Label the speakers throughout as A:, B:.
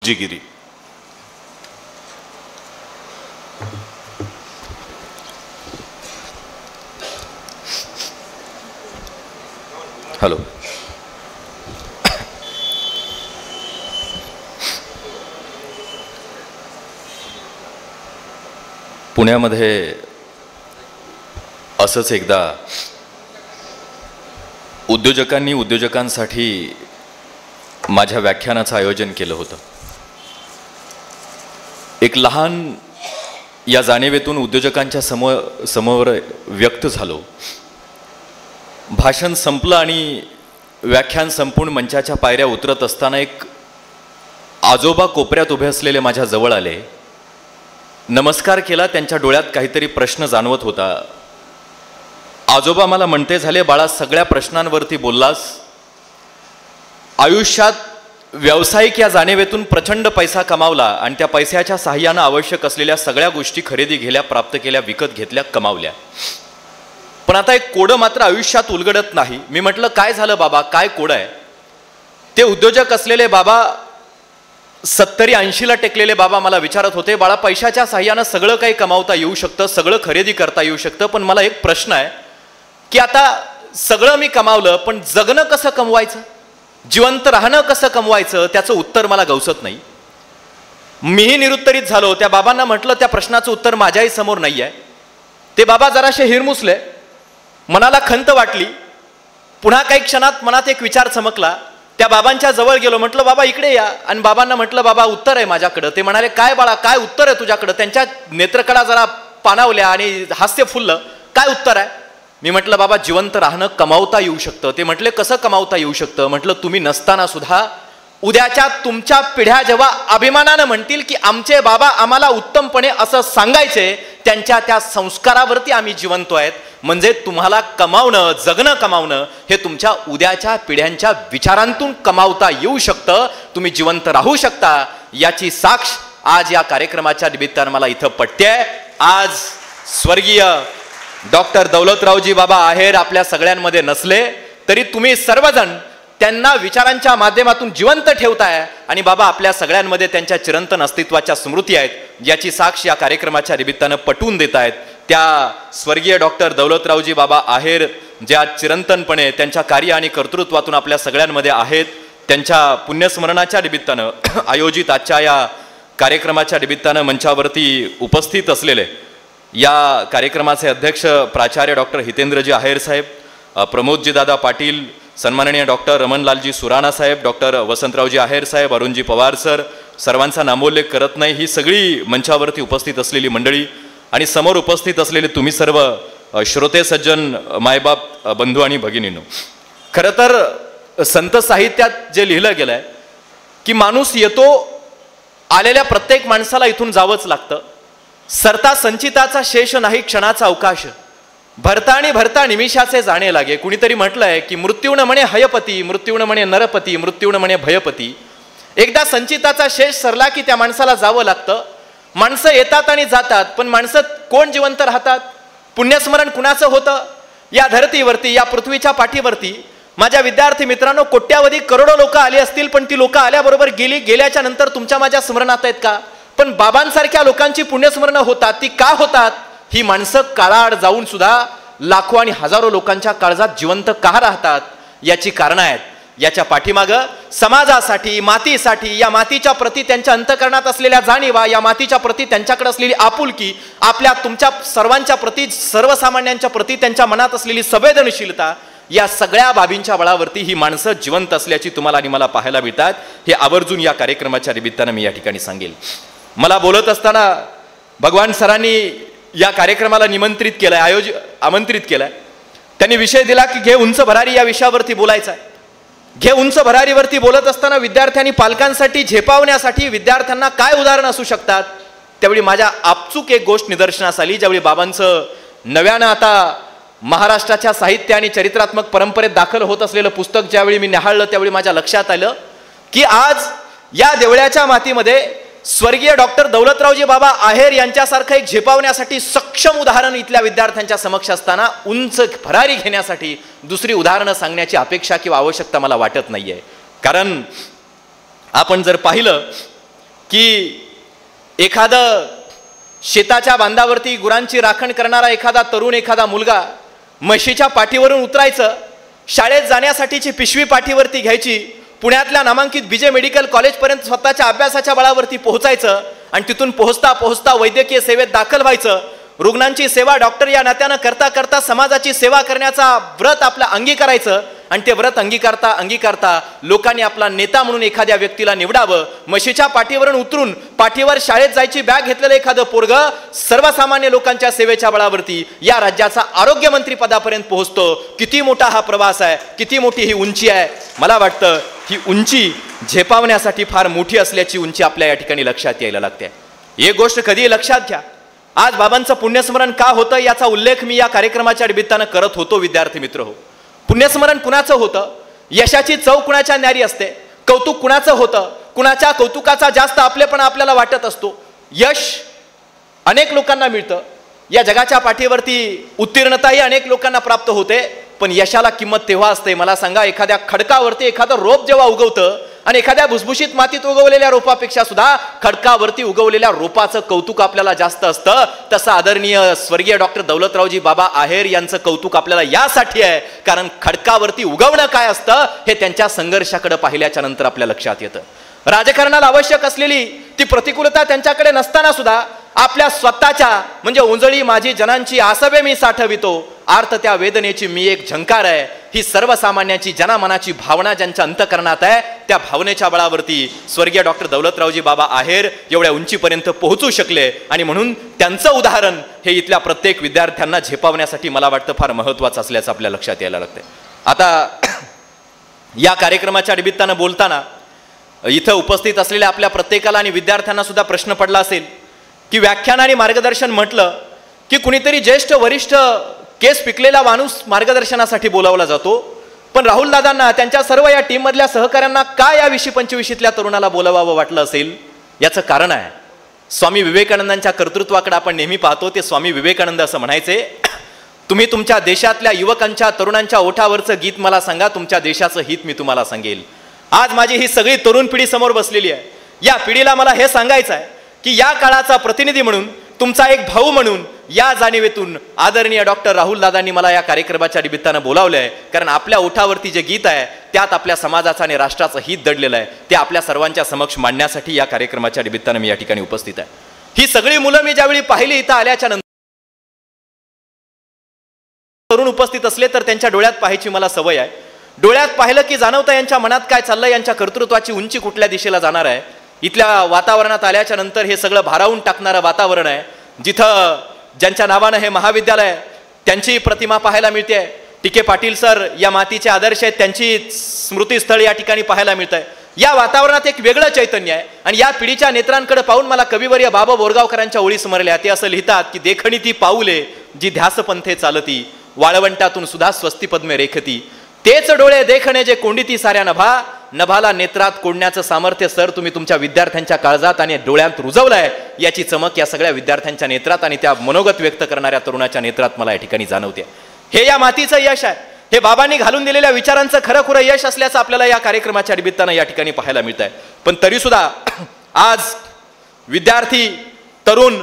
A: गुरुजीगिरी. Hello. पुण्यामध्ये असंच एकदा उद्योजकांसाठी माझ्या व्याख्यानाचं आयोजन केलं होतं. एक लहान या जाणीवेतून उद्योजकांच्या समोर व्यक्त झालो. भाषण संपलं आणि व्याख्यान संपून मंचाच्या पायऱ्या उतरत असताना एक आजोबा कोपऱ्यात उभे असलेले माझ्या जवळ आले. नमस्कार केला. त्यांच्या डोळ्यात काहीतरी प्रश्न जाणवत होता. आजोबा मला म्हणते झाले, बाळा, सगळ्या प्रश्नांवरती बोललास. आयुष्यात व्यावसायिक या जाणीवेतून प्रचंड पैसा कमावला आणि त्या पैशाच्या साहाय्यानं आवश्यक असलेल्या सगळ्या गोष्टी खरेदी केल्या, प्राप्त केल्या, विकत घेतल्या, कमावल्या. पण आता एक कोडं मात्र आयुष्यात उलगडत नाही. मी म्हटलं, काय झालं बाबा, काय कोडं आहे? ते उद्योजक असलेले बाबा, 70-80ला टेकलेले बाबा मला विचारत होते, बाळा, पैशाच्या साहाय्यानं सगळं काही कमावता येऊ शकतं, सगळं खरेदी करता येऊ शकतं, पण मला एक प्रश्न आहे की आता सगळं मी कमावलं, पण जगणं कसं कमवायचं, जिवंत राहणं कसं कमवायचं, त्याचं उत्तर मला गवसत नाही. मीही निरुत्तरित झालो. त्या बाबांना म्हटलं, त्या प्रश्नाचं उत्तर माझ्याही समोर नाही आहे. ते बाबा जराशे हिरमुसले. मनाला खंत वाटली. पुन्हा काही क्षणात मनात एक विचार चमकला. त्या बाबांच्या जवळ गेलो. म्हटलं, बाबा इकडे या. आणि बाबांना म्हटलं, बाबा उत्तर आहे माझ्याकडं. ते म्हणाले, काय बाळा, काय उत्तर आहे तुझ्याकडं? त्यांच्या नेत्रकडा जरा पाणावल्या आणि हास्य फुललं. काय उत्तर आहे? मी म्हटलं, बाबा, जिवंत राहणं कमावता येऊ शकतं. ते म्हटले, कसं कमावता येऊ शकतं? म्हटलं, तुम्ही नसताना सुद्धा उद्याच्या तुमच्या पिढ्या जेव्हा अभिमानानं म्हणतील की आमचे बाबा आम्हाला उत्तमपणे असं सांगायचे, त्यांच्या त्या संस्कारावरती आम्ही जिवंत आहेत. म्हणजे तुम्हाला कमावणं, जगणं कमावणं हे तुमच्या उद्याच्या पिढ्यांच्या विचारांतून कमावता येऊ शकतं. तुम्ही जिवंत राहू शकता. याची साक्ष आज या कार्यक्रमाच्या निमित्तानं मला इथं पटते. आज स्वर्गीय डॉक्टर दौलतरावजी बाबा आहेर आपल्या सगळ्यांमध्ये नसले तरी तुम्ही सर्वजण त्यांना विचारांच्या माध्यमातून जिवंत ठेवताय आणि बाबा आपल्या सगळ्यांमध्ये त्यांच्या चिरंतन अस्तित्वाच्या स्मृती आहेत. याची साक्ष या कार्यक्रमाच्या निमित्तानं पटवून देत आहेत. त्या स्वर्गीय डॉक्टर दौलतरावजी बाबा आहेर ज्या चिरंतनपणे त्यांच्या कार्य आणि कर्तृत्वातून आपल्या सगळ्यांमध्ये आहेत, त्यांच्या पुण्यस्मरणाच्या निमित्तानं आयोजित आजच्या या कार्यक्रमाच्या निमित्तानं मंचावरती उपस्थित असलेले या कार्यक्रमाचे अध्यक्ष प्राचार्य डॉक्टर हितेंद्रजी आहेर साहेब, प्रमोदजी दादा पाटील, सन्माननीय डॉक्टर रमणलालजी सुराणा साहेब, डॉक्टर वसंतरावजी आहेर साहेब, अरुणजी पवार सर, सर्वांचा नामोल्लेख करत नाही. ही सगळी मंचावरती उपस्थित असलेली मंडळी आणि समोर उपस्थित असलेले तुम्ही सर्व श्रोते सज्जन, मायबाप, बंधू आणि भगिनींनो, खरं तर संत साहित्यात जे लिहिलं गेलं आहे की माणूस येतो, आलेल्या प्रत्येक माणसाला इथून जावंच लागतं. सरता संचिताचा शेष नाही क्षणाचा अवकाश, भरता आणि भरता निमिषाचे जाणे लागे. कुणीतरी म्हटलंय की मृत्यून म्हणे हयपती, मृत्यून म्हणे नरपती, मृत्यून म्हणे भयपती. एकदा संचिताचा शेष सरला की त्या माणसाला जावं लागतं. माणसं येतात आणि जातात, पण माणसं कोण जिवंत राहतात? पुण्यस्मरण कुणाचं होतं? या धरतीवरती, या पृथ्वीच्या पाठीवरती माझ्या विद्यार्थी मित्रांनो, कोट्यावधी करोडो लोक आली असतील, पण ती लोक आल्याबरोबर गेल्याच्या नंतर तुमच्या माझ्या स्मरणात आहेत का? पण बाबांसारख्या लोकांची पुण्यस्मरणं होतात. ती का होतात? ही माणसं काळाआड जाऊन सुद्धा लाखो आणि हजारो लोकांच्या काळजात जिवंत का राहतात? याची कारणं आहेत. याच्या पाठीमागं समाजासाठी, मातीसाठी, या मातीच्या प्रती त्यांच्या अंतःकरणात असलेल्या जाणीवा, या मातीच्या प्रती त्यांच्याकडे असलेली आपुलकी, आपल्या तुमच्या सर्वांच्या प्रती, सर्वसामान्यांच्या प्रती त्यांच्या मनात असलेली संवेदनशीलता, या सगळ्या बाबींच्या बळावरती ही माणसं जिवंत असल्याची तुम्हाला आणि मला पाहायला मिळतात. हे आवर्जून या कार्यक्रमाच्या निमित्तानं मी या ठिकाणी सांगेल. मला बोलत असताना भगवान सरांनी या कार्यक्रमाला आमंत्रित केलंय. त्यांनी विषय दिला की घे उंच भरारी, या विषयावरती बोलायचं आहे. घे उंच भरारीवरती बोलत असताना विद्यार्थ्यांनी पालकांसाठी झेपावण्यासाठी विद्यार्थ्यांना काय उदाहरण असू शकतात? त्यावेळी माझ्या आपचूक एक गोष्ट निदर्शनास आली. ज्यावेळी बाबांचं नव्यानं आता महाराष्ट्राच्या साहित्य आणि चरित्रात्मक परंपरेत दाखल होत असलेलं पुस्तक ज्यावेळी मी निहाळलं, त्यावेळी माझ्या लक्षात आलं की आज या देवळ्याच्या मातीमध्ये स्वर्गीय डॉक्टर दौलतरावजी बाबा आहेर यांच्यासारखं एक झेपावण्यासाठी सक्षम उदाहरण इथल्या विद्यार्थ्यांच्या समक्ष असताना उंच भरारी घेण्यासाठी दुसरी उदाहरणं सांगण्याची अपेक्षा किंवा आवश्यकता मला वाटत नाहीये. कारण आपण जर पाहिलं की एखादं शेताच्या बांधावरती गुरांची राखण करणारा एखादा तरुण, एखादा मुलगा म्हशीच्या पाठीवरून उतरायचं, शाळेत जाण्यासाठीची पिशवी पाठीवरती घ्यायची, पुण्यातल्या नामांकित बीजे मेडिकल कॉलेजपर्यंत स्वतःच्या अभ्यासाच्या बळावरती पोहोचायचं आणि तिथून पोहोचता पोहोचता वैद्यकीय सेवेत दाखल व्हायचं. रुग्णांची सेवा डॉक्टर या नात्यानं करता करता समाजाची सेवा करण्याचा व्रत आपला अंगीकारायचं आणि ते व्रत अंगीकारता लोकांनी आपला नेता म्हणून एखाद्या व्यक्तीला निवडावं. म्हशीच्या पाठीवरून उतरून पाठीवर शाळेत जायची बॅग घेतलेलं एखादं पोरगं सर्वसामान्य लोकांच्या सेवेच्या बळावरती या राज्याचा आरोग्यमंत्री पदापर्यंत पोहोचतो. किती मोठा हा प्रवास आहे, किती मोठी ही उंची आहे. मला वाटतं ही उंची झेपावण्यासाठी फार मोठी असल्याची उंची आपल्या या ठिकाणी लक्षात यायला लागते. एक गोष्ट कधी लक्षात घ्या, आज बाबांचं पुण्यस्मरण का होतं याचा उल्लेख मी या कार्यक्रमाच्या निमित्तानं करत होतो. विद्यार्थी मित्र हो, पुण्यस्मरण कुणाचं होतं, यशाची चव कुणाच्या न्यारी असते, कौतुक कुणाचं होतं, कुणाच्या कौतुकाचा जास्त आपलेपणा आपल्याला वाटत असतो. यश अनेक लोकांना मिळतं, या जगाच्या पाठीवरती उत्तीर्णताही अनेक लोकांना प्राप्त होते, पण यशाला किंमत तेव्हा असते. मला सांगा, एखाद्या खडकावरती एखादं रोप जेव्हा उगवतं आणि एखाद्या भुसभुशीत मातीत उगवलेल्या रोपापेक्षा सुद्धा खडकावरती उगवलेल्या रोपाचं कौतुक आपल्याला जास्त असतं. तसं आदरणीय स्वर्गीय डॉक्टर दौलतरावजी बाबा आहेर यांचं कौतुक आपल्याला यासाठी आहे कारण खडकावरती उगवणं काय असतं हे त्यांच्या संघर्षाकडे पाहिल्याच्या नंतर आपल्या लक्षात येतं. राजकारणाला आवश्यक असलेली ती प्रतिकूलता त्यांच्याकडे नसताना सुद्धा आपल्या स्वतःच्या म्हणजे उंजळी माझी जनांची आसवे मी साठवितो, आर्त त्या वेदनेची मी एक झंकार आहे. ही सर्वसामान्याची जनामनाची भावना ज्यांच्या अंतःकरणात आहे त्या भावनेच्या बळावरती स्वर्गीय डॉक्टर दौलतरावजी बाबा आहेर एवढ्या उंचीपर्यंत पोहोचू शकले आणि म्हणून त्यांचं उदाहरण हे इथल्या प्रत्येक विद्यार्थ्यांना झेपावण्यासाठी मला वाटतं फार महत्त्वाचं असल्याचं आपल्या लक्षात यायला लागतंय. आता या कार्यक्रमाच्या निमित्तानं बोलताना इथं उपस्थित असलेल्या आपल्या प्रत्येकाला आणि विद्यार्थ्यांना सुद्धा प्रश्न पडला असेल की व्याख्यान आणि मार्गदर्शन म्हटलं की कुणीतरी ज्येष्ठ वरिष्ठ केस पिकलेला माणूस मार्गदर्शनासाठी बोलावला जातो, पण राहुल दादांना त्यांच्या सर्व या टीम मधल्या सहकाऱ्यांना का या 20-25तल्या तरुणाला बोलावावं वाटलं असेल? याचं कारण आहे स्वामी विवेकानंदांच्या कर्तृत्वाकडे आपण नेहमी पाहतो. ते स्वामी विवेकानंद असं म्हणायचे, तुम्ही तुमच्या देशातल्या युवकांच्या तरुणांच्या ओठावरचं गीत मला सांगा, तुमच्या देशाचं हित मी तुम्हाला सांगेल. आज माझी ही सगळी तरुण पिढी समोर बसलेली आहे. या पिढीला मला हे सांगायचं आहे की या काळाचा प्रतिनिधी म्हणून, तुमचा एक भाऊ म्हणून या जाणीवेतून आदरणीय डॉक्टर राहुल दादांनी मला या कार्यक्रमाच्या निमित्तानं बोलावलंय. कारण आपल्या ओठावरती जे गीत आहे त्यात आपल्या समाजाचं आणि राष्ट्राचं हित दडलेलं आहे. ते आपल्या सर्वांच्या समक्ष मांडण्यासाठी या कार्यक्रमाच्या निमित्तानं मी या ठिकाणी उपस्थित आहे. ही सगळी मुलं मी ज्यावेळी पाहिली इथं आल्याच्या नंतर, तरुण उपस्थित असले तर त्यांच्या डोळ्यात पाहायची मला सवय आहे. डोळ्यात पाहिलं की जाणवतं यांच्या मनात काय चाललंय, यांच्या कर्तृत्वाची उंची कुठल्या दिशेला जाणार आहे. इथल्या वातावरणात आल्याच्या नंतर हे सगळं भारावून टाकणारं वातावरण आहे. जिथं ज्यांच्या नावानं हे महाविद्यालय त्यांची प्रतिमा पाहायला मिळते. टीके पाटील सर या मातीचे आदर्श आहेत, त्यांची स्मृतीस्थळ या ठिकाणी पाहायला मिळत आहे. या वातावरणात एक वेगळं चैतन्य आहे आणि या पिढीच्या नेत्रांकडे पाहून मला कविवर्य बाबा बोरगावकरांच्या ओळी समरल्या. ते असं लिहितात की देखणी ती पाऊले जी ध्यासपंथे चालती, वाळवंटातून सुद्धा स्वस्ती पद्मे रेखती, तेच डोळे देखणे जे कोंडिती साऱ्या नभा, नभाला नेत्रात कोंडण्याचं सामर्थ्य सर तुम्ही तुमच्या विद्यार्थ्यांच्या काळजात आणि डोळ्यात रुजवलंय. याची चमक या सगळ्या विद्यार्थ्यांच्या नेत्रात आणि त्या मनोगत व्यक्त करणाऱ्या तरुणाच्या नेत्रात मला या ठिकाणी जाणवते. हे या मातीचं यश आहे. हे बाबांनी घालून दिलेल्या विचारांचं खरं खुरं यश असल्याचं आपल्याला या कार्यक्रमाच्या निमित्तानं या ठिकाणी पाहायला मिळत आहे. पण तरी सुद्धा आज विद्यार्थी तरुण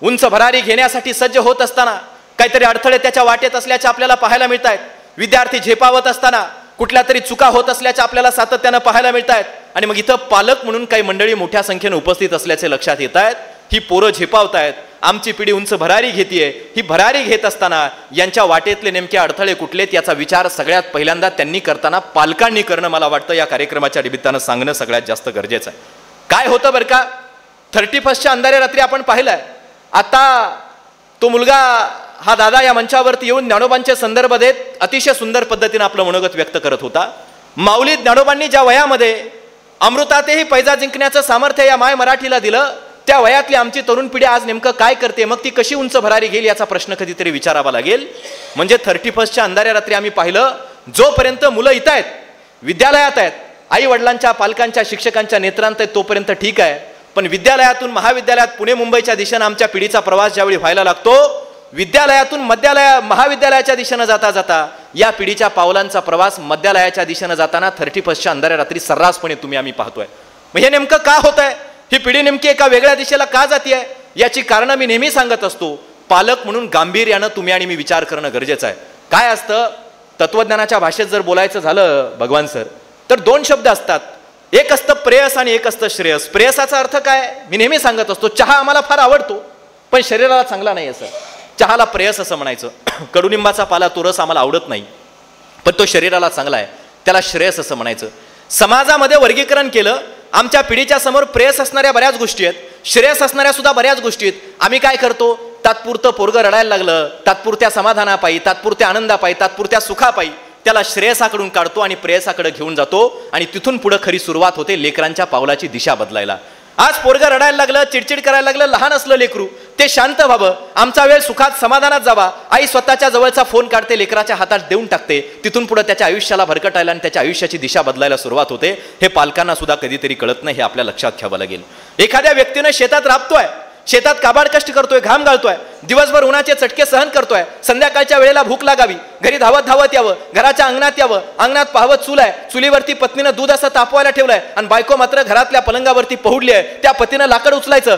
A: उंच भरारी घेण्यासाठी सज्ज होत असताना काहीतरी अडथळे त्याच्या वाटेत असल्याचे आपल्याला पाहायला मिळत आहेत. विद्यार्थी झेपावत असताना कुठल्या तरी चुका होत असल्याच्या आपल्याला सातत्यानं पाहायला मिळत आहेत. आणि मग इथं पालक म्हणून काही मंडळी मोठ्या संख्येने उपस्थित असल्याचे लक्षात येत आहेत. ही पोरं झेपावतायत, आमची पिढी उंच भरारी घेतीये. ही भरारी घेत असताना यांच्या वाटेतले नेमके अडथळे कुठलेत याचा विचार सगळ्यात पहिल्यांदा त्यांनी करताना पालकांनी करणं मला वाटतं या कार्यक्रमाच्या निमित्तानं सांगणं सगळ्यात जास्त गरजेचं आहे. काय होतं बरं का, 31च्या अंधाऱ्या रात्री आपण पाहिलंय. आता तो मुलगा हा दादा या मंचावरती येऊन ज्ञानोबांचे संदर्भ देत अतिशय सुंदर पद्धतीने आपलं मनोगत व्यक्त करत होता. माऊली ज्ञानोबांनी ज्या वयामध्ये अमृतातेही पैजा जिंकण्याचं सामर्थ्य या माय मराठीला दिलं, त्या वयातली आमची तरुण पिढी आज नेमकं काय करते, मग ती कशी उंच भरारी घेईल याचा प्रश्न कधीतरी विचारावा लागेल. म्हणजे 31च्या अंधाऱ्या रात्री आम्ही पाहिलं, जोपर्यंत मुलं इथं आहेत, विद्यालयात आहेत, आई वडिलांच्या पालकांच्या शिक्षकांच्या नेत्रांत आहेत तोपर्यंत ठीक आहे. पण विद्यालयातून महाविद्यालयात पुणे मुंबईच्या दिशेनं आमच्या पिढीचा प्रवास ज्यावेळी व्हायला लागतो, विद्यालयातून महाविद्यालयाच्या दिशेनं जाता जाता या पिढीच्या पावलांचा प्रवास मध्यालयाच्या दिशेनं जाताना 31च्या अंधाऱ्या रात्री सर्रासपणे आम्ही पाहतोय. मग हे नेमकं का होत आहे? ही पिढी नेमकी एका वेगळ्या दिशेला का जातीये याची कारणं मी नेहमी सांगत असतो. पालक म्हणून गांभीर्यानं तुम्ही आणि मी विचार करणं गरजेचं आहे. काय असतं, तत्वज्ञानाच्या भाषेत जर बोलायचं झालं भगवान सर, तर दोन शब्द असतात. एक असतं प्रेयस आणि एक असतं श्रेयस. प्रेयसाचा अर्थ काय, मी नेहमी सांगत असतो, चहा आम्हाला फार आवडतो पण शरीराला चांगला नाही असं, चहाला प्रेयस असं म्हणायचं. कडुनिंबाचा पाला तो रस आम्हाला आवडत नाही पण तो शरीराला चांगला आहे, त्याला श्रेयस असं म्हणायचं. समाजामध्ये वर्गीकरण केलं. आमच्या पिढीच्या समोर प्रेयस असणाऱ्या बऱ्याच गोष्टी आहेत, श्रेयस असणाऱ्या सुद्धा बऱ्याच गोष्टी आहेत. आम्ही काय करतो, तात्पुरतं पोरगं रडायला लागलं, तात्पुरत्या समाधानापायी, तात्पुरत्या आनंदापायी, तात्पुरत्या सुखापायी त्याला श्रेयसाकडून काढतो आणि प्रेयसाकडे घेऊन जातो आणि तिथून पुढे खरी सुरुवात होते लेकरांच्या पावलाची दिशा बदलायला. आज पोरगं रडायला लागलं, चिडचिड करायला लागलं, लहान असलं लेकरू, ते शांत व्हावं, आमचा वेळ सुखात समाधानात जावा, आई स्वतःच्या जवळचा फोन काढते, लेकराच्या हातात देऊन टाकते. तिथून पुढे त्याच्या आयुष्याला भरकटायला आणि त्याच्या आयुष्याची दिशा बदलायला सुरुवात होते. हे पालकांना सुद्धा कधीतरी कळत नाही, हे आपल्या लक्षात घ्यावं लागेल. एखाद्या व्यक्तीनं शेतात राबतोय, शेतात काबाड कष्ट करतोय, घाम घालतोय, दिवसभर उन्हाचे चटके सहन करतोय, संध्याकाळच्या वेळेला भूक लागावी, घरी धावत धावत यावं, घराच्या अंगणात यावं, अंगणात पाहवत चूल आहे, चुलीवरती पत्नीनं दूध असं तापवायला ठेवलंय आणि बायको मात्र घरातल्या पलंगावरती पहुडली आहे. त्या पतीनं लाकड उचलायचं,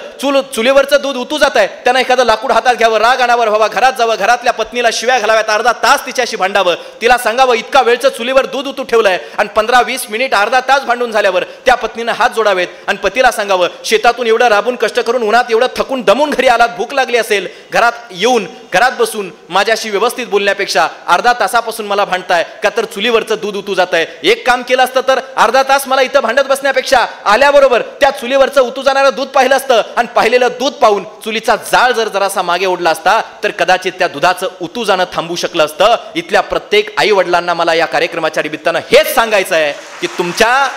A: चुलीवरचं दूध उतू जात आहे, त्यानं एखादं लाकूड हातात घ्यावं, राग अनावर व्हावा, घरात जावं, घरातल्या पत्नीला शिव्या घालाव्यात, अर्धा तास तिच्याशी भांडावं, तिला सांगावं इतका वेळचं चुलीवर दूध उतू ठेवलंय आणि 15-20 मिनिट अर्धा तास भांडून झाल्यावर त्या पत्नीनं हात जोडावेत आणि पतीला सांगावं शेतातून एवढं राबून कष्ट करून उन्हात एवढं थकून दमून घरी आलात, भूक लागली असेल, घरात येऊन घरात बसून माझ्याशी व्यवस्थित बोलण्यापेक्षा अर्धा तासापासून मला भांडताय का तर चुलीवरचं दूध उतू जात आहे. एक काम केलं असतं तर अर्धा तास मला इथं भांडत बसण्यापेक्षा आल्याबरोबर त्या चुलीवरचं उतू जाणारं दूध पाहिलं असतं आणि पाहिलेलं दूध पाहून चुलीचा जाळ जर जरासा मागे ओढला असता तर कदाचित त्या दुधाचं उतू जाणं थांबू शकलं असतं. इथल्या प्रत्येक आई वडिलांना मला या कार्यक्रमाच्या निमित्तानं हेच सांगायचं आहे की तुमच्या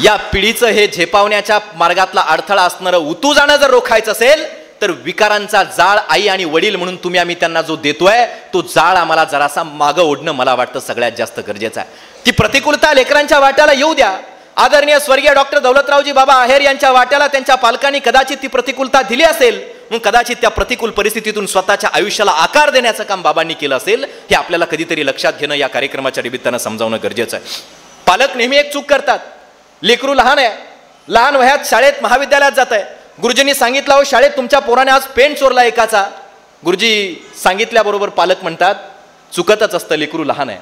A: या पिढीचं हे झेपावण्याच्या मार्गातला अडथळा असणारं उतू जाणं जर रोखायचं असेल तर विकारांचा जाळ आई आणि वडील म्हणून तुम्ही आम्ही त्यांना जो देतोय तो जाळ आम्हाला जरासा मागं ओढणं मला वाटतं सगळ्यात जास्त गरजेचं आहे. ती प्रतिकूलता लेकरांच्या वाट्याला येऊ द्या. आदरणीय स्वर्गीय डॉक्टर दौलतरावजी बाबा आहेर यांच्या वाट्याला त्यांच्या पालकांनी कदाचित ती प्रतिकूलता दिली असेल, मग कदाचित त्या प्रतिकूल परिस्थितीतून स्वतःच्या आयुष्याला आकार देण्याचं काम बाबांनी केलं असेल. हे आपल्याला कधीतरी लक्षात घेणं या कार्यक्रमाच्या निमित्तानं समजावणं गरजेचं आहे. पालक नेहमी एक चूक करतात. लेकरू लहान आहे, लहान वयात शाळेत महाविद्यालयात जात आहे, गुरुजींनी सांगितलं हो शाळेत तुमच्या पोराने आज पेन चोरला एकाचा. गुरुजी सांगितल्याबरोबर पालक म्हणतात चुकतच असतं, लेकरू लहान आहे.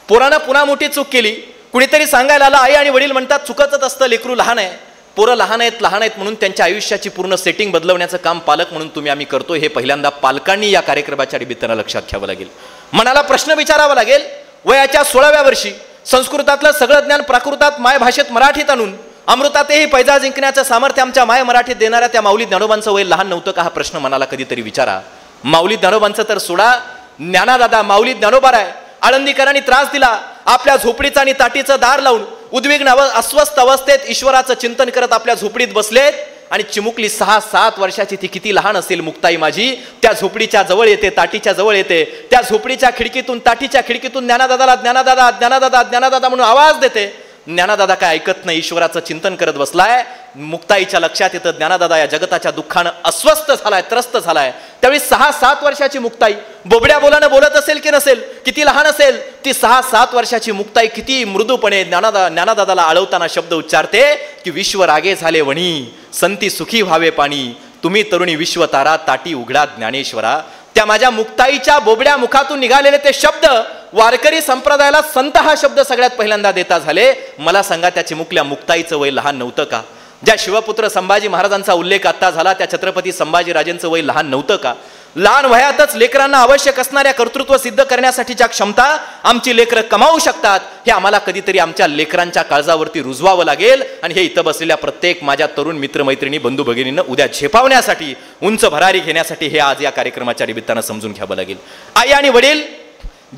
A: पोरानं पुन्हा मोठी चूक केली, कुणीतरी सांगायला आला, आई आणि वडील म्हणतात चुकतच असतं, लेकरू लहान आहे. पोरं लहान आहेत म्हणून त्यांच्या आयुष्याची पूर्ण सेटिंग बदलवण्याचं काम पालक म्हणून तुम्ही आम्ही करतो. हे पहिल्यांदा पालकांनी या कार्यक्रमाच्या निमित्तानं लक्षात घ्यावं लागेल. मनाला प्रश्न विचारावा लागेल. वयाच्या 16व्या वर्षी संस्कृतातलं सगळं ज्ञान प्राकृतात मायभाषेत मराठीत आणून अमृतातही पैजा जिंकण्याचं सामर्थ्य आमच्या माय मराठीत देणाऱ्या त्या माऊली ज्ञानोबांचं वय लहान नव्हतं का? हा प्रश्न मनाला कधीतरी विचारा. माऊली ज्ञानोबांचं तर सोडा, ज्ञानादादा माऊली ज्ञानोबा आहे. आळंदीकरांनी त्रास दिला, आपल्या झोपडीचं आणि ताटीचं दार लावून उद्विग्न अस्वस्थ अवस्थेत ईश्वराचं चिंतन करत आपल्या झोपडीत बसलेत आणि चिमुकली 6-7 वर्षाची, ती किती लहान असेल मुक्ताई माझी, त्या झोपडीच्या जवळ येते, ताटीच्या जवळ येते. त्या झोपडीच्या खिडकीतून, ताटीच्या खिडकीतून ज्ञानादादाला ज्ञानादादा ज्ञानादादा ज्ञानादादा म्हणून आवाज देते. ज्ञानादादा काय ऐकत नाही, ईश्वराचं चिंतन करत बसलाय. मुक्ताईच्या लक्षात येतं ज्ञानादादा या जगताच्या दुःखानं अस्वस्थ झालाय, त्रस्त झालाय. त्यावेळी 6-7 वर्षाची मुक्ताई बोबड्या बोलानं बोलत असेल की नसेल, किती लहान असेल ती 6-7 वर्षाची मुक्ताई किती मृदूपणे ज्ञानादादाला आळवताना शब्द उच्चारते की विश्व रागे झाले वणी, संती सुखी व्हावे पाणी, तुम्ही तरुणी विश्वतारा, ताटी उघडा ज्ञानेश्वरा. त्या माझ्या मुक्ताईच्या बोबड्या मुखातून निघालेले ते शब्द वारकरी संप्रदायाला संत हा शब्द सगळ्यात पहिल्यांदा देता झाले. मला सांगा त्या चिमुकल्या मुक्ताईचं वय लहान नव्हतं का? ज्या शिवपुत्र संभाजी महाराजांचा उल्लेख आता झाला त्या छत्रपती संभाजीराजेंचं वय लहान नव्हतं का? लहान वयातच लेकरांना आवश्यक असणाऱ्या कर्तृत्व सिद्ध करण्यासाठीच्या क्षमता आमची लेकरं कमावू शकतात. हे आम्हाला कधीतरी आमच्या लेकरांच्या काळजावरती रुजवावं लागेल. आणि हे इथं बसलेल्या प्रत्येक माझ्या तरुण मित्रमैत्रिणी बंधू भगिनींना उद्या झेपावण्यासाठी, उंच भरारी घेण्यासाठी हे आज या कार्यक्रमाच्या निमित्तानं समजून घ्यावं लागेल. आई आणि वडील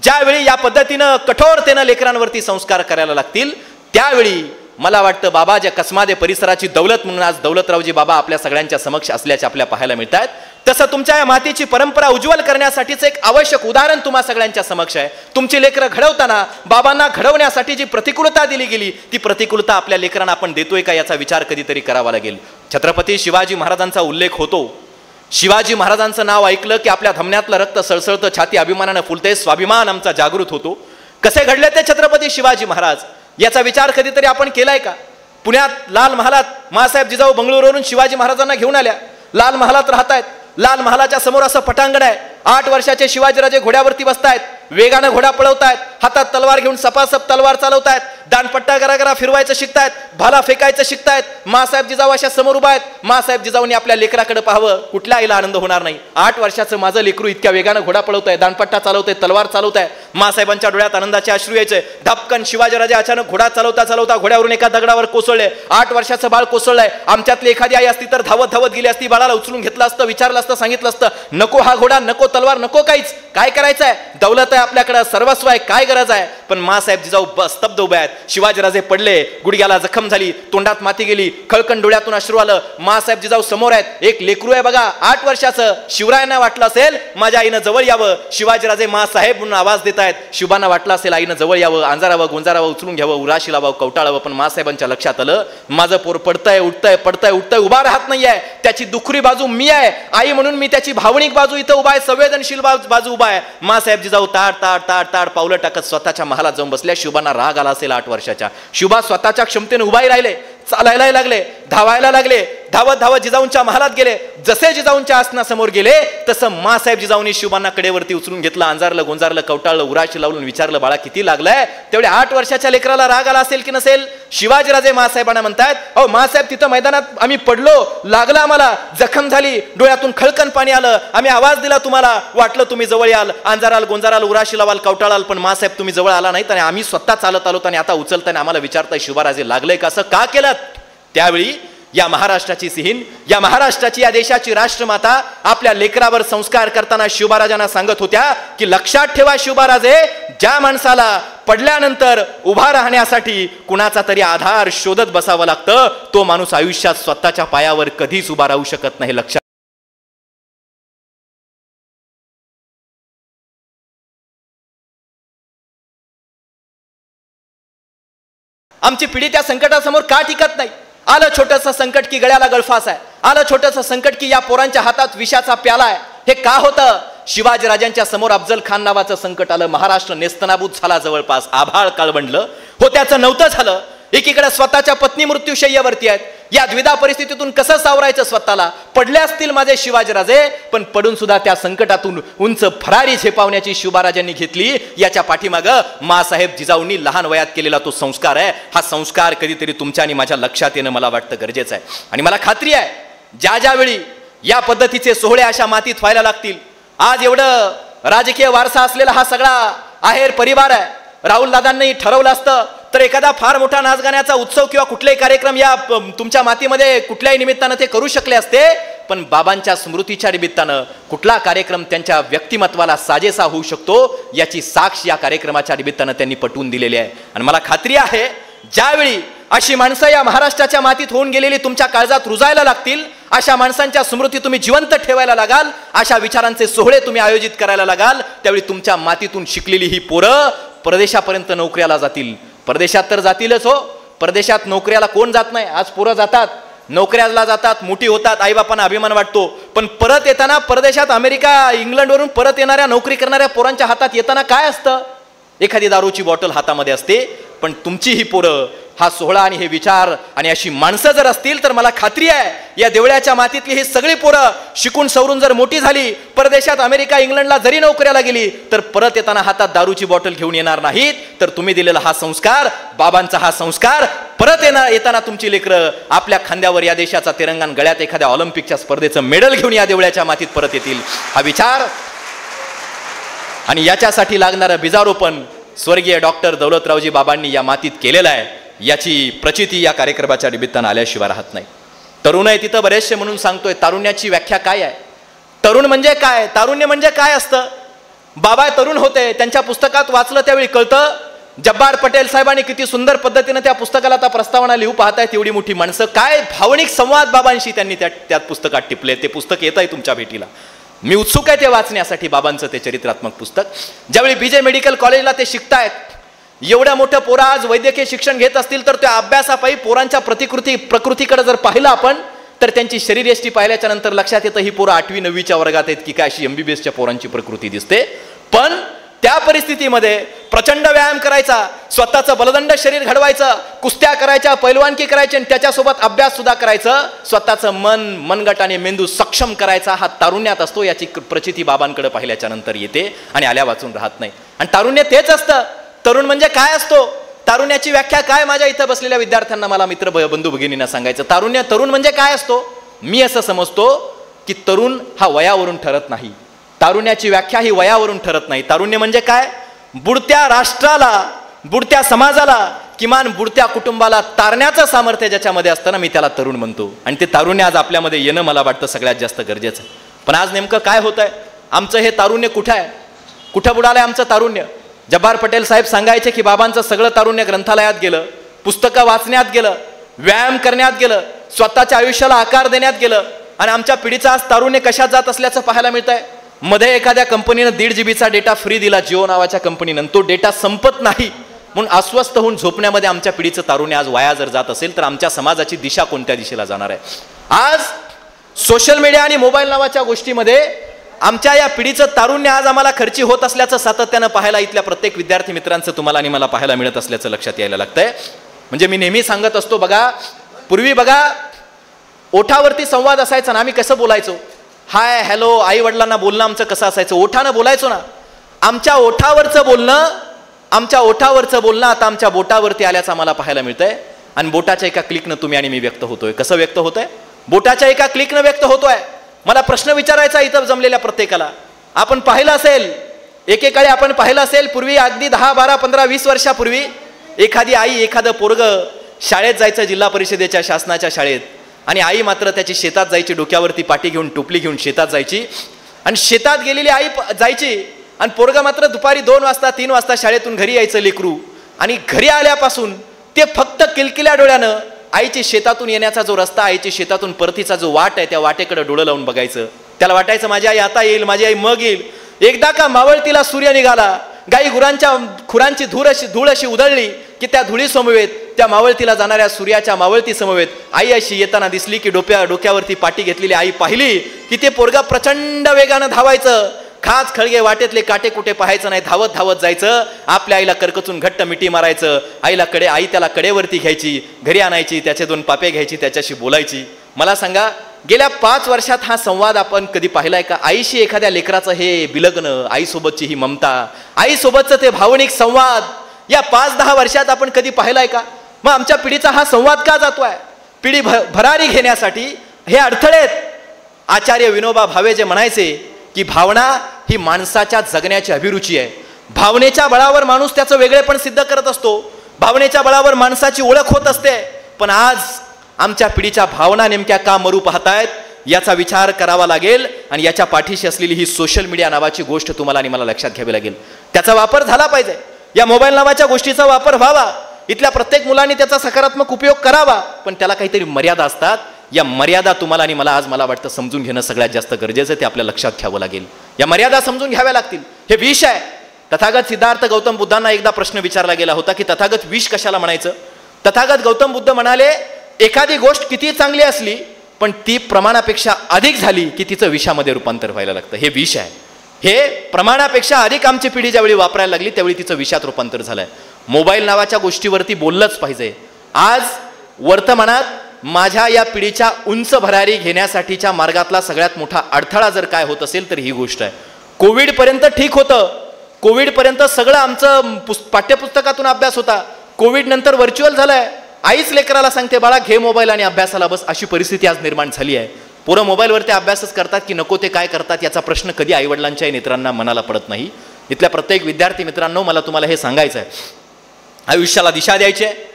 A: ज्यावेळी या पद्धतीनं कठोरतेनं लेकरांवरती संस्कार करायला लागतील त्यावेळी मला वाटतं बाबा ज्या कसमादे परिसराची दौलत म्हणून आज दौलतरावजी बाबा आपल्या सगळ्यांच्या समक्ष असल्याचे आपल्या पाहायला मिळतात. तसं तुमच्या या मातीची परंपरा उज्ज्वल करण्यासाठीच एक आवश्यक उदाहरण तुम्हा सगळ्यांच्या समक्ष आहे. तुमची लेकरं घडवताना बाबांना घडवण्यासाठी जी प्रतिकूलता दिली गेली ती प्रतिकूलता आपल्या लेकरांना आपण देतोय का याचा विचार कधीतरी करावा लागेल. छत्रपती शिवाजी महाराजांचा उल्लेख होतो. शिवाजी महाराजांचं नाव ऐकलं की आपल्या धमन्यातलं रक्त सळसळतं, छाती अभिमानानं फुलते, स्वाभिमान आमचा जागृत होतो. कसे घडले ते छत्रपती शिवाजी महाराज याचा विचार कधीतरी आपण केलाय का? पुण्यात लाल महालात मासाहेब जिजाऊ बंगळुरूवरून शिवाजी महाराजांना घेऊन आल्या. लाल महालात राहतायत. लाल महालाच्या समोर असं पटांगण आहे. 8 वर्षाचे शिवाजीराजे घोड्यावरती बसतायत. वेगानं घोडा पळवतायत. हातात तलवार घेऊन सपासप तलवार चालवतायत. दानपट्टा गरागरा फिरवायचं शिकतायत. भाला फेकायचं शिकतायत. मासाहेब जिजाऊ अशा समोर उभा आहेत. मासाहेब जिजाऊंनी आपल्या लेकराकडे पाहावं. कुठल्या आईला आनंद होणार नाही. 8 वर्षाचं माझं लेकरू इतक्या वेगानं घोडा पळवतंय, दानपट्टा चालवतंय, तलवार चालवतंय. मासाहेबांच्या डोळ्यात आनंदाचे अश्रू यायचे. धपकन शिवाजीराजे अचानक घोडा चालवता चालवता घोड्यावरून एका दगडावर कोसळले. 8 वर्षाचं बाळ कोसळलंय. आमच्यातली एखादी आई असती तर धावत धावत गेली असती. बाळाला उचलून घेतलं असतं, विचारलं असतं, सांगितलं असतं, नको हा घोडा, नको तलवार, नको काहीच. काय करायचंय? दौलत आहे आपल्याकडे, सर्वस्व आहे, काय गरज आहे? पण मासाहेब जिजाऊ स्तब्ध उभे आहेत. शिवाजीराजे पडले, गुडघ्याला जखम झाली, तोंडात माती गेली, खळकण डोळ्यातून अश्रू आलं. मासाहेब जिजाऊ समोर आहेत. एक लेकरू आहे बघा, 8 वर्षाचं. शिवरायांना वाटलं असेल माझ्या आईनं जवळ यावं. शिवाजीराजे मासाहेब म्हणून आवाज देत आहेत. शिवांना वाटलं असेल आईनं जवळ यावं, अंजारावं, गोंजारावं, उचलून घ्यावं, उराशी लावावं, कवटाळावं. पण मासाहेबांच्या लक्षात आलं माझं पोर पडतंय, उठतंय, पडतंय, उठतंय, उभा राहत नाहीये. त्याची दुखरी बाजू मी आहे. आई म्हणून मी त्याची भावनिक बाजू इथं उभा आहे, संवेदनशील बाजू उभा आहे. मासाहेब जिजाऊ ताड ताड ताड ताड पावलं टाकत स्वतःच्या महालात जाऊन बसल्या. शिवबांना राग आला असेल 8 वर्षाच्या. शिवबा स्वतःच्या क्षमतेने उभाही राहिले, चालायला लागले, धावायला लागले. धावत धावत जिजाऊंच्या महालात गेले. जसे जिजाऊंच्या आसनासमोर गेले तसं मासाहेब जिजाऊंनी शिवबांना कडेवरती उचलून घेतलं, अंजारलं, गोंजारलं, कवटाळलं, उराशी लावून विचारलं, बाळा किती लागलंय? तेवढे 8 वर्षाच्या लेकराला राग आला असेल की नसेल? शिवाजीराजे मासाहेबांना म्हणतात, अहो मासाहेब तिथं मैदानात आम्ही पडलो, लागलं आम्हाला, जखम झाली, डोळ्यातून खळकण पाणी आलं, आम्ही आवाज दिला तुम्हाला, वाटलं तुम्ही जवळ याल, अंजाराल, गोंजाराल, उराशी लावाल, कवटाळाल, पण मासाहेब तुम्ही जवळ आला नाहीत आणि आम्ही स्वतः चालत आलो आणि आता उचलताना आम्हाला विचारताय शिवाराजे लागलंय का? असं का केलं? त्यावेळी या महाराष्ट्राची सिहीन, या महाराष्ट्राची, या देशाची राष्ट्रमाता आपल्या लेकरावर संस्कार करताना शिवबाराजांना सांगत होत्या की लक्षात ठेवा शिवबाराजे, ज्या माणसाला पडल्यानंतर उभा राहण्यासाठी कुणाचा तरी आधार शोधत बसावं लागतं, तो माणूस आयुष्यात स्वतःच्या पायावर कधीच उभा राहू शकत नाही. लक्षात आमची पिढी त्या संकटासमोर का टिकत नाही? आलं छोटंसं संकट की गळ्याला गळफास आहे, आलं छोटंसं संकट की या पोरांच्या हातात विषाचा प्याला आहे. हे का होतं? शिवाजीराजांच्या समोर अफजल खान नावाचं संकट आलं. महाराष्ट्र नेस्तनाबूत झाला, जवळपास आभाळ काळवंडलं. हो त्याचं नव्हतं झालं. एकीकडे स्वतःच्या पत्नी मृत्यूशय्यावरती आहेत. या द्विधा परिस्थितीतून कसं सावरायचं स्वतःला? पडले असतील माझे शिवाजीराजे, पण पडून सुद्धा त्या संकटातून उंच फरारी झेपावण्याची शिवबाराजांनी घेतली. याच्या पाठीमागं मासाहेब जिजाऊंनी लहान वयात केलेला तो संस्कार आहे. हा संस्कार कधीतरी तुमच्या आणि माझ्या लक्षात येणं मला वाटतं गरजेचं आहे. आणि मला खात्री आहे ज्या ज्यावेळी या पद्धतीचे सोहळे अशा मातीत व्हायला लागतील, आज एवढं राजकीय वारसा असलेला हा सगळा आहेर परिवार आहे. राहुल दादांनी ठरवलं असतं तर एखादा फार मोठा नाच गाण्याचा उत्सव किंवा कुठलेही कार्यक्रम या तुमच्या मातीमध्ये कुठल्याही निमित्तानं ते करू शकले असते, पण बाबांच्या स्मृतीच्या निमित्तानं कुठला कार्यक्रम त्यांच्या व्यक्तिमत्वाला साजेसा होऊ शकतो याची साक्ष या कार्यक्रमाच्या निमित्तानं त्यांनी पटवून दिलेली आहे. आणि मला खात्री आहे ज्यावेळी अशी माणसं या महाराष्ट्राच्या मातीत होऊन गेलेली तुमच्या काळजात रुजायला लागतील, अशा माणसांच्या स्मृती तुम्ही जिवंत ठेवायला लागाल, अशा विचारांचे सोहळे तुम्ही आयोजित करायला लागाल, त्यावेळी तुमच्या मातीतून शिकलेली ही पोरं परदेशापर्यंत नोकऱ्याला जातील. परदेशात तर जातीलच हो. परदेशात नोकऱ्याला कोण जात नाही? आज पोरं जातात, नोकऱ्याला जातात, मोठी होतात, आईबापांना अभिमान वाटतो. पण परत येताना परदेशात अमेरिका, इंग्लंडवरून परत येणाऱ्या नोकरी करणाऱ्या पोरांच्या हातात येताना काय असतं? एखादी दारूची बॉटल हातामध्ये असते. पण तुमची ही पोरं, हा सोहळा आणि हे विचार आणि अशी माणसं जर असतील तर मला खात्री आहे या देवळ्याच्या मातीतली ही सगळी पोरं शिकून सवरून जर मोठी झाली, परदेशात अमेरिका, इंग्लंडला जरी नोकऱ्याला गेली, तर परत येताना हातात दारूची बॉटल घेऊन येणार नाहीत. तर तुम्ही दिलेला हा संस्कार, बाबांचा हा संस्कार, परत येताना तुमची लेकरं आपल्या खांद्यावर या देशाचा तिरंगा, गळ्यात एखाद्या ऑलिम्पिकच्या स्पर्धेचं मेडल घेऊन या देवळ्याच्या मातीत परत येतील. हा विचार आणि याच्यासाठी लागणारं बीजारोपण स्वर्गीय डॉक्टर दौलतरावजी बाबांनी या मातीत केलेलं आहे. याची प्रचिती या कार्यक्रमाच्या निमित्तानं आल्याशिवाय राहत नाही. तरुण आहे तिथं बरेचसे म्हणून सांगतोय. तारुण्याची व्याख्या काय आहे? तरुण म्हणजे काय? तारुण्य म्हणजे काय असतं? बाबा तरुण होते, त्यांच्या पुस्तकात वाचलं त्यावेळी कळतं. जब्बार पटेल साहेबांनी किती सुंदर पद्धतीने त्या पुस्तकाला आता प्रस्तावना लिहू पाहतायत. एवढी मोठी माणसं, काय भावनिक संवाद बाबांशी त्यांनी त्या पुस्तकात टिपले. ते पुस्तक येत आहे तुमच्या भेटीला. मी उत्सुक आहे ते वाचण्यासाठी, बाबांचं ते चरित्रात्मक पुस्तक. ज्यावेळी बीजे मेडिकल कॉलेजला ते शिकतायत, एवढ्या मोठं पोरं आज वैद्यकीय शिक्षण घेत असतील, तर त्या अभ्यासापायी पोरांच्या प्रकृतीकडे जर पाहिलं आपण, तर त्यांची शरीरयष्टी पाहिल्याच्या नंतर लक्षात येतं ही पोरं 8वी 9वीच्या वर्गात आहेत की काय, अशी MBBSच्या पोरांची प्रकृती दिसते. पण त्या परिस्थितीमध्ये प्रचंड व्यायाम करायचा, स्वतःचं बलदंड शरीर घडवायचं, कुस्त्या करायच्या, पैलवानकी करायची आणि त्याच्यासोबत अभ्यास सुद्धा करायचं, स्वतःचं मनगट आणि मेंदू सक्षम करायचा हा तारुण्यात असतो. याची प्रचिती बाबांकडे पाहिल्याच्या नंतर येते आणि आल्या वाचून राहत नाही. आणि तारुण्य तेच असतं. तरुण म्हणजे काय असतो, तारुण्याची व्याख्या काय, माझ्या इथं बसलेल्या विद्यार्थ्यांना, मला मित्र बंधू भगिनींना सांगायचं. तरुण म्हणजे काय असतो. मी असं समजतो की तरुण हा वयावरून ठरत नाही. तारुण्याची व्याख्या ही वयावरून ठरत नाही. तारुण्य म्हणजे काय, बुडत्या राष्ट्राला, बुडत्या समाजाला, किमान बुडत्या कुटुंबाला तारण्याचं सामर्थ्य ज्याच्यामध्ये असतं ना, मी त्याला तरुण म्हणतो. आणि ते तारुण्य आज आपल्यामध्ये येणं मला वाटतं सगळ्यात जास्त गरजेचं आहे. पण आज नेमकं काय होत आहे, आमचं हे तारुण्य कुठं आहे, कुठं बुडालंय आमचं तारुण्य. जब्बार पटेल साहेब सांगायचे की बाबांचं सगळं तारुण्य ग्रंथालयात गेलं, पुस्तकं वाचण्यात गेलं, व्यायाम करण्यात गेलं, स्वतःच्या आयुष्याला आकार देण्यात गेलं. आणि आमच्या पिढीचा आज तारुण्य कशात जात असल्याचं पाहायला मिळत आहे. मध्ये एखाद्या कंपनीनं 1.5 GB डेटा फ्री दिला, जिओ नावाच्या कंपनीनं, तो डेटा संपत नाही म्हणून अस्वस्थ होऊन झोपण्यामध्ये आमच्या पिढीचं तारुण्य आज वाया जर जात असेल तर आमच्या समाजाची दिशा कोणत्या दिशेला जाणार आहे. आज सोशल मीडिया आणि मोबाईल नावाच्या गोष्टीमध्ये आमच्या या पिढीचं तारुण्य आज आम्हाला खर्ची होत असल्याचं सातत्यानं पाहायला इथल्या प्रत्येक विद्यार्थी मित्रांचं तुम्हाला आणि मला पाहायला मिळत असल्याचं लक्षात यायला लागतंय. म्हणजे मी नेहमी सांगत असतो, बघा पूर्वी बघा ओठावरती संवाद असायचा ना, आम्ही कसं बोलायचो, हाय हॅलो, आई वडिलांना बोलणं आमचं कसं असायचं, ओठानं बोलायचो ना. आमच्या ओठावरचं बोलणं आता आमच्या बोटावरती आल्याचं आम्हाला पाहायला मिळतंय. आणि बोटाच्या एका क्लिकनं तुम्ही आणि मी व्यक्त होतोय. कसं व्यक्त होतोय, बोटाच्या एका क्लिकनं व्यक्त होतोय. मला प्रश्न विचारायचा इथं जमलेल्या प्रत्येकाला, आपण पाहिलं असेल, एकेकाळी आपण पाहिलं असेल, पूर्वी अगदी 10, 12, 15, 20 वर्षापूर्वी एखादी आई, एखादं पोरगं शाळेत जायचं, जिल्हा परिषदेच्या शासनाच्या शाळेत, आणि आई मात्र त्याची शेतात जायची, डोक्यावरती पाटी घेऊन, टोपली घेऊन शेतात जायची. आणि शेतात गेलेली आई जायची आणि पोरगा मात्र दुपारी 2 वाजता 3 वाजता शाळेतून घरी यायचं लेकरू. आणि घरी आल्यापासून ते फक्त किलकिल्या डोळ्यानं आईची शेतातून येण्याचा जो रस्ता, आईची शेतातून परतीचा जो वाट आहे, त्या वाटेकडे डोळं लावून बघायचं. त्याला वाटायचं माझी आई आता येईल, माझी आई मग येईल. एकदा का मावळतीला सूर्य निघाला, गाई गुरांच्या खुरांची धूळ अशी उधळली की त्या धुळी समवेत, त्या मावळतीला जाणाऱ्या सूर्याच्या मावळती समवेत आई अशी येताना दिसली की डोक्यावरती पाटी घेतलेली आई पाहिली की ते पोरगा प्रचंड वेगानं धावायचं. खास खळगे वाटेतले काटे कुठे पाहायचं नाही, धावत धावत जायचं, आपल्या आईला करकचून घट्ट मिठी मारायचं. आई त्याला कडेवरती घ्यायची, घरी आणायची, त्याचे 2 पापे घ्यायची, त्याच्याशी बोलायची. मला सांगा, गेल्या 5 वर्षात हा संवाद आपण कधी पाहिलाय का? आईशी एखाद्या लेकराचं हे बिलगणं, आईसोबतची ही ममता, आईसोबतचं ते भावनिक संवाद या 5-10 वर्षात आपण कधी पाहिलाय का? मग आमच्या पिढीचा हा संवाद का जातोय? पिढी भरारी घेण्यासाठी हे अडथळेत. आचार्य विनोबा भावे जे म्हणायचे की भावना ही माणसाच्या जगण्याची अभिरुची आहे. भावनेच्या बळावर माणूस त्याचं वेगळेपण सिद्ध करत असतो, भावनेच्या बळावर माणसाची ओळख होत असते. पण आज आमच्या पिढीच्या भावना नेमक्या का मरू पाहतायत याचा विचार करावा लागेल. आणि याच्या पाठीशी असलेली ही सोशल मीडिया नावाची गोष्ट तुम्हाला आणि मला लक्षात घ्यावी लागेल. त्याचा वापर झाला पाहिजे, या मोबाईल नावाच्या गोष्टीचा वापर व्हावा, इथल्या प्रत्येक मुलांनी त्याचा सकारात्मक उपयोग करावा. पण त्याला काहीतरी मर्यादा असतात. या मर्यादा तुम्हाला आणि मला आज मला वाटतं समजून घेणं सगळ्यात जास्त गरजेचं आहे. ते आपल्या लक्षात घ्यावं लागेल. या मर्यादा समजून घ्याव्या लागतील. हे विष आहे. तथागत सिद्धार्थ गौतम बुद्धांना एकदा प्रश्न विचारला गेला होता की तथागत विष कशाला म्हणायचं? तथागत गौतम बुद्ध म्हणाले, एखादी गोष्ट किती चांगली असली पण ती प्रमाणापेक्षा अधिक झाली की तिचं विषामध्ये रूपांतर व्हायला लागतं. हे विष आहे. हे प्रमाणापेक्षा अधिक आमची पिढी ज्यावेळी वापरायला लागली त्यावेळी तिचं विषात रूपांतर झालंय. मोबाईल नावाच्या गोष्टीवरती बोललंच पाहिजे. आज वर्तमानात माझ्या या पिढीच्या उंच भरारी घेण्यासाठीच्या मार्गातला सगळ्यात मोठा अडथळा जर काय होत असेल तर ही गोष्ट आहे. कोविडपर्यंत ठीक होतं, कोविडपर्यंत सगळं आमचं पाठ्यपुस्तकातून अभ्यास होता. कोविड नंतर व्हर्च्युअल झालंय. आईच लेकराला सांगते बाळा घे मोबाईल आणि अभ्यासाला बस, अशी परिस्थिती आज निर्माण झाली आहे. पोरं मोबाईलवरती अभ्यासच करतात की नको ते काय करतात याचा प्रश्न कधी आईवडिलांच्या मित्रांना मनाला पडत नाही. इथल्या प्रत्येक विद्यार्थी मित्रांनो, मला तुम्हाला हे सांगायचं आहे, आयुष्याला दिशा द्यायची आहे,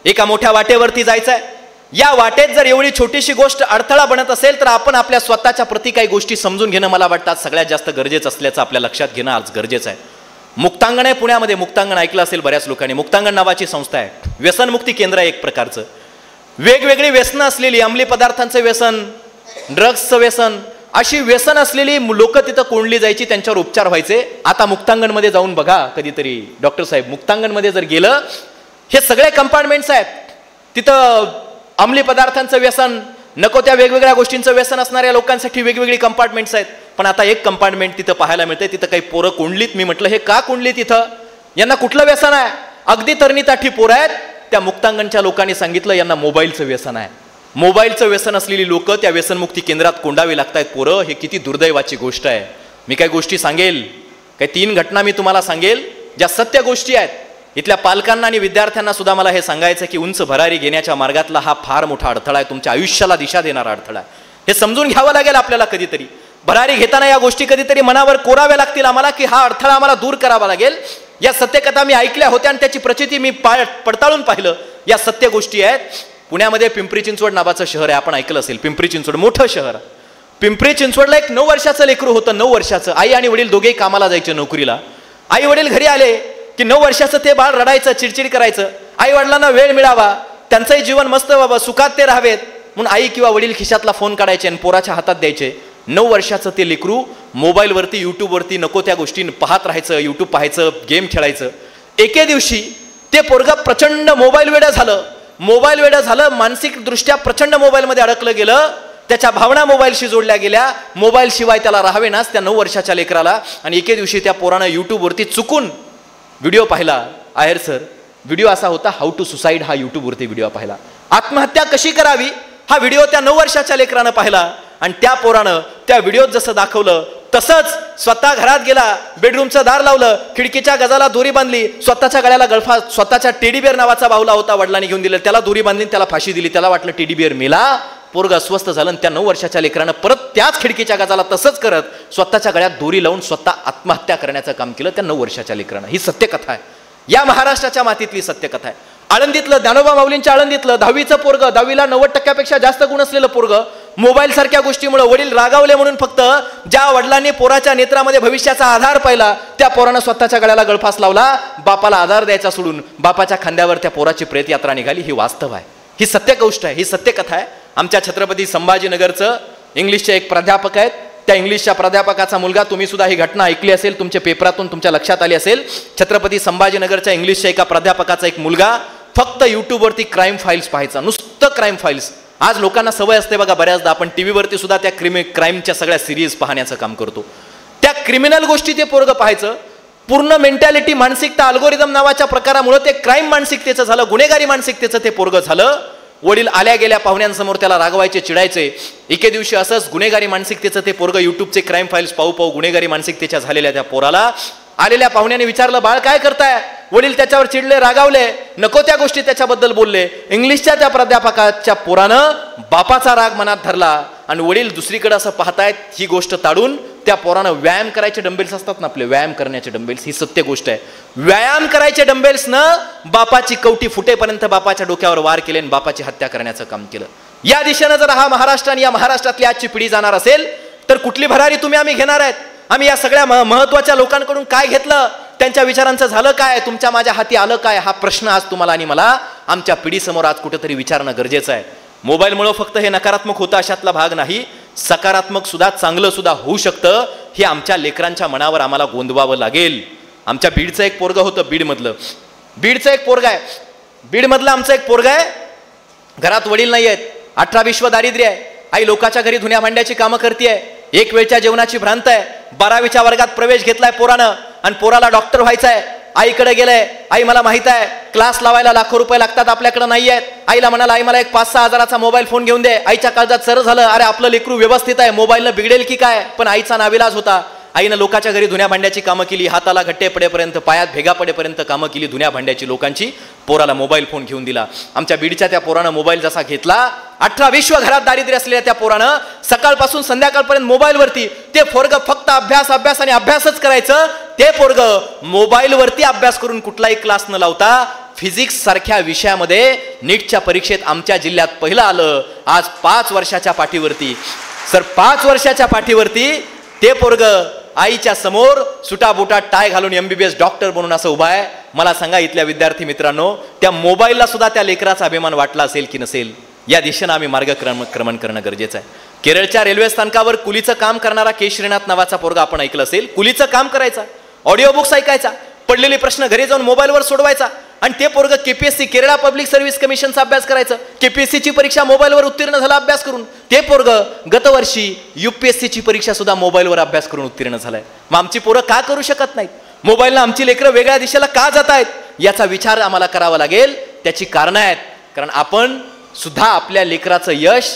A: एका मोठ्या वाटेवरती जायचं आहे. या वाटेत जर एवढी छोटीशी गोष्ट अडथळा बनत असेल तर आपण आपल्या स्वतःच्या प्रती काही गोष्टी समजून घेणं मला वाटतं सगळ्यात जास्त गरजेचं असल्याचं आपल्या लक्षात घेणं आज गरजेचं आहे. मुक्तांगण आहे पुण्यामध्ये, मुक्तांगण ऐकलं असेल बऱ्याच लोकांनी. मुक्तांगण नावाची संस्था आहे, व्यसनमुक्ती केंद्र आहे एक प्रकारचं. वेगवेगळी व्यसनं असलेली, अंमली पदार्थांचं व्यसन, ड्रग्सचं व्यसन, अशी व्यसन असलेली लोक तिथं कोंडली जायची, त्यांच्यावर उपचार व्हायचे. आता मुक्तांगणमध्ये जाऊन बघा कधीतरी डॉक्टर साहेब, मुक्तांगणमध्ये जर गेलं, हे सगळे कंपार्टमेंट्स आहेत. तिथं अंमली पदार्थांचं व्यसन, नको त्या वेगवेगळ्या गोष्टींचं व्यसन असणाऱ्या लोकांसाठी वेगवेगळी कंपार्टमेंट्स आहेत. पण आता एक कंपार्टमेंट तिथं पाहायला मिळतंय, तिथं काही पोरं कोंडलीत. मी म्हटलं हे का कोंडली तिथं, यांना कुठलं व्यसन आहे? अगदी तरणीताठी पोरं आहेत. त्या मुक्तांगणच्या लोकांनी सांगितलं यांना मोबाईलचं व्यसन आहे. मोबाईलचं व्यसन असलेली लोक त्या व्यसनमुक्ती केंद्रात कोंडावी लागतायत पोरं. हे किती दुर्दैवाची गोष्ट आहे. मी काही गोष्टी सांगेल, काही 3 घटना मी तुम्हाला सांगेल ज्या सत्य गोष्टी आहेत. इथल्या पालकांना आणि विद्यार्थ्यांना सुद्धा मला हे सांगायचं की उंच भरारी घेण्याच्या मार्गातला हा फार मोठा अडथळा आहे, तुमच्या आयुष्याला दिशा देणारा अडथळा आहे. हे समजून घ्यावं लागेल आपल्याला. कधीतरी भरारी घेताना या गोष्टी कधीतरी मनावर कोराव्या लागतील आम्हाला, की हा अडथळा आम्हाला दूर करावा लागेल. या सत्यकथा मी ऐकल्या होत्या आणि त्याची प्रचिती मी पडताळून पाहिलं. या सत्य गोष्टी आहेत. पुण्यामध्ये पिंपरी चिंचवड नावाचं शहर आहे, आपण ऐकलं असेल. पिंपरी चिंचवड मोठं शहर. पिंपरी चिंचवडला एक 9 वर्षाचं लेकरू होतं. 9 वर्षाचं. आई आणि वडील दोघेही कामाला जायचे नोकरीला. आई वडील घरी आले की 9 वर्षाचं ते बाळ रडायचं, चिडचिड करायचं. आई वडिलांना वेळ मिळावा, त्यांचंही जीवन मस्त व्हावं, सुखात ते राहावेत म्हणून आई किंवा वडील खिशातला फोन काढायचे आणि पोराच्या हातात द्यायचे. 9 वर्षाचं ते लेकरू मोबाईलवरती, युट्यूबवरती नको त्या गोष्टी पाहत राहायचं, युट्यूब पाहायचं, गेम खेळायचं. एके दिवशी ते पोरगं प्रचंड मोबाईल वेडं झालं. मानसिकदृष्ट्या प्रचंड मोबाईलमध्ये अडकलं गेलं. त्याच्या भावना मोबाईलशी जोडल्या गेल्या. मोबाईल शिवाय त्याला राहावेनाच त्या 9 वर्षाच्या लेकराला. आणि एके दिवशी त्या पोरानं युट्यूबवरती चुकून व्हिडिओ पाहिला. आहेर सर, व्हिडिओ असा होता, हाऊ टू सुसाईड हा युट्यूबवरती व्हिडिओ पाहिला. आत्महत्या कशी करावी हा व्हिडिओ त्या 9 वर्षाच्या लेकरानं पाहिला. आणि त्या पोरानं त्या व्हिडिओत जसं दाखवलं तसंच स्वतः घरात गेला, बेडरूमचं दार लावलं, खिडकीच्या गजाला दोरी बांधली, स्वतःच्या गळ्याला गळफा, स्वतःच्या टेडीबिअर नावाचा बाहुला होता वडिलांनी घेऊन दिला, त्याला दोरी बांधली, त्याला फाशी दिली. त्याला वाटलं टेडीबिअर मेला. पोरगा अस्वस्थ झालं. त्या 9 वर्षाच्या लेकरानं परत त्याच खिडकीच्या गजाला तसंच करत स्वतःच्या गळ्यात दोरी लावून स्वतः आत्महत्या करण्याचं काम केलं त्या 9 वर्षाच्या लेकरानं. ही सत्यकथा आहे. या महाराष्ट्राच्या मातीतली सत्यकथा आहे. आळंदीतलं, ज्ञानोबा माऊलींच्या आळंदीतलं 10वीचं पोरगं, 10वीला 90% जास्त गुण असलेलं पोरगं, मोबाईल सारख्या गोष्टीमुळे वडील रागावले म्हणून फक्त ज्या वडिलांनी पोराच्या नेत्रामध्ये भविष्याचा आधार पाहिला त्या पोरानं स्वतःच्या गळ्याला गळफास लावला. बापाला आधार द्यायचा सोडून बापाच्या खांद्यावर त्या पोराची प्रेत यात्रा निघाली. ही वास्तव आहे. ही सत्य गोष्ट आहे. ही सत्यकथा आहे. आमच्या छत्रपती संभाजीनगरचं इंग्लिशचे एक प्राध्यापक आहेत. त्या इंग्लिशच्या प्राध्यापकाचा मुलगा, तुम्ही सुद्धा ही घटना ऐकली असेल, तुमच्या पेपरातून तुमच्या लक्षात आली असेल. छत्रपती संभाजीनगरच्या इंग्लिशच्या एका प्राध्यापकाचा एक मुलगा फक्त युट्यूबवरती क्राईम फाईल्स पाहायचा, नुसतं क्राईम फाईल्स. आज लोकांना सवय असते बघा, बऱ्याचदा आपण टीव्हीवरती सुद्धा त्या क्राईमच्या सगळ्या सिरीज पाहण्याचं काम करतो. त्या क्रिमिनल गोष्टी ते पोरगं पाहायचं. पूर्ण मेंटॅलिटी, मानसिकता, अल्गोरिदम नावाच्या प्रकारामुळे ते क्राईम मानसिकतेचं झालं, गुन्हेगारी मानसिकतेचं ते पोरगं झालं. वडील आल्या गेल्या पाहुण्यांसमोर त्याला रागवायचे, चिडायचे. एके दिवशी असंच गुन्हेगारी मानसिकतेचं ते पोरगं युट्यूबचे क्राईम फाईल्स पाहू गुन्हेगारी मानसिकतेच्या झालेल्या त्या पोराला आलेल्या पाहुण्याने विचारलं, बाळ काय करताय? वडील त्याच्यावर चिडले, रागावले, नको त्या गोष्टी त्याच्याबद्दल बोलले. इंग्लिशच्या त्या प्राध्यापकाच्या पोरानं बापाचा राग मनात धरला आणि वडील दुसरीकडे असं पाहतायत. ही गोष्ट ताडून त्या पोरानं व्यायाम करायचे डंबेल्स असतात ना आपले, व्यायाम करण्याचे डंबेल्स, ही सत्य गोष्ट आहे. व्यायाम करायचे डंबेल्सनं बापाची कवटी फुटेपर्यंत बापाच्या डोक्यावर वार केले आणि बापाची हत्या करण्याचं काम केलं. या दिशेनं जर हा महाराष्ट्र आणि या महाराष्ट्रातली आजची पिढी जाणार असेल तर कुठली भरारी तुम्ही आम्ही घेणार आहेत? आम्ही या सगळ्या महत्वाच्या लोकांकडून काय घेतलं? त्यांच्या विचारांचं झालं काय? तुमच्या माझ्या हाती आलं काय? हा प्रश्न आज तुम्हाला आणि मला, आमच्या पिढीसमोर आज कुठेतरी विचारणं गरजेचं आहे. मोबाईलमुळे फक्त हे नकारात्मक होतं अशातला भाग नाही, सकारात्मक सुद्धा, चांगलं सुद्धा होऊ शकतं. हे आमच्या लेकरांच्या मनावर आम्हाला गोंदवावं लागेल. आमच्या बीडचं एक पोरगं होतं, बीडचं एक पोरगा आहे. बीडमधलं आमचं एक पोरगा आहे. घरात वडील नाही आहेत, 18-20 दारिद्र्य आहे. आई लोकाच्या घरी धुण्या भांड्याची कामं करते. एक वेळच्या जेवणाची भ्रांत आहे. 12वीच्या वर्गात प्रवेश घेतलाय पोरानं आणि पोराला डॉक्टर व्हायचं आहे. आईकडे गेलंय, आई मला माहित आहे क्लास लावायला लाखो रुपये लागतात, आपल्याकडे नाही आहेत. आईला म्हणाला, आई मला एक 5-6 हजाराचा मोबाईल फोन घेऊन दे. आईच्या काळजात सर झालं, अरे आपलं लेकरू व्यवस्थित आहे, मोबाईलनं बिघडेल की काय? पण आईचा नाविलाज होता. आईनं लोकाच्या घरी धुण्या भांड्याची कामं केली, हाताला घट्टे पडेपर्यंत, पायात भेगा पडेपर्यंत कामं केली धुण्या भांड्याची लोकांची. पोराला मोबाईल फोन घेऊन दिला. आमच्या बीडच्या त्या पोरानं मोबाईल जसा घेतला, 18-20 घरात दारिद्र्य असलेल्या त्या पोरानं सकाळपासून संध्याकाळपर्यंत मोबाईलवरती ते पोरगं फक्त अभ्यास आणि अभ्यासच करायचं. ते पोरगं मोबाईलवरती अभ्यास करून कुठलाही क्लास न लावता फिजिक्स सारख्या विषयामध्ये नीटच्या परीक्षेत आमच्या जिल्ह्यात पहिलं आलं. आज 5 वर्षाच्या पाठीवरती, सर 5 वर्षाच्या पाठीवरती ते पोरगं आईच्या समोर सुटाबुटा टाय घालून MBBS डॉक्टर बनून असं उभा आहे. मला सांगा इथल्या विद्यार्थी मित्रांनो, त्या मोबाईलला सुद्धा त्या लेकराचा अभिमान वाटला असेल की नसेल? या दिशेनं आम्ही मार्गक्रमण करणं गरजेचं आहे. केरळच्या रेल्वे स्थानकावर कुलीचं काम करणारा के श्रीनाथ नावाचा पोरगा आपण ऐकलं असेल. कुलीचं काम करायचा, ऑडिओ बुक्स ऐकायचा, पडलेले प्रश्न घरी जाऊन मोबाईलवर सोडवायचा आणि ते पोरग केपीएससी केरळा पब्लिक सर्व्हिस कमिशनचा अभ्यास करायचं, केपीएससीची परीक्षा मोबाईलवर उत्तीर्ण झाला अभ्यास करून. ते पोरग गतवर्षी UPSCची परीक्षा सुद्धा मोबाईलवर अभ्यास करून उत्तीर्ण झालाय. मग आमची पोरं का करू शकत नाहीत? मोबाईलला आमची लेकरं वेगळ्या दिशेला का जात आहेत याचा विचार आम्हाला करावा लागेल. त्याची कारणं आहेत. कारण आपण सुद्धा आपल्या लेकराचं यश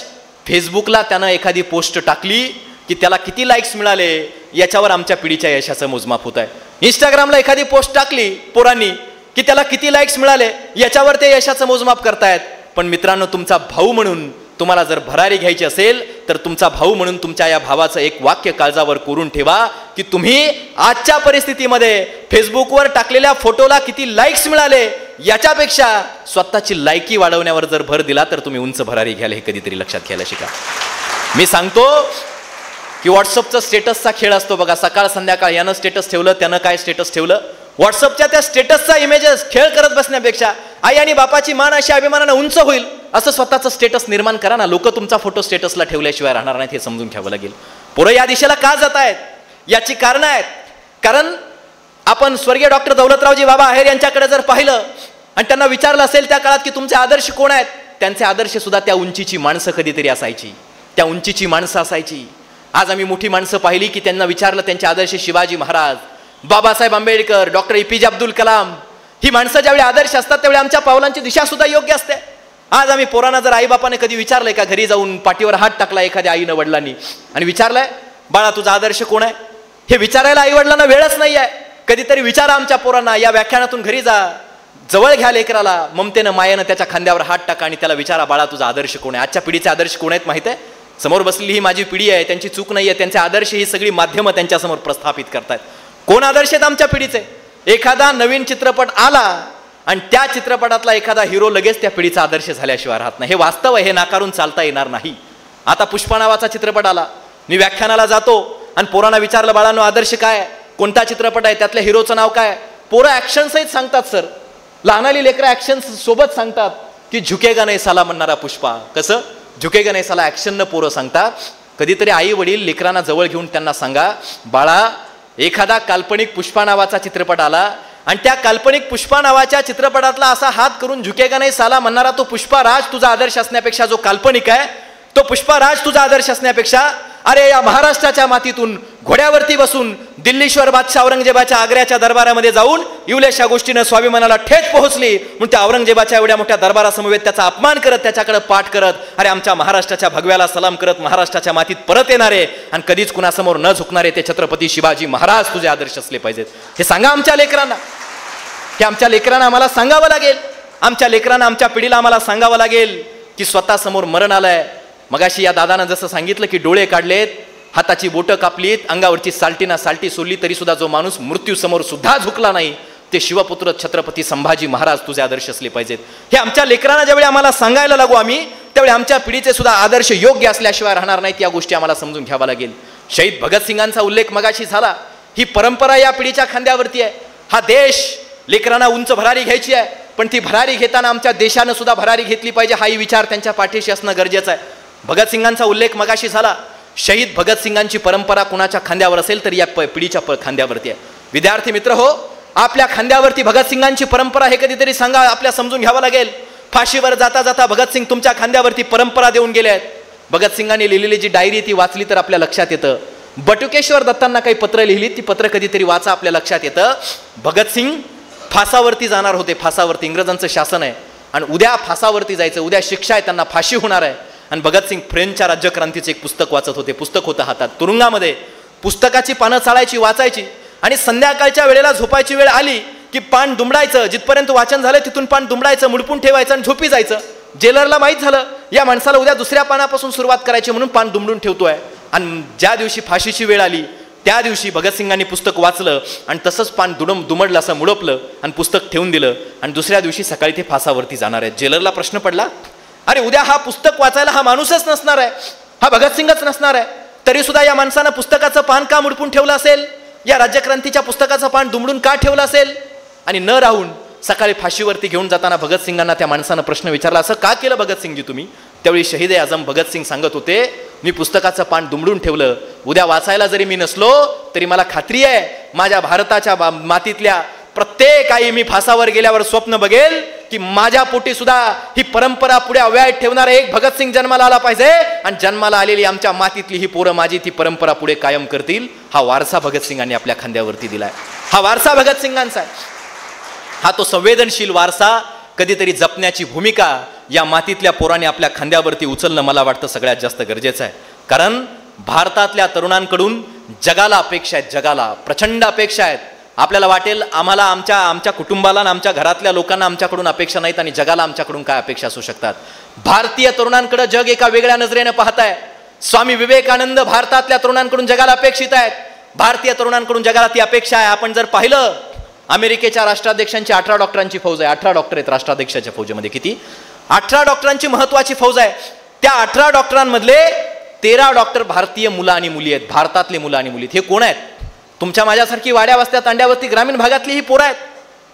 A: फेसबुकला त्यानं एखादी पोस्ट टाकली की त्याला किती लाईक्स मिळाले याच्यावर आमच्या पिढीच्या यशाचं मोजमाप होत आहे. इंस्टाग्रामला एखादी पोस्ट टाकली पोरांनी की त्याला किती लाईक्स मिळाले याच्यावर ते यशाचं मोजमाप करतायत. पण मित्रांनो, तुमचा भाऊ म्हणून तुम्हाला जर भरारी घ्यायची असेल तर तुमचा भाऊ म्हणून तुमच्या या भावाचं एक वाक्य काळजावर कोरून ठेवा की तुम्ही आजच्या परिस्थितीमध्ये फेसबुकवर टाकलेल्या फोटोला किती लाईक्स मिळाले याच्यापेक्षा स्वतःची लायकी वाढवण्यावर जर भर दिला तर तुम्ही उंच भरारी घ्याल. हे कधीतरी लक्षात घ्यायला शिका. मी सांगतो की व्हॉट्सअपचा स्टेटसचा खेळ असतो बघा. सकाळ संध्याकाळ यानं स्टेटस ठेवलं, त्यानं काय स्टेटस ठेवलं. व्हॉट्सअपच्या त्या स्टेटसचा इमेजेस खेळ करत बसण्यापेक्षा आई आणि बापाची मान अशा अभिमानानं उंच होईल असं स्वतःचं स्टेटस निर्माण करा ना. लोक तुमचा फोटो स्टेटसला ठेवल्याशिवाय राहणार नाहीत हे समजून घ्यावं लागेल. पोरं या दिशेला का जात आहेत याची कारणं आहेत. कारण आपण स्वर्गीय डॉक्टर दौलतरावजी बाबा आहेर यांच्याकडे जर पाहिलं आणि त्यांना विचारलं असेल त्या काळात की तुमचे आदर्श कोण आहेत, त्यांचे आदर्श सुद्धा त्या उंचीची माणसं कधीतरी असायची, त्या उंचीची माणसं असायची. आज आम्ही मोठी माणसं पाहिली की त्यांना विचारलं त्यांचे आदर्श शिवाजी महाराज, बाबासाहेब आंबेडकर, डॉक्टर APJ अब्दुल कलाम. ही माणसं ज्यावेळी आदर्श असतात त्यावेळी आमच्या पावलांची दिशा सुद्धा योग्य असते. आज आम्ही पोरांना जर आईबापाने कधी विचारलंय का, घरी जाऊन पाठीवर हात टाकला एखाद्या आईनं वडिलांनी आणि विचारलंय बाळा तुझा आदर्श कोण आहे, हे विचारायला आई वडिलांना वेळच नाही आहे. कधीतरी विचारा आमच्या पोरांना. या व्याख्यानातून घरी जा, जवळ घ्या लेकराला, ममतेनं मायेनं त्याच्या खांद्यावर हात टाका आणि त्याला विचारा बाळा तुझा आदर्श कोण आहे. आजच्या पिढीचे आदर्श कोण आहेत माहित आहे? समोर बसलेली ही माझी पिढी आहे, त्यांची चूक नाही आहे. त्यांचे आदर्श ही सगळी माध्यमं त्यांच्यासमोर प्रस्थापित करतात. कोण आदर्श आहेत आमच्या पिढीचे? एखादा नवीन चित्रपट आला आणि त्या चित्रपटातला एखादा हिरो लगेच त्या पिढीचा आदर्श झाल्याशिवाय राहत नाही. हे वास्तव आहे, हे नाकारून चालता येणार नाही. आता पुष्पा नावाचा चित्रपट आला, मी व्याख्यानाला जातो आणि पोरांना विचारलं बाळांनो आदर्श काय, कोणता चित्रपट आहे, त्यातल्या हिरोचं नाव काय? पोरं ऍक्शन सहित सांगतात सर. लहानाली लेकरं ऍक्शन सोबत सांगतात की झुकेगा नाही साला म्हणणारा पुष्पा. कसं झुकेगा नाही साला ऍक्शननं पोरं सांगतात. कधीतरी आई वडील लेकरांना जवळ घेऊन त्यांना सांगा बाळा एखादा काल्पनिक पुष्पा नावाचा चित्रपट आला आणि त्या काल्पनिक पुष्पा नावाच्या चित्रपटातला असा हात करून झुकेगा नाही साला म्हणणारा तो पुष्पा राज तुझा आदर्श असण्यापेक्षा जो काल्पनिक आहे तो पुष्पा राज तुझा आदर्श असण्यापेक्षा अरे या महाराष्ट्राच्या मातीतून घोड्यावरती बसून दिल्लीश्वर बादशाह औरंगजेबाच्या आग्र्याच्या दरबारामध्ये जाऊन इवल्याशा गोष्टीनं स्वाभिमानाला ठेच पोहोचली म्हणून त्या औरंगजेबाच्या एवढ्या मोठ्या दरबारासमवेत त्याचा अपमान करत त्याच्याकडे पाठ करत अरे आमच्या महाराष्ट्राच्या भगव्याला सलाम करत महाराष्ट्राच्या मातीत परत येणारे आणि कधीच कुणासमोर न झुकणारे ते छत्रपती शिवाजी महाराज तुझे आदर्श असले पाहिजेत. हे सांगा आमच्या लेकरांना. हे आमच्या लेकरांना आम्हाला सांगावं लागेल. आमच्या लेकरांना आमच्या पिढीला आम्हाला सांगावं लागेल की स्वतः समोर मरण आलंय. मगाशी या दादानं जसं सांगितलं की डोळे काढलेत, हाताची बोटं कापलीत, अंगावरची साल्टीना साल्टी सोडली तरी सुद्धा जो माणूस मृत्यू समोर सुद्धा झुकला नाही ते शिवपुत्र छत्रपती संभाजी महाराज तुझे आदर्श असले पाहिजेत. हे आमच्या लेकरांना ज्यावेळी आम्हाला सांगायला लागू आम्ही त्यावेळी आमच्या पिढीचे सुद्धा आदर्श योग्य असल्याशिवाय राहणार नाहीत. या गोष्टी आम्हाला समजून घ्यावा लागेल. शहीद भगतसिंगांचा उल्लेख मगाशी झाला. ही परंपरा या पिढीच्या खांद्यावरती आहे. हा देश लेकरांना उंच भरारी घ्यायची आहे, पण ती भरारी घेताना आमच्या देशानं सुद्धा भरारी घेतली पाहिजे हाही विचार त्यांच्या पाठीशी असणं गरजेचं आहे. भगतसिंगांचा उल्लेख मगाशी झाला. शहीद भगतसिंगांची परंपरा कुणाच्या खांद्यावर असेल तर या पिढीच्या खांद्यावरती आहे. विद्यार्थी मित्र हो, आपल्या खांद्यावरती भगतसिंगांची परंपरा हे कधीतरी सांगा, आपल्या समजून घ्यावं लागेल. फाशीवर जाता जाता भगतसिंग तुमच्या खांद्यावरती परंपरा देऊन गेले आहेत. भगतसिंगांनी लिहिलेली जी डायरी ती वाचली तर आपल्या लक्षात येतं. बटुकेश्वर दत्तांना काही पत्र लिहिली, ती पत्र कधीतरी वाचा, आपल्या लक्षात येतं भगतसिंग फासावरती जाणार होते. फासावरती इंग्रजांचं शासन आहे आणि उद्या फासावरती जायचं, उद्या शिक्षा आहे, त्यांना फाशी होणार आहे. आणि भगतसिंग फ्रेंचच्या राज्यक्रांतीचे एक पुस्तक वाचत होते. पुस्तक होतं हातात, तुरुंगामध्ये. पुस्तकाची पानं चाळायची, वाचायची आणि संध्याकाळच्या वेळेला झोपायची वेळ आली की पान दुमडायचं. जिथपर्यंत वाचन झालं तिथून पान दुमडायचं, मुडपून ठेवायचं आणि झोपी जायचं. जेलरला माहीत झालं या माणसाला उद्या दुसऱ्या पानापासून सुरुवात करायची म्हणून पान दुमडून ठेवतोय. आणि ज्या दिवशी फाशीची वेळ आली त्या दिवशी भगतसिंगांनी पुस्तक वाचलं आणि तसंच पान दुमडलं, असं मुडपलं आणि पुस्तक ठेवून दिलं. आणि दुसऱ्या दिवशी सकाळी ते फासावरती जाणार आहेत. जेलरला प्रश्न पडला, अरे उद्या हा पुस्तक वाचायला हा माणूसच नसणार आहे, हा भगतसिंगच नसणार आहे, तरी सुद्धा या माणसानं पुस्तकाचं पान का मुडपून ठेवलं असेल, या राज्यक्रांतीच्या पुस्तकाचं पान दुमडून का ठेवलं असेल. आणि न राहून सकाळी फाशीवरती घेऊन जाताना भगतसिंगांना त्या माणसानं प्रश्न विचारला, असं का केलं भगतसिंगजी तुम्ही? त्यावेळी शहीद आझम भगतसिंग सांगत होते, मी पुस्तकाचं पान दुमडून ठेवलं, उद्या वाचायला जरी मी नसलो तरी मला खात्री आहे माझ्या भारताच्या मातीतल्या प्रत्येक आई मी फासावर गेल्यावर स्वप्न बघेल की माझ्या पोटी सुद्धा ही परंपरा पुढे अव्याहत ठेवणारा एक भगतसिंग जन्माला आला पाहिजे, आणि जन्माला आलेली आमच्या मातीतली ही पोरं माझी ती परंपरा पुढे कायम करतील. हा वारसा भगतसिंगांनी आपल्या खांद्यावरती दिलाय. हा वारसा भगतसिंगांचा आहे. हा तो संवेदनशील वारसा कधीतरी जपण्याची भूमिका या मातीतल्या पोराने आपल्या खांद्यावरती उचलणं मला वाटतं सगळ्यात जास्त गरजेचं आहे. कारण भारतातल्या तरुणांकडून जगाला अपेक्षा आहेत, जगाला प्रचंड अपेक्षा आहेत. आपल्याला वाटेल आम्हाला आमच्या कुटुंबाला आणि आमच्या घरातल्या लोकांना आमच्याकडून अपेक्षा नाहीत, आणि जगाला आमच्याकडून काय अपेक्षा असू शकतात. भारतीय तरुणांकडे जग एका वेगळ्या नजरेने पाहत आहे. स्वामी विवेकानंद भारतातल्या तरुणांकडून जगाला अपेक्षित आहेत. भारतीय तरुणांकडून जगाला ती अपेक्षा आहे. आपण जर पाहिलं अमेरिकेच्या राष्ट्राध्यक्षांची 18 डॉक्टरांची फौज आहे. 18 डॉक्टर आहेत राष्ट्राध्यक्षाच्या फौजेमध्ये. किती? 18 डॉक्टरांची महत्वाची फौज आहे. त्या 18 डॉक्टरांमधले 13 डॉक्टर भारतीय मुलं आणि मुली आहेत, भारतातले मुलं आणि मुली. हे कोण आहेत? तुमच्या माझ्यासारखी वाड्या वस्त्या तांड्यावरती ग्रामीण भागातली ही पोरं आहेत.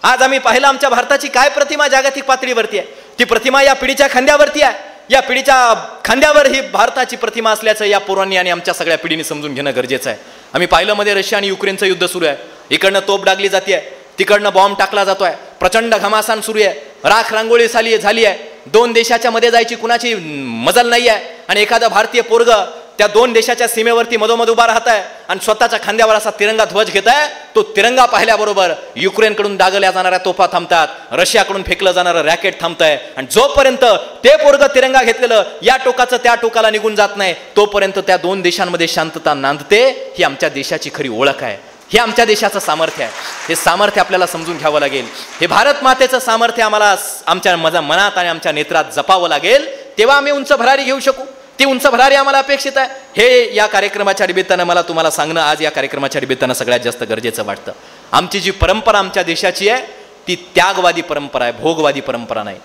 A: आज आम्ही पाहिलं आमच्या भारताची काय प्रतिमा जागतिक पातळीवरती आहे. ती प्रतिमा या पिढीच्या खांद्यावरती आहे. या पिढीच्या खांद्यावर ही भारताची प्रतिमा असल्याचं या पोरांनी आणि आमच्या सगळ्या पिढीने समजून घेणं गरजेचं आहे. आम्ही पाहिलं मध्ये रशिया आणि युक्रेनचं युद्ध सुरू आहे. इकडनं तोप डागली जाते, तिकडनं बॉम्ब टाकला जातोय, प्रचंड घमासान सुरू आहे, राख रांगोळी झाली आहे. दोन देशाच्या मध्ये जायची कुणाची मजल नाही आहे, आणि एखादा भारतीय पोरग त्या दोन देशाच्या सीमेवरती मधोमध उभा राहत आहे आणि स्वतःच्या खांद्यावर असा तिरंगा ध्वज घेत आहे. तो तिरंगा पाहिल्याबरोबर युक्रेनकडून दागल्या जाणाऱ्या तोफा थांबतात, रशियाकडून फेकलं जाणारं रॅकेट थांबतंय, आणि जोपर्यंत ते पोरग तिरंगा घेतलेलं या टोकाचं त्या टोकाला निघून जात नाही तोपर्यंत त्या दोन देशांमध्ये शांतता नांदते. ही आमच्या देशाची खरी ओळख आहे. हे आमच्या देशाचं सामर्थ्य आहे. हे सामर्थ्य आपल्याला समजून घ्यावं लागेल. हे भारत मातेचं सामर्थ्य आम्हाला आमच्या मनात आणि आमच्या नेत्रात जपावं लागेल. तेव्हा आम्ही उंच भरारी घेऊ शकू. ती उंच भरारी आम्हाला अपेक्षित आहे. हे या कार्यक्रमाच्या निमित्तानं मला तुम्हाला सांगणं आज या कार्यक्रमाच्या निमित्तानं सगळ्यात जास्त गरजेचं वाटतं. आमची जी परंपरा आमच्या देशाची आहे ती त्यागवादी परंपरा आहे, भोगवादी परंपरा नाही.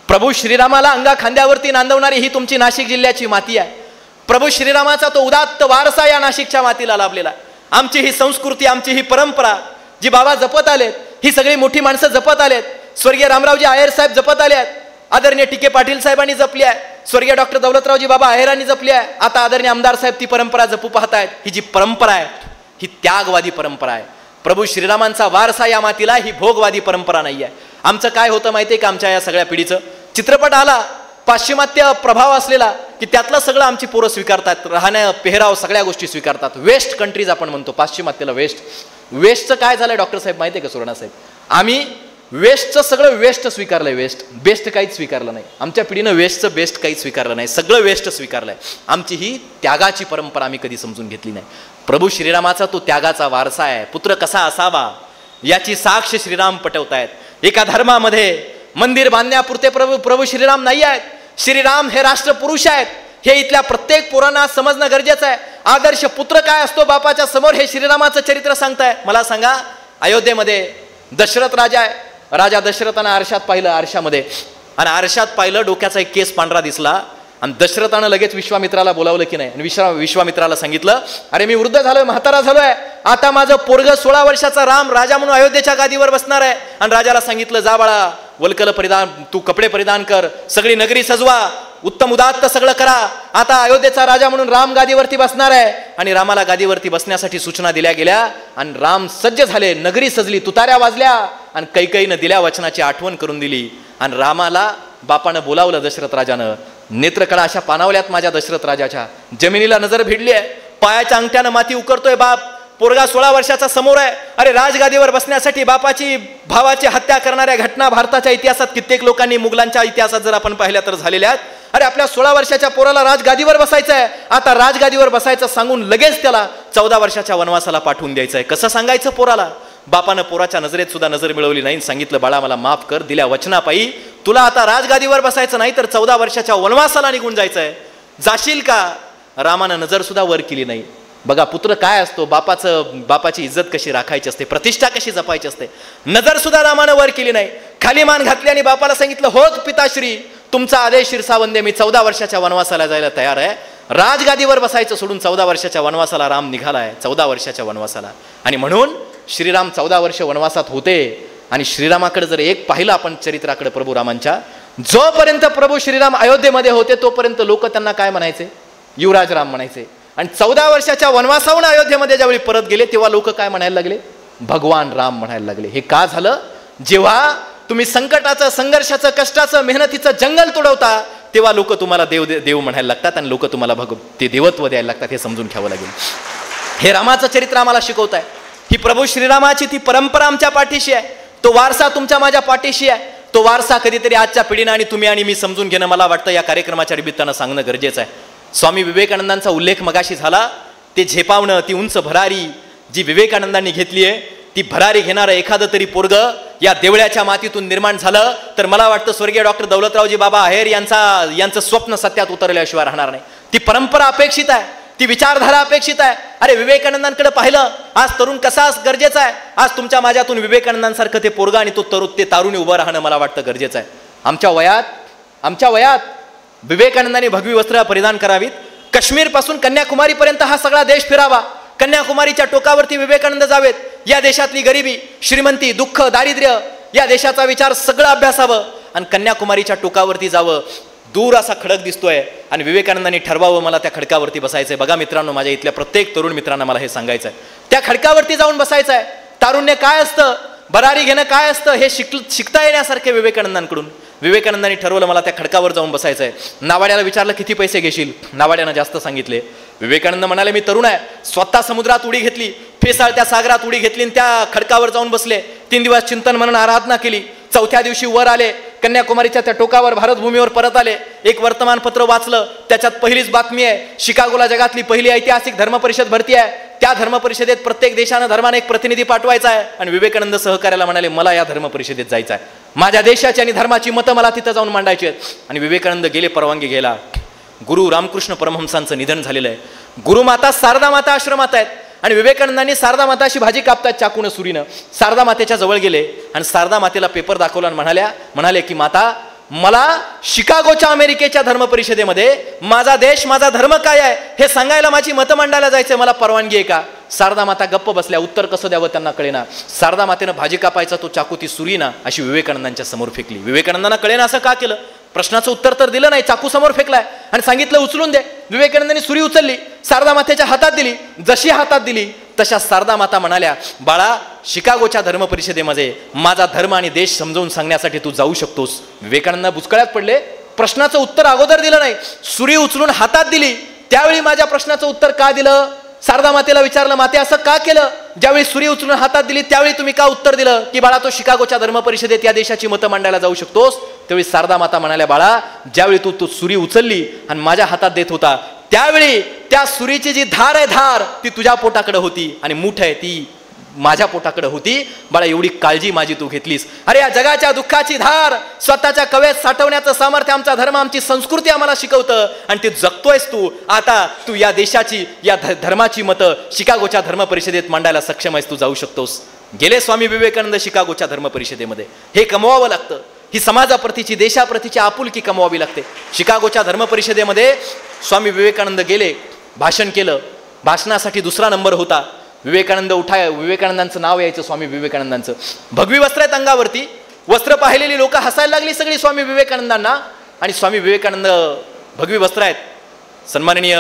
A: प्रभू श्रीरामाला अंगा खांद्यावरती नांदवणारी ही तुमची नाशिक जिल्ह्याची माती आहे. प्रभू श्रीरामाचा तो उदात्त वारसा या नाशिकच्या मातीला लाभलेला आहे. आमची ही संस्कृती, आमची ही परंपरा जी बाबा जपत आलेत, ही सगळी मोठी माणसं जपत आलेत. स्वर्गीय रामरावजी आहेर साहेब जपत आले आहेत, आदरणीय टीके पाटील साहेबांनी जपली आहे, स्वर्गीय डॉक्टर दौलतरावजी बाबा आहेरांनी जपली आहे, आता आदरणीय आमदार साहेब ती परंपरा जपू पाहतायत. ही जी परंपरा आहे ही त्यागवादी परंपरा आहे. प्रभू श्रीरामांचा वारसा या मातीला, ही भोगवादी परंपरा नाही आहे. आमचं काय होतं माहिती आहे का? आमच्या या सगळ्या पिढीचं चित्रपट आला पाश्चिमात्य प्रभाव असलेला की त्यातलं सगळं आमची पोरं स्वीकारतात. राहणं, पेहराव, सगळ्या गोष्टी स्वीकारतात. वेस्ट कंट्रीज आपण म्हणतो, पाश्चिमात्याला वेस्टचं काय झालंय डॉक्टर साहेब माहिती आहे का? सुवर्णा साहेब, आम्ही वेस्टचं सगळं वेस्ट स्वीकारलंय. बेस्ट काहीच स्वीकारलं नाही. आमच्या पिढीनं वेस्टचं बेस्ट काहीच स्वीकारलं नाही, सगळं वेस्ट स्वीकारलंय. आमची ही त्यागाची परंपरा आम्ही कधी समजून घेतली नाही. प्रभू श्रीरामाचा तो त्यागाचा वारसा आहे. पुत्र कसा असावा याची साक्ष श्रीराम पटवतायत. एका धर्मामध्ये मंदिर बांधण्यापुरते प्रभू श्रीराम नाही आहेत. श्रीराम हे राष्ट्रपुरुष आहेत. हे इथल्या प्रत्येक पोरांना समजणं गरजेचं आहे. आदर्श पुत्र काय असतो बापाच्या समोर हे श्रीरामाचं चरित्र सांगताय. मला सांगा, अयोध्येमध्ये दशरथ राजा आहे. राजा दशरथानं आरशात पाहिलं, आरशामध्ये, आणि आरशात पाहिलं डोक्याचा एक केस पांढरा दिसला, आणि दशरथानं लगेच विश्वामित्राला बोलावलं की नाही, आणि विश्वामित्राला सांगितलं, अरे मी वृद्ध झालोय, म्हातारा झालोय, आता माझं पोरग 16 वर्षाचा राम राजा म्हणून अयोध्येच्या गादीवर बसणार आहे. आणि राजाला सांगितलं, जा बाळा, वल्कल परिधान, तू कपडे परिधान कर, सगळी नगरी सजवा, उत्तम उदात्त सगळं करा. आता अयोध्येचा राजा म्हणून राम गादीवरती बसणार आहे. आणि रामाला गादीवरती बसण्यासाठी सूचना दिल्या गेल्या, आणि राम सज्ज झाले, नगरी सजली, तुताऱ्या वाजल्या, आणि कैकेयीनं दिल्या वचनाची आठवण करून दिली. आणि रामाला बापानं बोलावलं दशरथ राजानं. नेत्रकळा अशा पानावल्यात माझ्या दशरथ राजाच्या, जमिनीला नजर भिडली आहे, पायाच्या अंगठ्यानं माती उकरतोय बाप. पोरगा 16 वर्षाचा समोर आहे. अरे राजगादीवर बसण्यासाठी बापाची भावाची हत्या करणाऱ्या घटना भारताच्या इतिहासात कित्येक लोकांनी, मुघलांच्या इतिहासात जर आपण पाहिल्या तर झालेल्या आहेत. अरे आपल्या 16 वर्षाच्या पोराला राजगादीवर बसायचं आहे. आता राजगादीवर बसायचं सांगून लगेच त्याला 14 वर्षाच्या वनवासाला पाठवून द्यायचं आहे. कसं सांगायचं पोराला? बापानं पोराच्या नजरेत सुद्धा नजर मिळवली नाही. सांगितलं, बाळा मला माफ कर, दिल्या वचनापायी तुला आता राजगादीवर बसायचं नाही तर 14 वर्षाच्या वनवासाला निघून जायचंय. जाशील का? रामानं नजर सुद्धा वर केली नाही. बघा पुत्र काय असतो, बापाची इज्जत कशी राखायची असते, प्रतिष्ठा कशी जपायची असते. नजर सुद्धा रामानं वर केली नाही. खाली मान घातली आणि बापाला सांगितलं, होत पिताश्री, तुमचा आदेश शिरसावंदे, मी 14 वर्षाच्या वनवासाला जायला तयार आहे. राजगादीवर बसायचं सोडून 14 वर्षाच्या वनवासाला राम निघालाय, 14 वर्षाच्या वनवासाला. आणि म्हणून श्रीराम 14 वर्ष वनवासात होते. आणि श्रीरामाकडे जर एक पाहिलं आपण चरित्राकडे प्रभू रामांच्या, जोपर्यंत प्रभू श्रीराम अयोध्येमध्ये होते तोपर्यंत लोक त्यांना काय म्हणायचे? युवराज राम म्हणायचे. आणि 14 वर्षाच्या वनवासाहून अयोध्येमध्ये ज्यावेळी परत गेले तेव्हा लोक काय म्हणायला लागले? भगवान राम म्हणायला लागले. हे का झालं? जेव्हा तुम्ही संकटाचं, संघर्षाचं, कष्टाचं, मेहनतीचं जंगल तुडवता तेव्हा लोक तुम्हाला देव देव म्हणायला लागतात आणि लोक तुम्हाला ते देवत्व द्यायला लागतात. हे समजून घ्यावं लागेल. हे रामाचं चरित्र आम्हाला शिकवत आहे. ही प्रभू श्रीरामाची ती परंपरा आमच्या पाठीशी आहे. तो वारसा तुमच्या माझ्या पाठीशी आहे. तो वारसा कधीतरी आजच्या पिढीनं आणि तुम्ही आणि मी समजून घेणं मला वाटतं या कार्यक्रमाच्या निमित्तानं सांगणं गरजेचं आहे. स्वामी विवेकानंदांचा उल्लेख मगाशी झाला. ते झेपावणं, ती उंच भरारी जी विवेकानंदांनी घेतली आहे, ती भरारी घेणारं एखादं तरी पोरग या देवळ्याच्या मातीतून निर्माण झालं तर मला वाटतं स्वर्गीय डॉक्टर दौलतरावजी बाबा आहेर यांचं स्वप्न सत्यात उतरल्याशिवाय राहणार नाही. ती परंपरा अपेक्षित आहे, ती विचारधारा अपेक्षित आहे. अरे विवेकानंदांकडे पाहिलं, आज तरुण कसा गरजेचा आहे. आज तुमच्या माझ्यातून विवेकानंदांसारखं ते पोरगा आणि ते तारुणी उभं राहणं मला वाटतं गरजेचं आहे. आमच्या वयात विवेकानंदांनी भगवी वस्त्र परिधान करावीत. काश्मीर पासून कन्याकुमारी पर्यंत हा सगळा देश फिरावा. कन्याकुमारीच्या टोकावरती विवेकानंद जावेत. या देशातली गरिबी, श्रीमंती, दुःख, दारिद्र्य, या देशाचा विचार सगळं अभ्यासावं आणि कन्याकुमारीच्या टोकावरती जावं. दूर असा खडक दिसतोय आणि विवेकानंदांनी ठरवावं मला त्या खडकावरती बसायचंय. बघा मित्रांनो, माझ्या इथल्या प्रत्येक तरुण मित्रांना मला हे सांगायचं आहे, त्या खडकावरती जाऊन बसायचं आहे. तारुण्य काय असतं, भरारी घेणं काय असतं हे शिकता येण्यासारखे विवेकानंदांकडून. विवेकानंदांनी ठरवलं मला त्या खडकावर जाऊन बसायचं आहे. नावाड्याला विचारलं किती पैसे घेशील. नावाड्यानं जास्त सांगितले. विवेकानंद म्हणाले मी तरुण आहे. स्वतः समुद्रात उडी घेतली, फेसाळत्या सागरात उडी घेतली आणि त्या खडकावर जाऊन बसले. 3 दिवस चिंतन मनन आराधना केली. 4थ्या दिवशी वर आले. कन्याकुमारीच्या त्या टोकावर भारतभूमीवर परत आले. एक वर्तमानपत्र वाचलं. त्याच्यात पहिलीच बातमी आहे, शिकागोला जगातली पहिली ऐतिहासिक धर्मपरिषद भरती आहे. त्या धर्मपरिषदेत प्रत्येक देशानं धर्माने एक प्रतिनिधी पाठवायचा आहे. आणि विवेकानंद सहकार्याला म्हणाले मला या धर्मपरिषदेत जायचं आहे. माझ्या देशाची आणि धर्माची मतं मला तिथं जाऊन मांडायची आहेत. आणि विवेकानंद गेले परवानगी घ्यायला. गुरु रामकृष्ण परमहंसांचं निधन झालेलं आहे. गुरुमाता शारदा माता आश्रमात आहेत आणि विवेकानंदांनी शारदा माताशी भाजी कापतात चाकून सुरीनं. शारदा मातेच्या जवळ गेले आणि शारदा मातेला पेपर दाखवला आणि म्हणाले की माता, मला शिकागोच्या अमेरिकेच्या धर्मपरिषदेमध्ये माझा देश, माझा धर्म काय आहे हे सांगायला, माझी मतं मांडायला जायचंय, मला परवानगी आहे का? शारदा माता गप्प बसल्या. उत्तर कसं द्यावं त्यांना कळेना. शारदा मातेनं भाजी कापायचा तो चाकू, ती सुरी ना अशी विवेकानंदांच्या समोर फेकली. विवेकानंदांना कळेना असं का केलं. प्रश्नाचं उत्तर तर दिलं नाही, चाकू समोर फेकलाय आणि सांगितलं उचलून दे. विवेकानंदांनी सुरी उचलली, शारदा मातेच्या हातात दिली. जशी हातात दिली तशा शारदा माता म्हणाल्या, बाळा, शिकागोच्या धर्मपरिषदेमध्ये माझा धर्म आणि देश समजावून सांगण्यासाठी तू जाऊ शकतोस. विवेकानंद बुचकळ्यात पडले. प्रश्नाचं उत्तर अगोदर दिलं नाही, सुरी उचलून हातात दिली. त्यावेळी माझ्या प्रश्नाचं उत्तर का दिलं? शारदा मातेला विचारलं, माते असं का केलं? ज्यावेळी सुरी उचलून हातात दिली त्यावेळी तुम्ही का उत्तर दिलं की बाळा तो शिकागोच्या धर्मपरिषदेत या देशाची मतं मांडायला जाऊ शकतोस? त्यावेळी शारदा माता म्हणाल्या, बाळा, ज्यावेळी तू सुरी उचलली आणि माझ्या हातात देत होता त्यावेळी त्या सुरीची जी धार आहे, धार ती तुझ्या पोटाकडे होती आणि मूठ आहे ती माझ्या पोटाकडे होती. बाळा, एवढी काळजी माझी तू घेतलीस. अरे या जगाच्या दुःखाची धार स्वतःच्या कवेत साठवण्याचं सामर्थ्य आमचा धर्म, आमची संस्कृती आम्हाला शिकवतं आणि ते जगतोयस तू. आता तू या देशाची, या धर्माची मतं शिकागोच्या धर्मपरिषदेत मांडायला सक्षम आहेस, तू जाऊ शकतोस. गेले स्वामी विवेकानंद शिकागोच्या धर्मपरिषदेमध्ये. हे कमवावं लागतं. ही समाजाप्रतीची, देशाप्रतीची आपुलकी कमवावी लागते. शिकागोच्या धर्मपरिषदेमध्ये स्वामी विवेकानंद गेले, भाषण केलं. भाषणासाठी 2रा नंबर होता. विवेकानंदांचं नाव यायचं, स्वामी विवेकानंदांचं. भगवी वस्त्र आहेत अंगावरती. वस्त्र पाहिलेली लोक हसायला लागली सगळी स्वामी विवेकानंदांना. आणि स्वामी विवेकानंद भगवी वस्त्र आहेत. सन्माननीय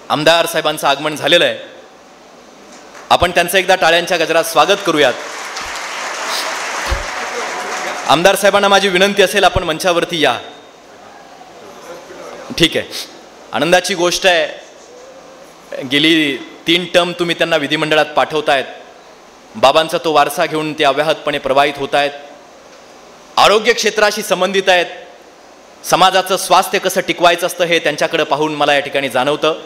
A: आमदार साहेबांचं आगमन झालेलं आहे. आपण त्यांचं एकदा टाळ्यांच्या गजरात स्वागत करूयात. आमदार साहेबांना माझी विनंती असेल, आपण मंचावरती या. ठीक आहे. आनंदाची गोष्ट आहे, गेली 3 टर्म तुम्ही त्यांना विधिमंडळात पाठवतायत. बाबांचा तो वारसा घेऊन ते अव्याहतपणे प्रवाहित होत आहेत. आरोग्य क्षेत्राशी संबंधित आहेत. समाजाचं स्वास्थ्य कसं टिकवायचं असतं हे त्यांच्याकडे पाहून मला या ठिकाणी जाणवतं.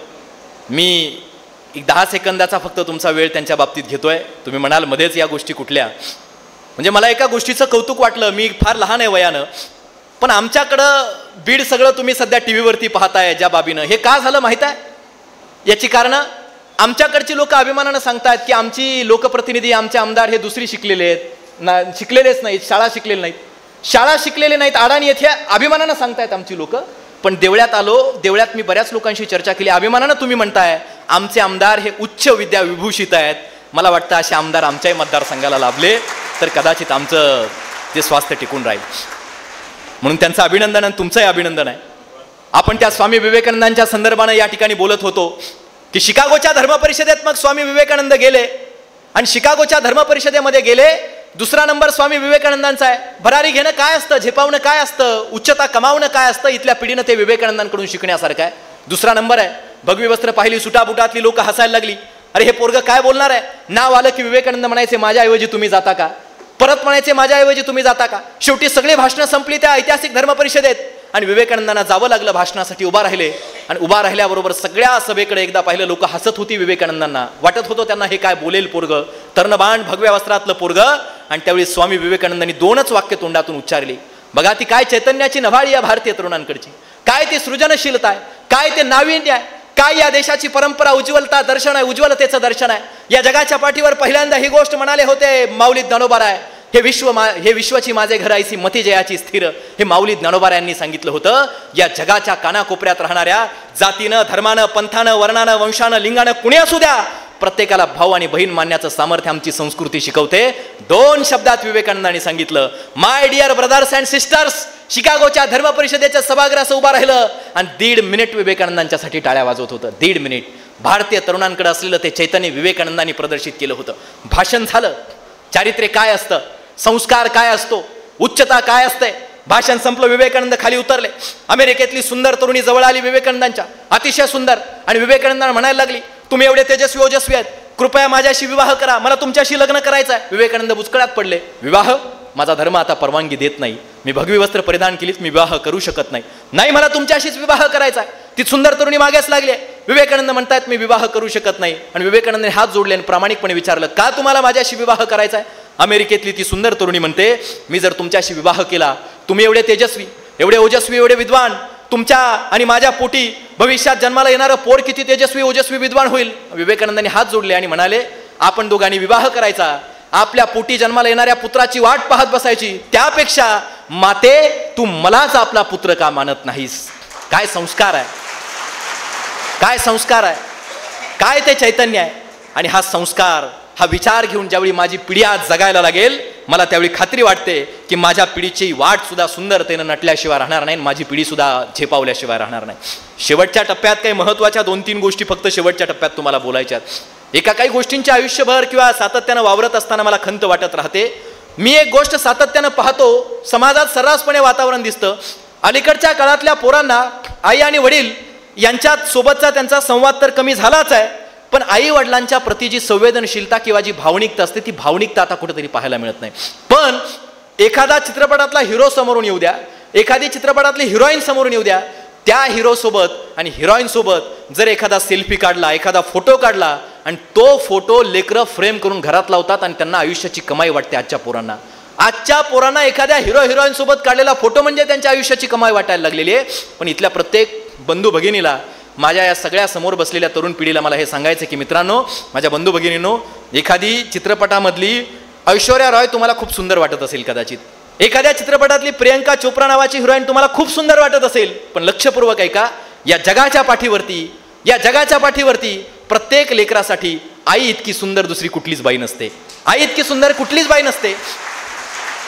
A: मी एक 10 सेकंदाचा फक्त तुमचा वेळ त्यांच्या बाबतीत घेतोय. तुम्ही म्हणाल मध्येच या गोष्टी कुठल्या, म्हणजे मला एका गोष्टीचं कौतुक वाटलं. मी फार लहान आहे वयानं, पण आमच्याकडं बीड सगळं तुम्ही सध्या टी व्हीवरती पाहताय ज्या बाबीनं. हे का झालं माहीत आहे? याची कारणं आमच्याकडची लोक अभिमानानं सांगतात की आमची लोकप्रतिनिधी, आमचे आमदार हे दुसरी शिकलेले आहेत, शिकलेलेच नाहीत, शाळा शिकलेले नाहीत. शाळा शिकलेले नाहीत अडाणी येथे अभिमानानं सांगतायत आमची लोक. पण देवळ्यात आलो, देवळ्यात मी बऱ्याच लोकांशी चर्चा केली. अभिमानानं तुम्ही म्हणताय आमचे आमदार हे उच्च विद्या विभूषित आहेत. मला वाटतं असे आमदार आमच्याही मतदारसंघाला लाभले तर कदाचित आमचं ते स्वास्थ्य टिकून राहील. म्हणून त्यांचं अभिनंदन आणि तुमचंही अभिनंदन आहे. आपण त्या स्वामी विवेकानंदांच्या संदर्भानं या ठिकाणी बोलत होतो की शिकागोच्या धर्मपरिषदेत मग स्वामी विवेकानंद गेले आणि शिकागोच्या धर्म परिषदेमध्ये गेले. दुसरा नंबर स्वामी विवेकानंदांचा आहे. भरारी घेणं काय असतं, झेपावणं काय असतं, उच्चता कमावणं काय असतं, इथल्या पिढीनं ते विवेकानंदांकडून शिकण्यासारखं आहे. दुसरा नंबर आहे. भगवी वस्त्र पाहिली, सुटाबुटातली लोक हसायला लागली. अरे हे पोरग काय बोलणार आहे. नाव आलं की विवेकानंद म्हणायचे माझ्याऐवजी तुम्ही जाता का, परत म्हणायचे माझ्याऐवजी तुम्ही जाता का. शेवटी सगळी भाषणं संपली त्या ऐतिहासिक धर्म परिषदेत आणि विवेकानंदांना जावं लागलं भाषणासाठी. उभा राहिले आणि उभा राहिल्याबरोबर सगळ्या सभेकडे एकदा पाहिलं. लोक हसत होती विवेकानंदांना. वाटत होतं त्यांना हे काय बोलेल पोरग, तर्णबाण भगव्या वस्त्रातलं पोरग. आणि त्यावेळी स्वामी विवेकानंदांनी 2च वाक्य तोंडातून उच्चारली. बघा ती काय चैतन्याची नभाळी या भारतीय तरुणांकडची, काय ती सृजनशीलता आहे, काय ते नाविन्य आहे, काय या देशाची परंपरा उज्ज्वलता दर्शन आहे, उज्ज्वलतेचं दर्शन आहे. या जगाच्या पाठीवर पहिल्यांदा ही गोष्ट म्हणाले होते माऊली ज्ञानोबाराय, हे विश्वाची माझे घर ऐसी मती जयाची स्थिर, हे माऊली ज्ञानोबाराय यांनी सांगितलं होतं. या जगाच्या कानाकोपऱ्यात राहणाऱ्या जातीनं, धर्मानं, पंथानं, वर्णानं, वंशानं, लिंगानं कुणी असू द्या, प्रत्येकाला भाऊ आणि बहीण मानण्याचं सामर्थ्य आमची संस्कृती शिकवते. 2 शब्दात विवेकानंदांनी सांगितलं, my dear brothers and sisters. शिकागोच्या धर्म परिषदेच्या सभागृहात उभा राहिलं आणि 1.5 मिनिट विवेकानंदांच्यासाठी टाळ्या वाजवत होतं. 1.5 मिनिट भारतीय तरुणांकडे असलेलं ते चैतन्य विवेकानंदांनी प्रदर्शित केलं होतं. भाषण झालं. चारित्र्य काय असतं, संस्कार काय असतो, उच्चता काय असते. भाषण संपलं. विवेकानंद खाली उतरले. अमेरिकेतली सुंदर तरुणी जवळ आली विवेकानंदांच्या, अतिशय सुंदर. आणि विवेकानंदांना म्हणायला लागली, तुम्ही एवढे तेजस्वी ओजस्वी आहेत, कृपया माझ्याशी विवाह करा, मला तुमच्याशी लग्न करायचं आहे. विवेकानंद बुचकळ्यात पडले. विवाह? माझा धर्म आता परवानगी देत नाही. मी भगवी वस्त्र परिधान केलीत, मी विवाह करू शकत नाही. नाही, मला तुमच्याशीच विवाह करायचा आहे. ती सुंदर तरुणी मागेच लागली. विवेकानंद म्हणतायत मी विवाह करू शकत नाही. आणि विवेकानंदने हात जोडले आणि प्रामाणिकपणे विचारलं, का तुम्हाला माझ्याशी विवाह करायचा आहे. अमेरिकेतली ती सुंदर तरुणी म्हणते, मी जर तुमच्याशी विवाह केला, तुम्ही एवढे तेजस्वी, एवढे ओजस्वी, एवढे विद्वान, तुमच्या आणि माझ्या पोटी भविष्यात जन्माला येणारं पोर किती तेजस्वी ओजस्वी विद्वान होईल. विवेकानंदांनी हात जोडले आणि म्हणाले, आपण दोघांनी विवाह करायचा, आपल्या पोटी जन्माला येणाऱ्या पुत्राची वाट पाहत बसायची, त्यापेक्षा माते तू मलाच आपला पुत्र का मानत नाहीस. काय संस्कार आहे, काय संस्कार आहे, काय ते चैतन्य आहे. आणि हा संस्कार, हा विचार घेऊन ज्यावेळी माझी पिढी आज जगायला लागेल, मला त्यावेळी खात्री वाटते की माझ्या पिढीची वाट सुद्धा सुंदरतेनं नटल्याशिवाय राहणार नाही, माझी पिढी सुद्धा झेपावल्याशिवाय राहणार नाही. शेवटच्या टप्प्यात काही महत्त्वाच्या 2-3 गोष्टी फक्त शेवटच्या टप्प्यात तुम्हाला बोलायच्यात. एका काही गोष्टींच्या आयुष्यभर किंवा सातत्यानं वावरत असताना मला खंत वाटत राहते. मी एक गोष्ट सातत्यानं पाहतो, समाजात सर्रासपणे वातावरण दिसतं. अलीकडच्या काळातल्या पोरांना आई आणि वडील यांच्यात सोबतचा त्यांचा संवाद तर कमी झालाच आहे, पण आई वडिलांच्या प्रती जी संवेदनशीलता किंवा जी भावनिकता असते, ती भावनिकता आता कुठेतरी पाहायला मिळत नाही. पण एखादा चित्रपटातला हिरो समोरून येऊ द्या, एखादी चित्रपटातली हिरोईन समोरून येऊ द्या, त्या हिरो सोबत आणि हिरोईन सोबत जर एखादा सेल्फी काढला, एखादा फोटो काढला आणि तो फोटो लेकरं फ्रेम करून घरात लावतात आणि त्यांना आयुष्याची कमाई वाटते. आजच्या पोरांना एखाद्या हिरो हिरोईन सोबत काढलेला फोटो म्हणजे त्यांच्या आयुष्याची कमाई वाटायला लागलेली आहे. पण इथल्या प्रत्येक बंधू भगिनीला, माझ्या या सगळ्या समोर बसलेल्या तरुण पिढीला मला हे सांगायचं की मित्रांनो, माझ्या बंधू भगिनींनो, एखादी चित्रपटामधली ऐश्वर्या रॉय तुम्हाला खूप सुंदर वाटत असेल, कदाचित एखाद्या चित्रपटातली प्रियंका चोप्रा नावाची हिरोईन तुम्हाला खूप सुंदर वाटत असेल, पण लक्षपूर्वक ऐका, या जगाच्या पाठीवरती प्रत्येक लेकरासाठी आई इतकी सुंदर दुसरी कुठलीच बाई नसते. आई इतकी सुंदर कुठलीच बाई नसते.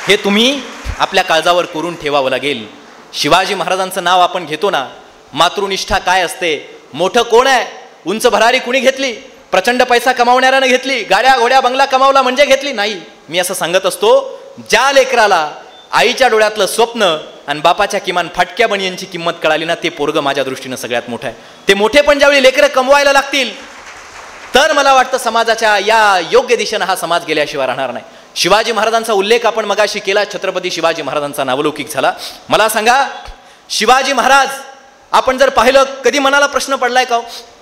A: हे तुम्ही आपल्या काळजावर कोरून ठेवावं लागेल. शिवाजी महाराजांचं नाव आपण घेतो ना, मातृनिष्ठा काय असते, मोठं कोण आहे, उंच भरारी कुणी घेतली, प्रचंड पैसा कमावणाऱ्यानं घेतली, गाड्या घोड्या बंगला कमावला म्हणजे घेतली नाही. मी असं सांगत असतो, ज्या लेकराला आईच्या डोळ्यातलं स्वप्न आणि बापाच्या किमान फाटक्या बनियांची किंमत कळाली ना, ते पोरग माझ्या दृष्टीनं सगळ्यात मोठं आहे. ते मोठे पण ज्यावेळी लेकरं कमवायला लागतील, तर मला वाटतं समाजाच्या या योग्य दिशेनं हा समाज गेल्याशिवाय राहणार नाही. शिवाजी महाराजांचा उल्लेख आपण मगाशी केला, छत्रपती शिवाजी महाराजांचा नावलौकिक झाला. मला सांगा, शिवाजी महाराज आपण जर पाहिलं, कधी मनाला प्रश्न पडलाय का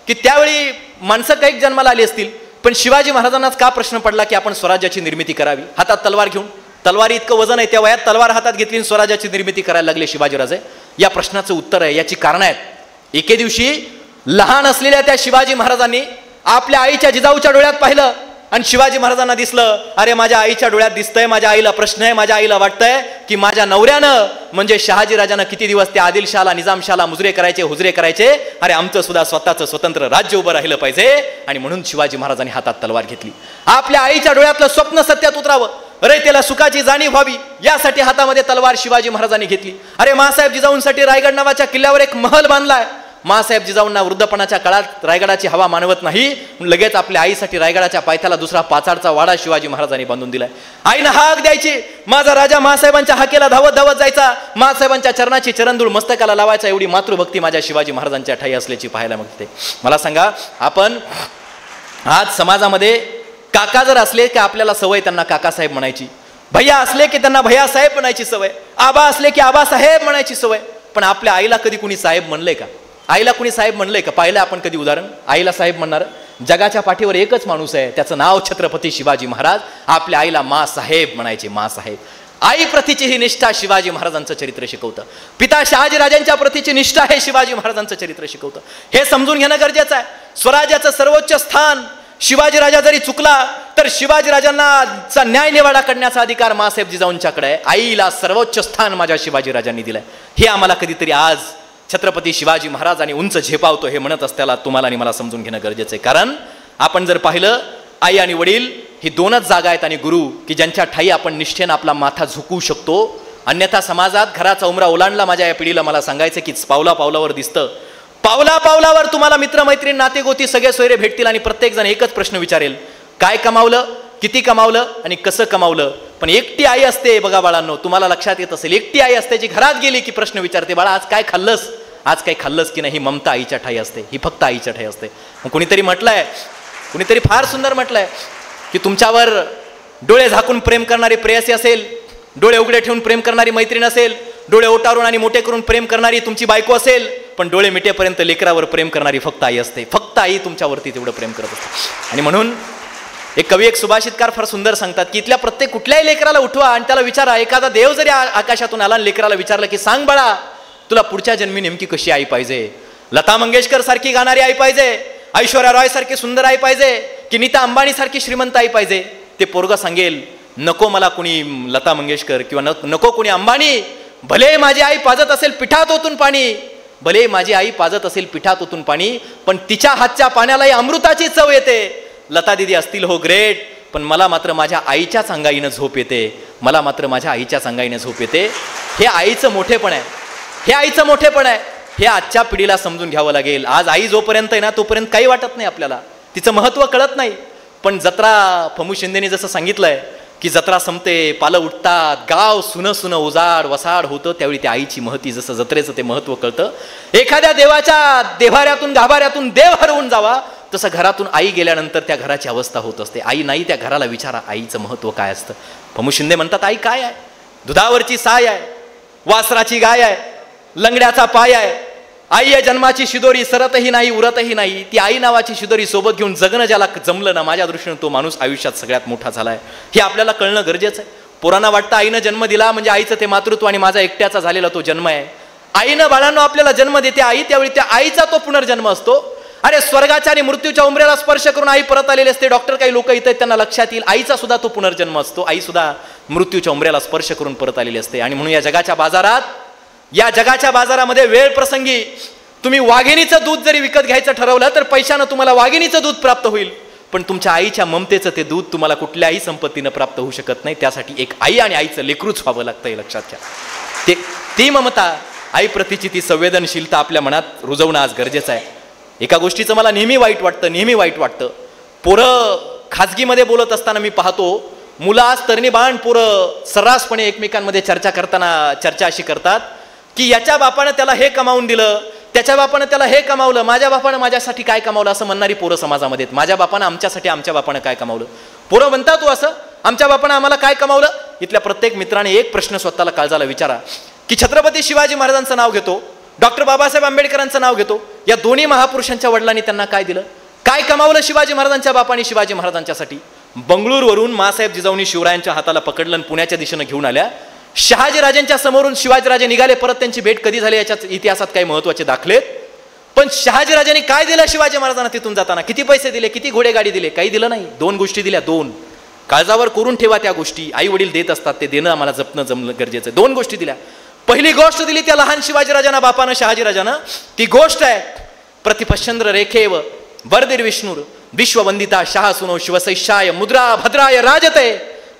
A: की त्यावेळी माणसं काही जन्माला आली असतील, पण शिवाजी महाराजांनाच का प्रश्न पडला की आपण स्वराज्याची निर्मिती करावी, हातात तलवार घेऊन, तलवारी इतकं वजन आहे, त्या वयात तलवार हातात घेतली आणि स्वराज्याची निर्मिती करायला लागले शिवाजीराजे. या प्रश्नाचं उत्तर आहे, याची कारणं आहेत. एके दिवशी लहान असलेल्या त्या शिवाजी महाराजांनी आपल्या आईच्या जिजाऊच्या डोळ्यात पाहिलं आणि शिवाजी महाराजांना दिसलं, अरे माझ्या आईच्या डोळ्यात दिसतंय, माझ्या आईला प्रश्न आहे, माझ्या आईला वाटतंय की माझ्या नवऱ्यानं म्हणजे शहाजी राजानं किती दिवस त्या आदिलशाहला, निजामशाहला मुजरे करायचे, हुजरे करायचे, अरे आमचं सुद्धा स्वतःचं स्वतंत्र राज्य उभं राहिलं पाहिजे. आणि म्हणून शिवाजी महाराजांनी हातात तलवार घेतली. आपल्या आईच्या डोळ्यातलं स्वप्न सत्यात उतरावं, रयतेला सुखाची जाणीव व्हावी, यासाठी हातामध्ये तलवार शिवाजी महाराजांनी घेतली. अरे मासाहेब जिजाऊंसाठी रायगड नावाच्या किल्ल्यावर एक महल बांधलाय, माँसाहेब जिजाऊंना वृद्धपणाच्या काळात रायगडाची हवा मानवत नाही, लगेच आपल्या आईसाठी रायगडाच्या पायथ्याला दुसरा पाचाडचा वाडा शिवाजी महाराजांनी बांधून दिलाय. आईनं हाक द्यायची, माझा राजा माँसाहेबांच्या हाकेला धावत धावत जायचा, माँसाहेबांच्या चरणाची चरणधूळ मस्तकाला लावायचा. एवढी मातृभक्ती माझ्या शिवाजी महाराजांच्या ठाई असल्याची पाहायला मिळते. मला सांगा, आपण आज समाजामध्ये काका जर असले की आपल्याला सवय त्यांना काकासाहेब म्हणायची, भैया असले की त्यांना भैयासाहेब म्हणायची सवय, आबा असले की आबासाहेब म्हणायची सवय. पण आपल्या आईला कधी कुणी साहेब म्हणलंय का? आईला कुणी साहेब म्हणलंय का? पाहिलं आपण कधी उदाहरण? आईला साहेब म्हणणार जगाच्या पाठीवर एकच माणूस आहे, त्याचं नाव छत्रपती शिवाजी महाराज. आपल्या आईला मा साहेब म्हणायचे, मा साहेब. आई प्रतीची ही निष्ठा शिवाजी महाराजांचं चरित्र शिकवतं. पिता शहाजीराजांच्या प्रतीची निष्ठा हे शिवाजी महाराजांचं चरित्र शिकवतं. हे समजून घेणं गरजेचं आहे. स्वराज्याचं सर्वोच्च स्थान शिवाजीराजा जरी चुकला तर शिवाजीराजांना न्याय निवाडा करण्याचा अधिकार माँसाहेब जिजाऊंच्याकडे आहे. आईला सर्वोच्च स्थान माझ्या शिवाजीराजांनी दिलंय. हे आम्हाला कधीतरी आज छत्रपती शिवाजी महाराज आणि उंच झेपावतो हे म्हणत असताना तुम्हाला आणि मला समजून घेणं गरजेचं आहे. कारण आपण जर पाहिलं, आई आणि वडील ही दोनच जागा आहेत आणि गुरु की ज्यांच्या ठाई आपण निष्ठेनं आपला माथा झुकवू शकतो. अन्यथा समाजात घराचा उमरा ओलांडला माझ्या या पिढीला मला सांगायचं की पावला पावलावर दिसतं, पावला पावलावर तुम्हाला मित्रमैत्रीण नातेगोती सगळे सोयरे भेटतील आणि प्रत्येक जण एकच प्रश्न विचारेल, काय कमावलं, किती कमावलं आणि कसं कमावलं. पण एकटी आई असते बघा बाळांनो, तुम्हाला लक्षात येत असेल, एकटी आई असते जी घरात गेली की प्रश्न विचारते, बाळा आज काय खाल्लंस, आज काय खाल्लंस की नाही. ही ममता आईच्या ठाई असते, ही फक्त आईच्या ठाई असते. कुणीतरी म्हटलंय, कुणीतरी फार सुंदर म्हटलंय की तुमच्यावर डोळे झाकून प्रेम करणारी प्रेयसी असेल, डोळे उघडे ठेवून प्रेम करणारी मैत्रीण असेल, डोळे ओटारून आणि मोठे करून प्रेम करणारी तुमची बायको असेल, पण डोळे मिटेपर्यंत लेकरावर प्रेम करणारी फक्त आई असते. फक्त आई तुमच्यावरती तेवढं प्रेम करत असते. आणि म्हणून एक कवी, एक सुभाषितकार फार सुंदर सांगतात की इथल्या प्रत्येक कुठल्याही लेकराला उठवा आणि त्याला विचारा, एखादा देव जरी आकाशातून आला आणि लेकराला विचारलं की सांग बाळा तुला पुढच्या जन्मी नेमकी कशी आई पाहिजे, लता मंगेशकर सारखी गाणारी आई पाहिजे, ऐश्वर्या रॉय सारखी सुंदर आई पाहिजे की नीता अंबानी सारखी श्रीमंत आई पाहिजे. ते पोरगा सांगेल नको मला कुणी लता मंगेशकर किंवा नको कुणी अंबानी, भले माझी आई पाजत असेल पिठात ओतून पाणी, भले माझी आई पाजत असेल पिठात ओतून पाणी, पण तिच्या हातच्या पाण्यालाही अमृताची चव येते. लता दिदी असतील हो ग्रेट, पण मला मात्र माझ्या आईच्याच अंगाईनं झोप येते, मला मात्र माझ्या आईच्याच अंगाईनं झोप येते. हे आईचं मोठेपण आहे, हे आईचं मोठेपण आहे. हे आजच्या पिढीला समजून घ्यावं लागेल. आज आई जोपर्यंत आहे ना तोपर्यंत काही वाटत नाही आपल्याला, तिचं महत्त्व कळत नाही. पण जत्रा, फमू शिंदेने जसं सांगितलंय की जत्रा संपते, पालं उठतात, गाव सुनं सुनं उजाड वसाड होतं, त्यावेळी त्या आईची महती, जसं जत्रेचं ते महत्त्व कळतं. एखाद्या देवाच्या देव्हाऱ्यातून गाभाऱ्यातून देव हरवून जावा तसं घरातून आई गेल्यानंतर त्या घराची अवस्था होत असते. आई नाही, त्या घराला विचारा आईचं महत्त्व काय असतं. फमू शिंदे म्हणतात आई काय आहे, दुधावरची साय आहे, वासराची गाय आहे, लंगड्याचा पाय आहे. आई आहे जन्माची शिदोरी, सरतही नाही उरतही नाही. ती आई नावाची शिदोरी सोबत घेऊन जगणं ज्याला जमलं ना, माझ्या दृष्टीने तो माणूस आयुष्यात सगळ्यात मोठा झालाय. हे आपल्याला कळणं गरजेचं आहे. पोरांना वाटतं आईनं जन्म दिला म्हणजे आईचं ते मातृत्व आणि माझा एकट्याचा झालेला तो जन्म आहे. आईनं बाळांनो आपल्याला जन्म देते आई, त्यावेळी त्या आईचा तो पुनर्जन्म असतो. अरे स्वर्गाच्या आणि मृत्यूच्या उंबऱ्याला स्पर्श करून आई परत आलेली असते. डॉक्टर काही लोक इथे त्यांना लक्षात येईल, आईचा सुद्धा तो पुनर्जन्म असतो. आई सुद्धा मृत्यूच्या उंबऱ्याला स्पर्श करून परत आलेली असते. आणि म्हणून या जगाच्या बाजारामध्ये वेळ प्रसंगी तुम्ही वाघिणीचं दूध जरी विकत घ्यायचं ठरवलं तर पैशानं तुम्हाला वाघिणीचं दूध प्राप्त होईल, पण तुमच्या आईच्या ममतेचं ते दूध तुम्हाला कुठल्याही संपत्तीनं प्राप्त होऊ शकत नाही. त्यासाठी एक आई आणि आईचं लेकरूच व्हावं लागतं, हे लक्षात घ्या. ती ममता, आई प्रतीची ती संवेदनशीलता आपल्या मनात रुजवणं आज गरजेचं आहे. एका गोष्टीचं मला नेहमी वाईट वाटतं, पोरं खाजगीमध्ये बोलत असताना मी पाहतो, मुलं आज तरणीबाण पोरं सर्रासपणे एकमेकांमध्ये चर्चा अशी करतात की याच्या बापानं त्याला हे कमावून दिलं, त्याच्या बापानं त्याला हे कमावलं, माझ्या बापानं माझ्यासाठी काय कमावलं असं म्हणणारी पोरं समाजामध्ये आहेत. माझ्या बापानं आमच्यासाठी आमच्या बापानं काय कमावलं, पोरं म्हणतात तू असं, आमच्या बापानं आम्हाला काय कमावलं. इथल्या प्रत्येक मित्राने एक प्रश्न स्वतःला काळजाला विचारा की छत्रपती शिवाजी महाराजांचं नाव घेतो, डॉक्टर बाबासाहेब आंबेडकरांचं नाव घेतो, या दोन्ही महापुरुषांच्या वडिलांनी त्यांना काय दिलं, काय कमावलं शिवाजी महाराजांच्या बापाने शिवाजी महाराजांच्यासाठी. बंगळूरवरून माँसाहेब जिजाऊंनी शिवरायांच्या हाताला पकडलं आणि पुण्याच्या दिशेनं घेऊन आल्या. शहाजीराजांच्या समोरून शिवाजीराजे निघाले, परत त्यांची भेट कधी झाली याच्यात इतिहासात काही महत्वाचे दाखलेत. पण शहाजीराजांनी काय दिलं शिवाजी महाराजांना तिथून जाताना, किती पैसे दिले, किती घोडेगाडी दिले, काही दिलं नाही. दोन गोष्टी दिल्या, दोन. काळजावर करून ठेवा त्या गोष्टी, आई वडील देत असतात ते देणं आम्हाला जपणं जमलं गरजेचं आहे. दोन गोष्टी दिल्या. पहिली गोष्ट दिली त्या लहान शिवाजीराजांना बापानं शहाजीराजानं, ती गोष्ट आहे प्रतिपश्चंद्र रेखेव वरदीर विष्णूर विश्ववंदिता शाह सुनो शिवसैशाय मुद्रा भद्राय राजते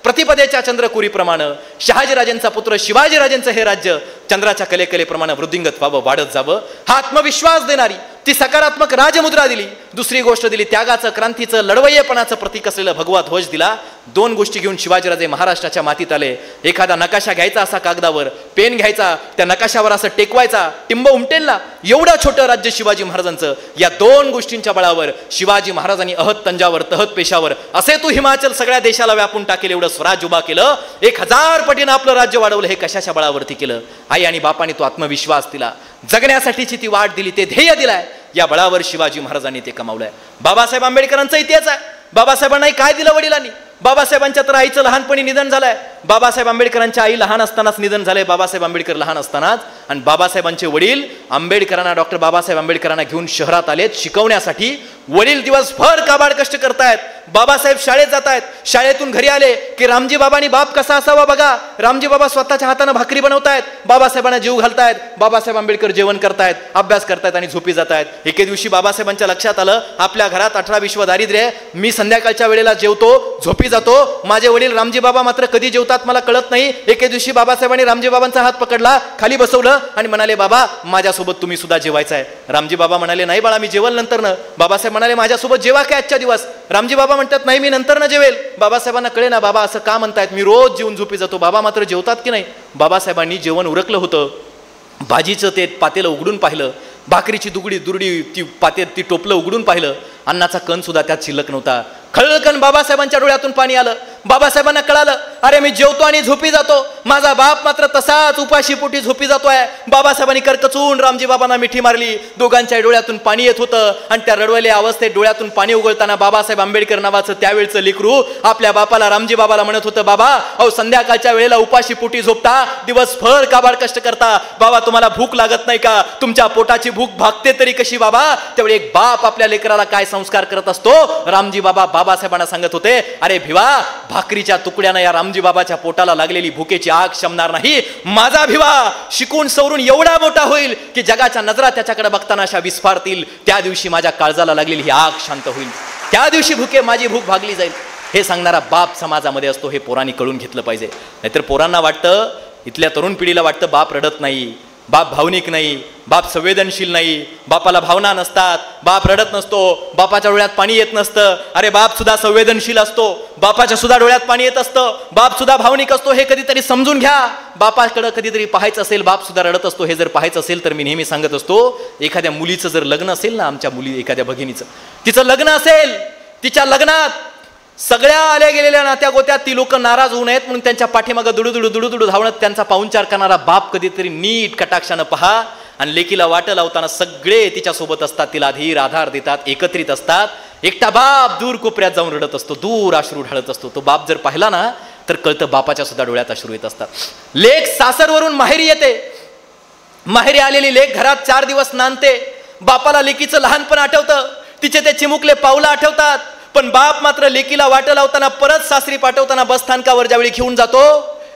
A: प्रतिपदेच्या चंद्रकुरीप्रमाणे शहाजीराजेंचा पुत्र शिवाजीराजेंचं हे राज्य चंद्राच्या कलेकलेप्रमाणे वृद्धिंगत व्हावं, वाढत जावं, हा आत्मविश्वास देणारी ती सकारात्मक राजमुद्रा दिली. दुसरी गोष्ट दिली त्यागाचं, क्रांतीचं, लढवय्येपणाचं प्रतीक असलेला भगवा ध्वज दिला. दोन गोष्टी घेऊन शिवाजीराजे महाराष्ट्राच्या मातीत आले. एखादा नकाशा घ्यायचा असा कागदावर, पेन घ्यायचा, त्या नकाशावर असं टेकवायचा, टिंब उमटेल ना, एवढं छोटं राज्य शिवाजी महाराजांचं. या दोन गोष्टींच्या बळावर शिवाजी महाराजांनी अहत तंजावर, तहत पेशावर, असे तू हिमाचल सगळ्या देशाला व्यापून टाकेल एवढं स्वराज्य उभा केलं. 1000 पटीनं आपलं राज्य वाढवलं. हे कशाच्या बळावरती केलं? आई आणि बापाने तो आत्मविश्वास दिला, जगण्यासाठीची ती वाट दिली, ते ध्येय दिलाय. या बळावर शिवाजी महाराजांनी ते कमावलंय. बाबासाहेब आंबेडकरांचा इतिहास आहे. बाबासाहेबांनाही काय दिलं वडिलांनी? बाबासाहेबांच्या तर आईचं लहानपणी निधन झालंय. बाबासाहेब आंबेडकरांच्या आई लहान असतानाच निधन झाले, बाबासाहेब आंबेडकर लहान असतानाच. आणि बाबासाहेबांचे वडील आंबेडकरांना, डॉक्टर बाबासाहेब आंबेडकरांना घेऊन शहरात आलेत शिकवण्यासाठी. वडील दिवसभर काबाड कष्ट करतायत. बाबासाहेब शाळेत जात आहेत. शाळेतून घरी आले की रामजी बाबांनी बाप कसा असावा बघा. रामजी बाबा स्वतःच्या हाताने भाकरी बनवतायत, बाबासाहेबांना जीव घालतायत. बाबासाहेब आंबेडकर जेवण करतायत, अभ्यास करतायत आणि झोपी जात आहेत. एके दिवशी बाबासाहेबांच्या लक्षात आलं आपल्या घरात 18-20 दारिद्र्य, मी संध्याकाळच्या वेळेला जेवतो, झोपी जातो, माझे वडील रामजी बाबा मात्र कधी जेवतात मला कळत नाही. एके दिवशी बाबासाहेबांनी रामजी बाबांचा हात पकडला, खाली बसवलं आणि म्हणाले बाबा माझ्यासोबत तुम्ही सुद्धा जेवायचं आहे. रामजी बाबा म्हणाले नाही बाळा मी जेवल नंतर न. बाबासाहेब म्हणाले माझ्यासोबत जेवा काय आजच्या दिवस? रामजी बाबा म्हणतात नाही मी नंतर न जेवेल. बाबासाहेबांना कळे ना बाबा असं का म्हणतायत, मी रोज जेवून झोपी जातो. बाबा मात्र जेवतात की नाही? बाबासाहेबांनी जेवण उरकलं होतं, भाजीचं ते पातेलं उघडून पाहिलं, भाकरीची दुरडी ती ती टोपलं उघडून पाहिलं, अन्नाचा कण सुद्धा त्यात शिल्लक नव्हता. खळकण बाबासाहेबांच्या डोळ्यातून पाणी आलं. बाबासाहेबांना कळालं अरे मी जेवतो आणि झोपी जातो, माझा बाप मात्र तसाच उपाशी पोटी झोपी जातोय. बाबासाहेबांनी करकचून रामजी बाबांना मिठी मारली. दोघांच्या डोळ्यातून पाणी येत होतं आणि त्या रडवलेल्या अवस्थेत डोळ्यातून पाणी उगळताना बाबासाहेब आंबेडकर नावाचं त्यावेळचं लेकरू आपल्या बापाला, रामजी बाबाला म्हणत होतं बाबा अहो संध्याकाळच्या वेळेला उपाशी पोटी झोपता, दिवसभर काबाड कष्ट करता, बाबा तुम्हाला भूक लागत नाही का? तुमच्या पोटाची भूक भागते तरी कशी बाबा? त्यावेळी एक बाप आपल्या लेकराला काय संस्कार करत असतो? रामजी बाबा बाबासाहेबांना सांगत होते अरे भिवा, भाकरीच्या तुकड्यानं या रामजी बाबाच्या पोटाला लागलेली भुकेची आग शमणार नाही. माझा भिवा शिकून सवरून एवढा मोठा होईल की जगाच्या नजरा त्याच्याकडे बघताना अशा विस्फारतील. त्या दिवशी माझ्या काळजाला लागलेली ही आग शांत होईल, त्या दिवशी माझी भूक भागली जाईल. हे सांगणारा बाप समाजामध्ये असतो, हे पोरांनी कळून घेतलं पाहिजे. नाहीतर पोरांना वाटतं, इथल्या तरुण पिढीला वाटतं बाप रडत नाही, बाप भावनिक नाही, बाप संवेदनशील नाही, बापाला भावना नसतात, बाप रडत नसतो, बापाच्या डोळ्यात पाणी येत नसतं. अरे बाप सुद्धा संवेदनशील असतो, बापाच्या सुद्धा डोळ्यात पाणी येत असतं, बाप सुद्धा भावनिक असतो. हे कधीतरी समजून घ्या. बापाकडे कधीतरी पाहायचं असेल, बाप सुद्धा रडत असतो, हे जर पाहायचं असेल तर मी नेहमी सांगत असतो एखाद्या मुलीचं जर लग्न असेल ना, आमच्या मुली एखाद्या भगिनीचं तिचं लग्न असेल, तिच्या लग्नात सगळ्या आल्या गेलेल्या नात्या गोत्यात ती लोक नाराज होऊ नयेत म्हणून त्यांच्या पाठीमागं दुडुदुडू धावणं त्यांचा पाहुणचार करणारा बाप कधीतरी नीट कटाक्षानं पहा. आणि लेकीला वाट लावताना सगळे तिच्या सोबत असतात, तिला धीर आधार देतात, एकत्रित असतात. एकटा बाप दूर कोपऱ्यात जाऊन रडत असतो, दूर अश्रू ढाळत असतो. तो बाप जर पाहिला ना तर कळतं बापाच्या सुद्धा डोळ्यात अश्रू येत असतात. लेक सासरवरून माहेरी येते, माहेरी आलेली लेक घरात 4 दिवस नांदते. बापाला लेकीचं लहानपण आठवतं, तिचे ते चिमुकले पावलं आठवतात. पण बाप मात्र लेकीला वाट लावताना, परत सासरी पाठवताना बसस्थानकावर ज्यावेळी घेऊन जातो,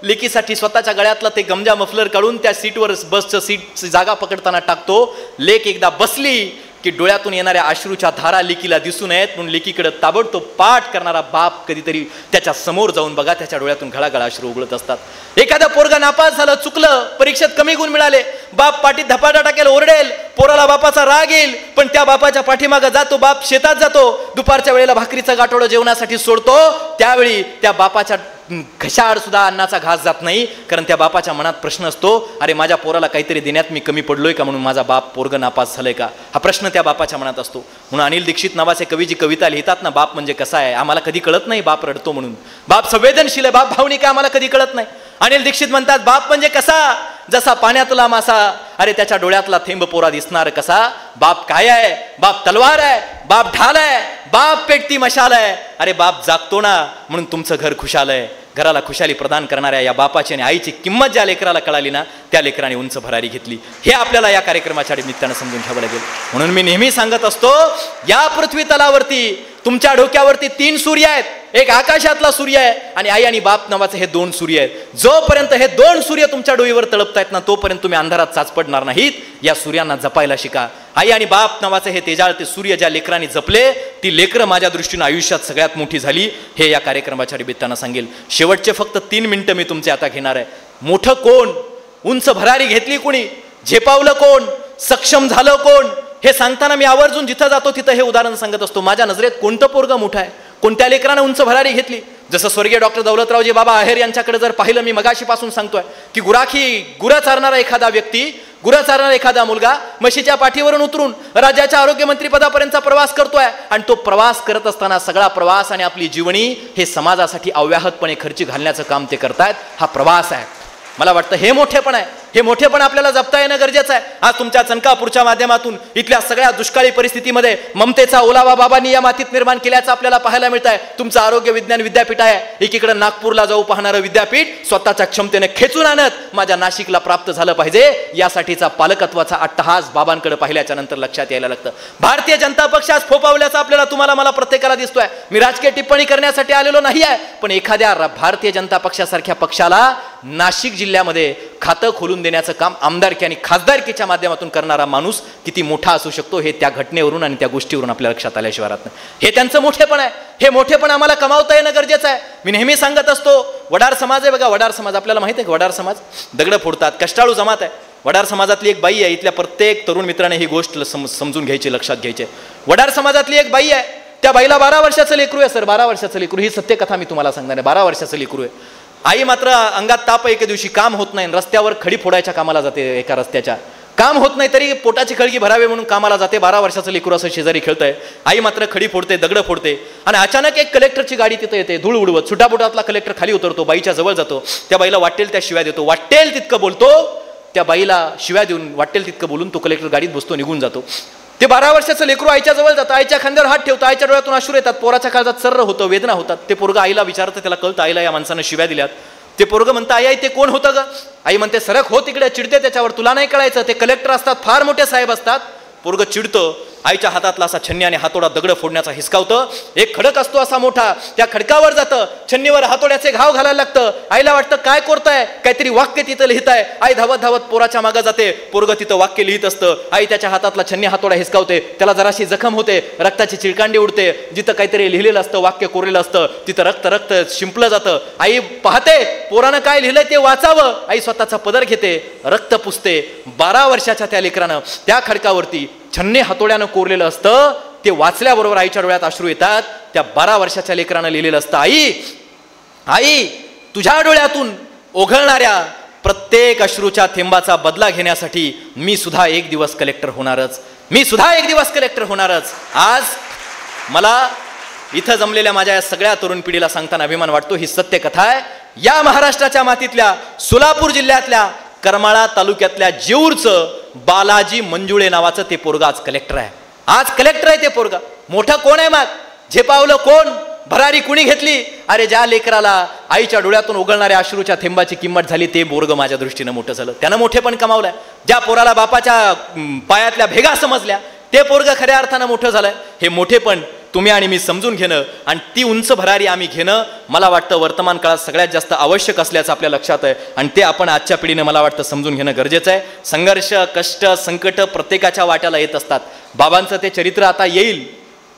A: लेकीसाठी स्वतःच्या गळ्यातला ते गमजा मफलर काढून त्या सीटवर, बसचं सीट जागा पकडताना टाकतो. लेक एकदा बसली की डोळ्यातून येणाऱ्या अश्रूच्या धारा लेकीला दिसू नयेत म्हणून लेकीकडे ताबडतोब पाठ करणारा बाप कधीतरी त्याच्या समोर जाऊन बघा, त्याच्या डोळ्यातून घळाघळा अश्रू उगळत असतात. एखादा पोरगा नापास झालं, चुकलं, परीक्षेत कमी गुण मिळाले, बाप पाठीत धपाटा टाकेल, ओरडेल, पोराला बापाचा राग येईल, पण त्या बापाच्या पाठीमागं जातो. बाप शेतात जातो, दुपारच्या वेळेला भाकरीचं गाठोडं जेवणासाठी सोडतो. त्यावेळी त्या बापाच्या घशाआड सुद्धा अन्नाचा घास जात नाही, कारण त्या बापाच्या मनात प्रश्न असतो अरे माझ्या पोराला काहीतरी देण्यात मी कमी पडलोय का, म्हणून माझा बाप पोरगं नापास झालंय का, हा प्रश्न त्या बापाच्या मनात असतो. म्हणून अनिल दीक्षित नावाचे कवी जी कविता लिहितात ना, बाप म्हणजे कसा आहे, आम्हाला कधी कळत नाही बाप रडतो म्हणून, बाप संवेदनशील आहे, बाप भावनिक आहे, आम्हाला कधी कळत नाही. अनिल दीक्षित म्हणतात बाप म्हणजे कसा, जसा पाण्यातला मासा, अरे त्याच्या डोळ्यातला थेंब पोरा दिसणार कसा. बाप काय आहे? बाप तलवार आहे, बाप ढाल आहे, बाप पेटती मशाल आहे. अरे बाप जागतो ना म्हणून तुमचं घर खुशाल आहे. घराला खुशाली प्रदान करणाऱ्या या बापाची आणि आईची किंमत ज्या लेकराला कळाली ना, त्या लेकराने उंच भरारी घेतली. हे आपल्याला या कार्यक्रमाच्या निमित्तानं समजून घ्यावं लागेल. म्हणून मी नेहमी सांगत असतो, या पृथ्वी तलावरती तुमच्या डोक्यावरती 3 सूर्य आहेत, एक आकाशातला सूर्य आहे आणि आई आणि बाप नावाचे हे 2 सूर्य आहेत. जोपर्यंत हे 2 सूर्य तुमच्या डोईवर तळपतायत ना, तोपर्यंत तुम्ही अंधारात चाचपडणार नाहीत. या सूर्यांना जपायला शिका. आई आणि बाप नावाचे हे तेजाळ ते सूर्य ज्या लेकरांनी जपले, ती लेकरं माझ्या दृष्टीनं आयुष्यात सगळ्यात मोठी झाली, हे या कार्यक्रमाच्या निमित्तानं सांगेल. शेवटचे फक्त 3 मिनिटं मी तुमचे आता घेणार आहे. मोठं कोण, उंच भरारी घेतली कोणी, झेपावलं कोण, सक्षम झालं कोण, हे सांगताना मी आवर्जून जिथं जातो तिथं हे उदाहरण सांगत असतो. माझ्या नजरेत कोणतं पोरगं मोठं आहे, कोणत्या लेकरानं उंच भरारी घेतली. जसं स्वर्गीय डॉक्टर दौलतरावजी बाबा आहेर यांच्याकडे जर पाहिलं, मी मगाशीपासून सांगतोय की गुरं चारणारा एखादा व्यक्ती, गुरं चारणारा एखादा मुलगा म्हशीच्या पाठीवरून उतरून राज्याच्या आरोग्यमंत्री पदापर्यंतचा प्रवास करतोय, आणि तो प्रवास करत असताना सगळा प्रवास आणि आपली जीवनी हे समाजासाठी अव्याहतपणे खर्ची घालण्याचं काम ते करतायत. हा प्रवास आहे. मला वाटतं हे मोठेपण आहे. हे मोठेपण आपल्याला जपता येणं गरजेचं आहे. आज तुमच्या चनकापूरच्या माध्यमातून इथल्या सगळ्या दुष्काळी परिस्थितीमध्ये ममतेचा ओलावा बाबांनी या मातीत निर्माण केल्याचं आपल्याला पाहायला मिळत आहे. तुमचं आरोग्य विज्ञान विद्यापीठ आहे, एकीकडे नागपूरला जाऊ पाहणारं विद्यापीठ स्वतःच्या क्षमतेने खेचून आणत माझ्या नाशिकला प्राप्त झालं पाहिजे, यासाठीचा पालकत्वाचा अट्टहास बाबांकडे पाहिल्याच्या नंतर लक्षात यायला लागतं. भारतीय जनता पक्ष आज फोपावल्याचा आपल्याला मला प्रत्येकाला दिसतोय. मी राजकीय टिप्पणी करण्यासाठी आलेलो नाही आहे, पण एखाद्या भारतीय जनता पक्षासारख्या पक्षाला नाशिक जिल्ह्यामध्ये खातं खोलून देण्याचं काम आमदारकी आणि खासदारकीच्या माध्यमातून करणारा माणूस किती मोठा असू शकतो, हे त्या घटनेवरून आणि त्या गोष्टीवरून आपल्या लक्षात आल्याशिवाय राहत नाही. हे त्यांचं मोठेपण आहे. हे मोठेपण आम्हाला कमावता येणं गरजेचं आहे. मी नेहमी सांगत असतो, वडार समाज आहे बघा, वडार समाज आपल्याला माहिती आहे का? वडार समाज दगड फोडतात, कष्टाळू जमात आहे. वडार समाजातली एक बाई आहे. इथल्या प्रत्येक तरुण मित्राने ही गोष्ट समजून घ्यायची, लक्षात घ्यायची. वडार समाजातली एक बाई आहे. त्या बाईला 12 वर्षाचं लेकरू आहे. सर 12 वर्षाचं लेकरू, ही सत्य कथा मी तुम्हाला सांगणार आहे. 12 वर्षाचं लेकरू आहे. आई मात्र अंगात ताप, एके दिवशी काम होत नाही, रस्त्यावर खडी फोडायच्या कामाला जाते. एका रस्त्याच्या काम होत नाही तरी पोटाची खळगी भरावे म्हणून कामाला जाते. 12 वर्षाचं लेकरू असं शेजारी खेळतंय. आई मात्र खडी फोडते, दगड फोडते, आणि अचानक एक कलेक्टरची गाडी तिथे येते. धूळ उडवत सुटाबुटातला कलेक्टर खाली उतरतो, बाईच्या जवळ जातो. त्या बाईला वाटेल त्या शिव्या देतो, वाटेल तितकं बोलतो. त्या बाईला शिव्या देऊन वाटेल तितकं बोलून तो कलेक्टर गाडीत बसतो, निघून जातो. ते 12 वर्षाचं लेकरू आईच्या जवळ जातं, आईच्या खांद्यावर हात ठेवतं, आईच्या डोळ्यातून अश्रू येतात. पोराच्या काळजात सर्र होतं, वेदना होतात. ते पोरगं आईला विचारतं, त्याला कळतं आईला या माणसानं शिव्या दिल्यात. ते पोरगं म्हणतं, आई ते कोण होतं ग? आई म्हणते, सरक हो तिकडे, चिडते त्याच्यावर, तुला नाही कळायचं, ते कलेक्टर असतात, फार मोठे साहेब असतात. पोरगं चिडतं. आईच्या हातातला असा छन्नी हातोडा दगड फोडण्याचा हिसकावतं. एक खडक असतो असा मोठा, त्या खडकावर जातं, छन्नीवर हातोड्याचे घाव घालायला लागतं. आईला वाटतं काय करताय, काहीतरी वाक्य तिथं लिहिताय. आई धावत धावत पोराच्या मागे जाते. पोरगं तिथं वाक्य लिहित असतं. आई त्याच्या हातातला छन्नी हातोडा हिसकावते. त्याला जराशी जखम होते, रक्ताची चिळकांडी उडते. जिथं काहीतरी लिहिलेलं असतं, वाक्य कोरलेलं असतं, तिथं रक्त रक्त शिंपलं जातं. आई पाहते, पोरानं काय लिहिलंय ते वाचावं. आई स्वतःचा पदर घेते, रक्त पुसते. 12 वर्षाच्या त्या लेकरानं त्या खडकावरती छन्नी हातोड्यानं कोरलेलं असतं. ते वाचल्याबरोबर आईच्या डोळ्यात अश्रू येतात. त्या 12 वर्षाच्या लेकरानं लिहिलेलं असतं, आई तुझ्या डोळ्यातून ओघळणाऱ्या प्रत्येक अश्रूच्या थेंबाचा बदला घेण्यासाठी मी सुद्धा एक दिवस कलेक्टर होणारच, मी सुद्धा एक दिवस कलेक्टर होणारच. आज मला इथं जमलेल्या माझ्या या सगळ्या तरुण पिढीला सांगताना अभिमान वाटतो. ही सत्य कथा आहे. या महाराष्ट्राच्या मातीतल्या सोलापूर जिल्ह्यातल्या करमाळा तालुक्यातल्या जेऊरचं बालाजी मंजुळे नावाचं ते पोरगा आज कलेक्टर आहे. आज कलेक्टर आहे ते पोरगा. मोठं कोण आहे मग? झेपावलं कोण? भरारी कुणी घेतली? अरे ज्या लेकराला आईच्या डोळ्यातून उघळणाऱ्या अश्रूच्या थेंबाची किंमत झाली, ते पोरगं माझ्या दृष्टीनं मोठं झालं. त्यानं मोठेपण कमावलंय. ज्या पोराला बापाच्या पायातल्या भेगा समजल्या, ते पोरगं खऱ्या अर्थानं मोठं झालंय. हे मोठेपण तुम्ही आणि मी समजून घेणं आणि ती उंच भरारी आम्ही घेणं, मला वाटतं वर्तमान काळात सगळ्यात जास्त आवश्यक असल्याचं आपल्या लक्षात आहे. आणि ते आपण आजच्या पिढीने मला वाटतं समजून घेणं गरजेचं आहे. संघर्ष, कष्ट, संकट प्रत्येकाच्या वाट्याला येत असतात. बाबांचं ते चरित्र आता येईल.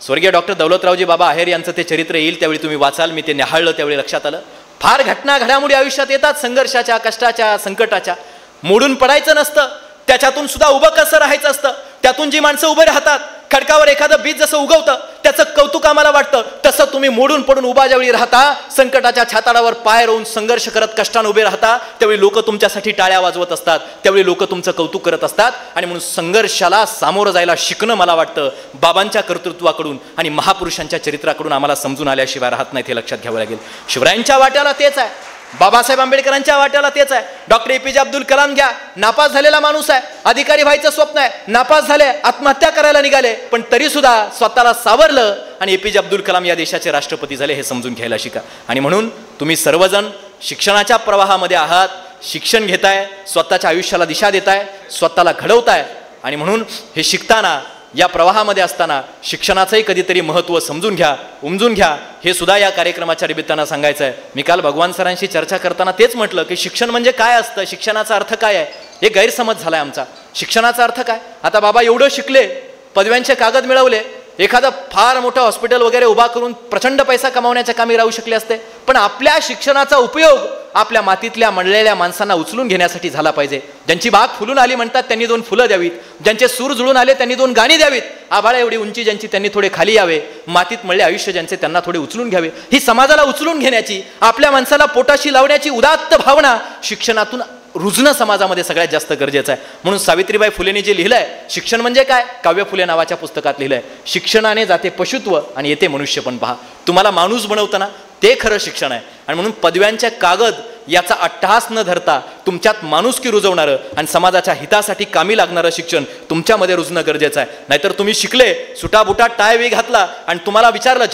A: स्वर्गीय डॉक्टर दौलतरावजी बाबा आहेर यांचं ते चरित्र येईल, त्यावेळी तुम्ही वाचाल. मी ते निहाळलं, त्यावेळी लक्षात आलं. फार घटना घडामोडी आयुष्यात येतात, संघर्षाच्या, कष्टाच्या, संकटाच्या. मोडून पडायचं नसतं, त्याच्यातून सुद्धा उभं कसं राहायचं असतं. त्यातून जी माणसं उभे राहतात, खडकावर एखादं बीज जसं उगवतं त्याचं कौतुक आम्हाला वाटतं, तसं तुम्ही मोडून पडून उभा ज्यावेळी राहता, संकटाच्या छाताडावर पाय रोवून संघर्ष करत कष्टाने उभे राहता, त्यावेळी लोक तुमच्यासाठी टाळ्या वाजवत असतात, त्यावेळी लोक तुमचं कौतुक करत असतात. आणि म्हणून संघर्षाला सामोरं जायला शिकणं मला वाटतं बाबांच्या कर्तृत्वाकडून आणि महापुरुषांच्या चरित्राकडून आम्हाला समजून आल्याशिवाय राहत नाही, हे लक्षात घ्यावं लागेल. शिवरायांच्या वाट्याला तेच आहे, बाबासाहेब आंबेडकरांच्या वाट्याला तेच आहे. डॉक्टर APJ अब्दुल कलाम घ्या, नापास झालेला माणूस आहे, अधिकारी व्हायचं स्वप्न आहे, नापास झाले, आत्महत्या करायला निघाले, पण तरी सुद्धा स्वतःला सावरलं आणि APJ अब्दुल कलाम या देशाचे राष्ट्रपती झाले. हे समजून घ्यायला शिका. आणि म्हणून तुम्ही सर्वजण शिक्षणाच्या प्रवाहामध्ये आहात, शिक्षण घेताय, स्वतःच्या आयुष्याला दिशा देताय, स्वतःला घडवताय. आणि म्हणून हे शिकताना, या प्रवाहामध्ये असताना शिक्षणाचंही कधीतरी महत्त्व समजून घ्या, उमजून घ्या. हे सुद्धा या कार्यक्रमाच्या निमित्तानं सांगायचं आहे. मी काल भगवान सरांशी चर्चा करताना तेच म्हटलं की शिक्षण म्हणजे काय असतं, शिक्षणाचा अर्थ काय आहे. एक गैरसमज झालाय आमचा. शिक्षणाचा अर्थ काय? आता बाबा एवढं शिकले, पदव्यांचे कागद मिळवले, एखादं फार मोठं हॉस्पिटल वगैरे उभा करून प्रचंड पैसा कमावण्याच्या कामी राहू शकले असते, पण आपल्या शिक्षणाचा उपयोग आपल्या मातीतल्या मळलेल्या माणसांना उचलून घेण्यासाठी झाला पाहिजे. ज्यांची बाग फुलून आली म्हणतात त्यांनी 2 फुलं द्यावीत, ज्यांचे सूर जुळून आले त्यांनी 2 गाणी द्यावीत, आभाळा एवढी उंची ज्यांची त्यांनी थोडे खाली यावे, मातीत मळले आयुष्य ज्यांचे त्यांना थोडे उचलून घ्यावे. ही समाजाला उचलून घेण्याची, आपल्या माणसाला पोटाशी लावण्याची उदात्त भावना शिक्षणातून रुजणं समाजामध्ये सगळ्यात जास्त गरजेचं आहे. म्हणून सावित्रीबाई फुलेंनी जे लिहिलंय शिक्षण म्हणजे काय, काव्य फुले नावाच्या पुस्तकात लिहिलंय, शिक्षणाने जाते पशुत्व आणि येते मनुष्य पण. पहा, तुम्हाला माणूस बनवताना ते खरं शिक्षण आहे. आणि म्हणून पदव्यांच्या कागद याचा अट्टहास न धरता तुमच्यात माणुसकी रुजवणारं आणि समाजाच्या हितासाठी कामी लागणारं शिक्षण तुमच्यामध्ये रुजणं गरजेचं आहे. नाहीतर तुम्ही शिकले, सुटाबुटा टाय वी घातला आणि तुम्हाला विचारलं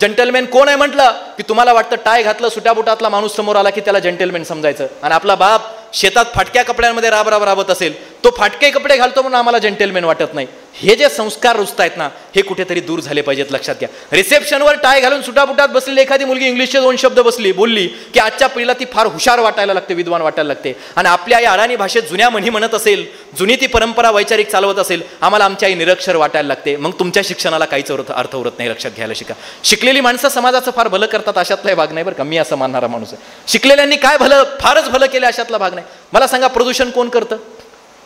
A: जंटलमॅन कोण आहे म्हटलं की तुम्हाला वाटतं टाय घातलं सुटाबुटातला माणूस समोर आला की त्याला जंटलमॅन समजायचं. आणि आपला बाप शेतात फाटक्या कपड्यांमध्ये राबत असेल, तो फाटके कपडे घालतो म्हणून आम्हाला जंटलमॅन वाटत नाही. हे जे संस्कार रुजतायत ना, हे कुठेतरी दूर झाले पाहिजेत. लक्षात घ्या, रिसेप्शनवर टाय घालून सुटाबुटात बसलेली एखादी मुलगी इंग्लिशचे 2 शब्द बोलली की आजच्या पिढीला ती फार हुशार वाटायला लागते, विद्वान वाटायला लागते. आणि आपल्या या अडाणी भाषेत जुन्या म्हणी म्हणत असेल, जुनी ती परंपरा वैचारिक चालवत असेल, आम्हाला आमच्या आई निरक्षर वाटायला लागते. मग तुमच्या शिक्षणाला काहीच अर्थ उरत नाही. लक्षात घ्यायला शिका. शिकलेली माणसं समाजाचं फार भलं करतात अशातला भाग नाही बरं का, मी असं मानणारा माणूस आहे. शिकलेल्यांनी काय फारच भलं केलं अशातला भाग नाही. मला सांगा, प्रदूषण कोण करतं?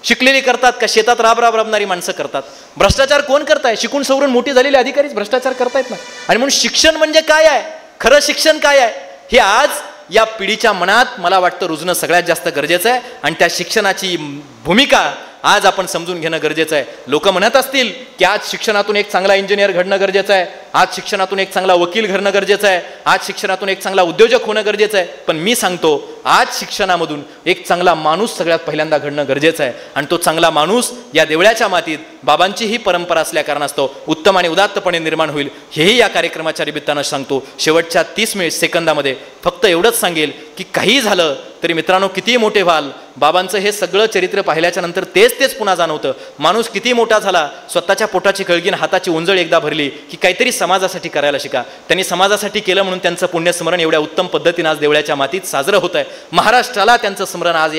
A: शिकलेली करतात का शेतात राबणारी माणसं करतात? भ्रष्टाचार कोण करताय? शिकून सवरून मोठी झालेले अधिकारीच भ्रष्टाचार करतायत ना. आणि म्हणून शिक्षण म्हणजे काय आहे, खरं शिक्षण काय आहे, हे आज या पिढीच्या मनात मला वाटतं रुजणं सगळ्यात जास्त गरजेचं आहे. आणि त्या शिक्षणाची भूमिका आज आपण समजून घेणं गरजेचं आहे. लोक म्हणत असतील की आज शिक्षणातून एक चांगला इंजिनियर घडणं गरजेचं आहे, आज शिक्षणातून एक चांगला वकील घडणं गरजेचं आहे, आज शिक्षणातून एक चांगला उद्योजक होणं गरजेचं आहे. पण मी सांगतो, आज शिक्षणामधून एक चांगला माणूस सगळ्यात पहिल्यांदा घडणं गरजेचं आहे. आणि तो चांगला माणूस या देवळ्याच्या मातीत बाबांची ही परंपरा असल्या कारणास्तव उत्तम आणि उदात्तपणे निर्माण होईल, हेही या कार्यक्रमाच्या निमित्तानं सांगतो. शेवटच्या 30 सेकंदामध्ये फक्त एवढंच सांगेल की काही झालं तरी मित्रांनो, किती मोठे व्हाल, बाबांचं हे सगळं चरित्र पाहिल्याच्या नंतर तेच पुन्हा जाणवतं. माणूस किती मोठा झाला, स्वतःच्या पोटाची कळगीन हाताची उंजळ एकदा भरली की काहीतरी समाजासाठी करायला शिका. त्यांनी समाजासाठी केलं म्हणून त्यांचं पुण्यस्मरण एवढ्या उत्तम पद्धतीने आज देवळ्याच्या मातीत साजरं होत आहे. महाराष्ट्राला त्यांचं स्मरण आज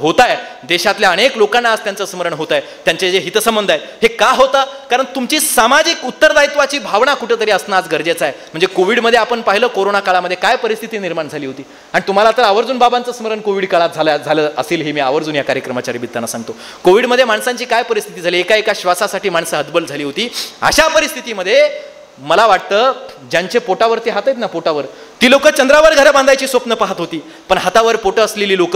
A: होत आहे, देशातल्या अनेक लोकांना आज त्यांचं स्मरण होत आहे. त्यांचे जे हितसंबंध आहेत हे का होतं? कारण तुमची सामाजिक उत्तरदायित्वाची भावना कुठेतरी असणं आज गरजेचं आहे. म्हणजे कोविडमध्ये आपण पाहिलं, कोरोना काळामध्ये काय परिस्थिती निर्माण झाली होती. आणि तुम्हाला तर आवर्जून बाबांचं स्मरण कोविड काळात झालं असेल, हे मी आवर्जून या कार्यक्रमाच्या निमित्तानं सांगतो. कोविडमध्ये माणसांची काय परिस्थिती झाली, एका श्वासासाठी माणसं हतबल झाली होती. अशा परिस्थितीमध्ये मला वाटतं ज्यांचे पोटावरती हात आहेत ना, पोटावर, ती लोक चंद्रावर घरं बांधायची स्वप्न पाहत होती, पण हातावर पोटं असलेली लोक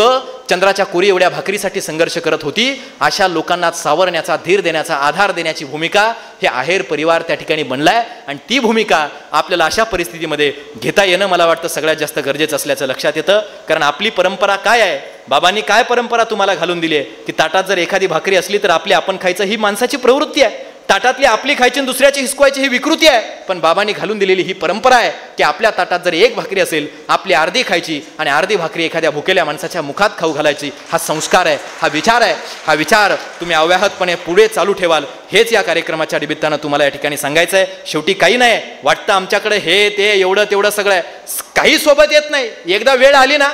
A: चंद्राच्या कोरी एवढ्या भाकरीसाठी संघर्ष करत होती. अशा लोकांना सावरण्याचा, धीर देण्याचा, आधार देण्याची भूमिका हे आहेर परिवार त्या ठिकाणी बनलाय. आणि ती भूमिका आपल्याला अशा परिस्थितीमध्ये घेता येणं मला वाटतं सगळ्यात जास्त गरजेचं असल्याचं लक्षात येतं. कारण आपली परंपरा काय आहे, बाबांनी काय परंपरा तुम्हाला घालून दिली आहे की ताटात जर एखादी भाकरी असली तर आपली आपण खायचं, ही माणसाची प्रवृत्ती आहे. ताटातली आपली खायची आणि दुसऱ्याची हिसकवायची ही विकृती आहे. पण बाबांनी घालून दिलेली ही परंपरा आहे की आपल्या ताटात जर एक भाकरी असेल, आपली अर्धी खायची आणि अर्धी भाकरी एखाद्या भुकेल्या माणसाच्या मुखात खाऊ घालायची. हा संस्कार आहे, हा विचार आहे. हा विचार तुम्ही अव्याहतपणे पुढे चालू ठेवाल, हेच या कार्यक्रमाच्या निमित्तानं तुम्हाला या ठिकाणी सांगायचं आहे. शेवटी काही नाही, वाटतं आमच्याकडे हे ते एवढं तेवढं सगळं आहे, काही सोबत येत नाही. एकदा वेळ आली ना,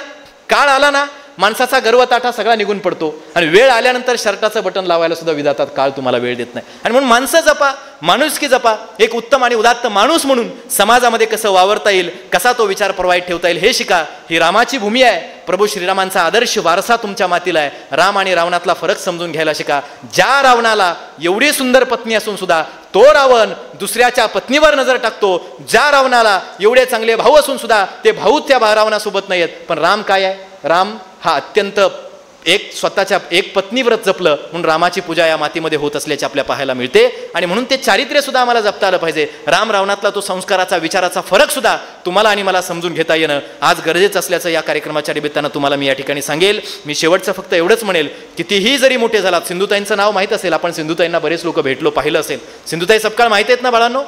A: काळ आला ना, माणसाचा गर्वताठा सगळा निघून पडतो. आणि वेळ आल्यानंतर शर्टाचं बटन लावायला सुद्धा विधातात काळ तुम्हाला वेळ देत नाही. आणि म्हणून माणसं जपा, माणुसकी जपा. एक उत्तम आणि उदात्त माणूस म्हणून समाजामध्ये कसं वावरता येईल, कसा तो विचार प्रवाहित ठेवता येईल हे शिका. ही रामाची भूमी आहे. प्रभू श्रीरामांचा आदर्श वारसा तुमच्या मातीला आहे. राम आणि रावणातला फरक समजून घ्यायला शिका. ज्या रावणाला एवढी सुंदर पत्नी असून सुद्धा तो रावण दुसऱ्याच्या पत्नीवर नजर टाकतो, ज्या रावणाला एवढे चांगले भाऊ असून सुद्धा ते भाऊ त्या रावणासोबत नाही आहेत. पण राम काय आहे? राम हा अत्यंत स्वतःच्या एक पत्नीव्रत जपलं म्हणून रामाची पूजा या मातीमध्ये होत असल्याचे आपल्या पाहायला मिळते. आणि म्हणून ते चारित्र्य सुद्धा आम्हाला जपता आलं पाहिजे. राम रावणातला तो संस्काराचा, विचाराचा फरक सुद्धा तुम्हाला आणि मला समजून घेता येणं आज गरजेचं असल्याचं या कार्यक्रमाच्या निमित्तानं तुम्हाला मी या ठिकाणी सांगेल. मी शेवटचं फक्त एवढंच म्हणेल, कितीही जरी मोठे झालात, सिंधुताईंचं नाव माहीत असेल, आपण सिंधुताईंना बरेच लोक भेटलो, पाहिलं असेल. सिंधुताई सपकाळ माहित आहेत ना बाळांनो?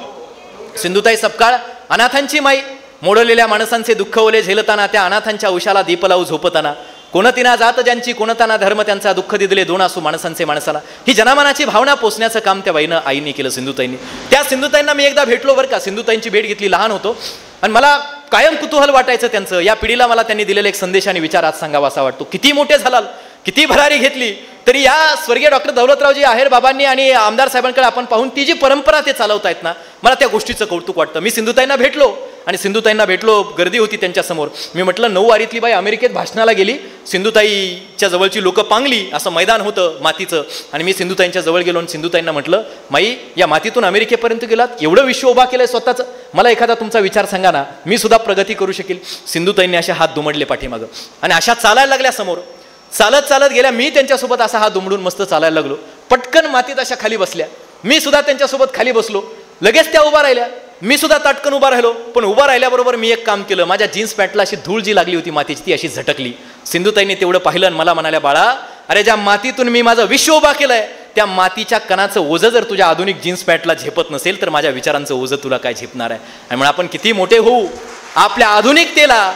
A: सिंधुताई सपकाळ अनाथांची माई. मोडलेल्या माणसांचे दुःख ओले झेलताना, त्या अनाथांच्या उशाला दीप लावू झोपताना, कोणतीना जात ज्यांची, कोणताना धर्म त्यांचा, दुःख दिदले दोन आसू माणसांचे माणसाला. ही जनमानाची भावना पोचण्याचं काम त्या आईने केलं, सिंधुताईंनी. त्या सिंधुताईंना मी एकदा भेटलो बरं का. सिंधुताईंची भेट घेतली, लहान होतो, आणि मला कायम कुतूहल वाटायचं त्यांचं. या पिढीला मला त्यांनी दिलेला एक संदेश आणि विचार आज सांगावा असा वाटतो. किती मोठे झालाल, किती भरारी घेतली तरी या स्वर्गीय डॉक्टर दौलतरावजी आहेर बाबांनी आणि आमदार साहेबांकडे आपण पाहून ती जी परंपरा ते चालवतायत ना, मला त्या गोष्टीचं कौतुक वाटतं. मी सिंधुताईंना भेटलो आणि सिंधुताईंना भेटलो, गर्दी होती त्यांच्यासमोर. मी म्हटलं 9 वारीतली बाई अमेरिकेत भाषणाला गेली, सिंधुताईच्या जवळची लोकं पांगली, असं मैदान होतं मातीचं, आणि मी सिंधुताईंच्या जवळ गेलो आणि सिंधुताईंना म्हटलं, माई या मातीतून अमेरिकेपर्यंत गेलात, एवढं विश्व उभा केलंय स्वतःचं, मला एखादा तुमचा विचार सांगा ना, मी सुद्धा प्रगती करू शकेल. सिंधुताईंनी असे हात दुमडले पाठीमागं आणि अशा चालायला लागल्या समोर. चालत चालत गेल्या, मी त्यांच्यासोबत असा हात दुमडून मस्त चालायला लागलो. पटकन मातीत अशा खाली बसल्या, मी सुद्धा त्यांच्यासोबत खाली बसलो. लगेच त्या उभा राहिल्या, मी सुद्धा ताटकन उभा राहिलो. पण उभा राहिल्याबरोबर मी एक काम केलं, माझ्या जीन्स पॅन्टला अशी धूळ जी लागली होती मातीची ती अशी झटकली. सिंधुताईंनी तेवढं पाहिलं आणि मला म्हणाल्या, बाळा अरे ज्या मातीतून मी माझं विश्व उभा केलंय त्या मातीच्या कणाचं ओझं जर तुझ्या आधुनिक जीन्स पॅन्टला झेपत नसेल तर माझ्या विचारांचं ओझं तुला काय झेपणार आहे. आणि म्हणून आपण किती मोठे होऊ, आपल्या आधुनिकतेला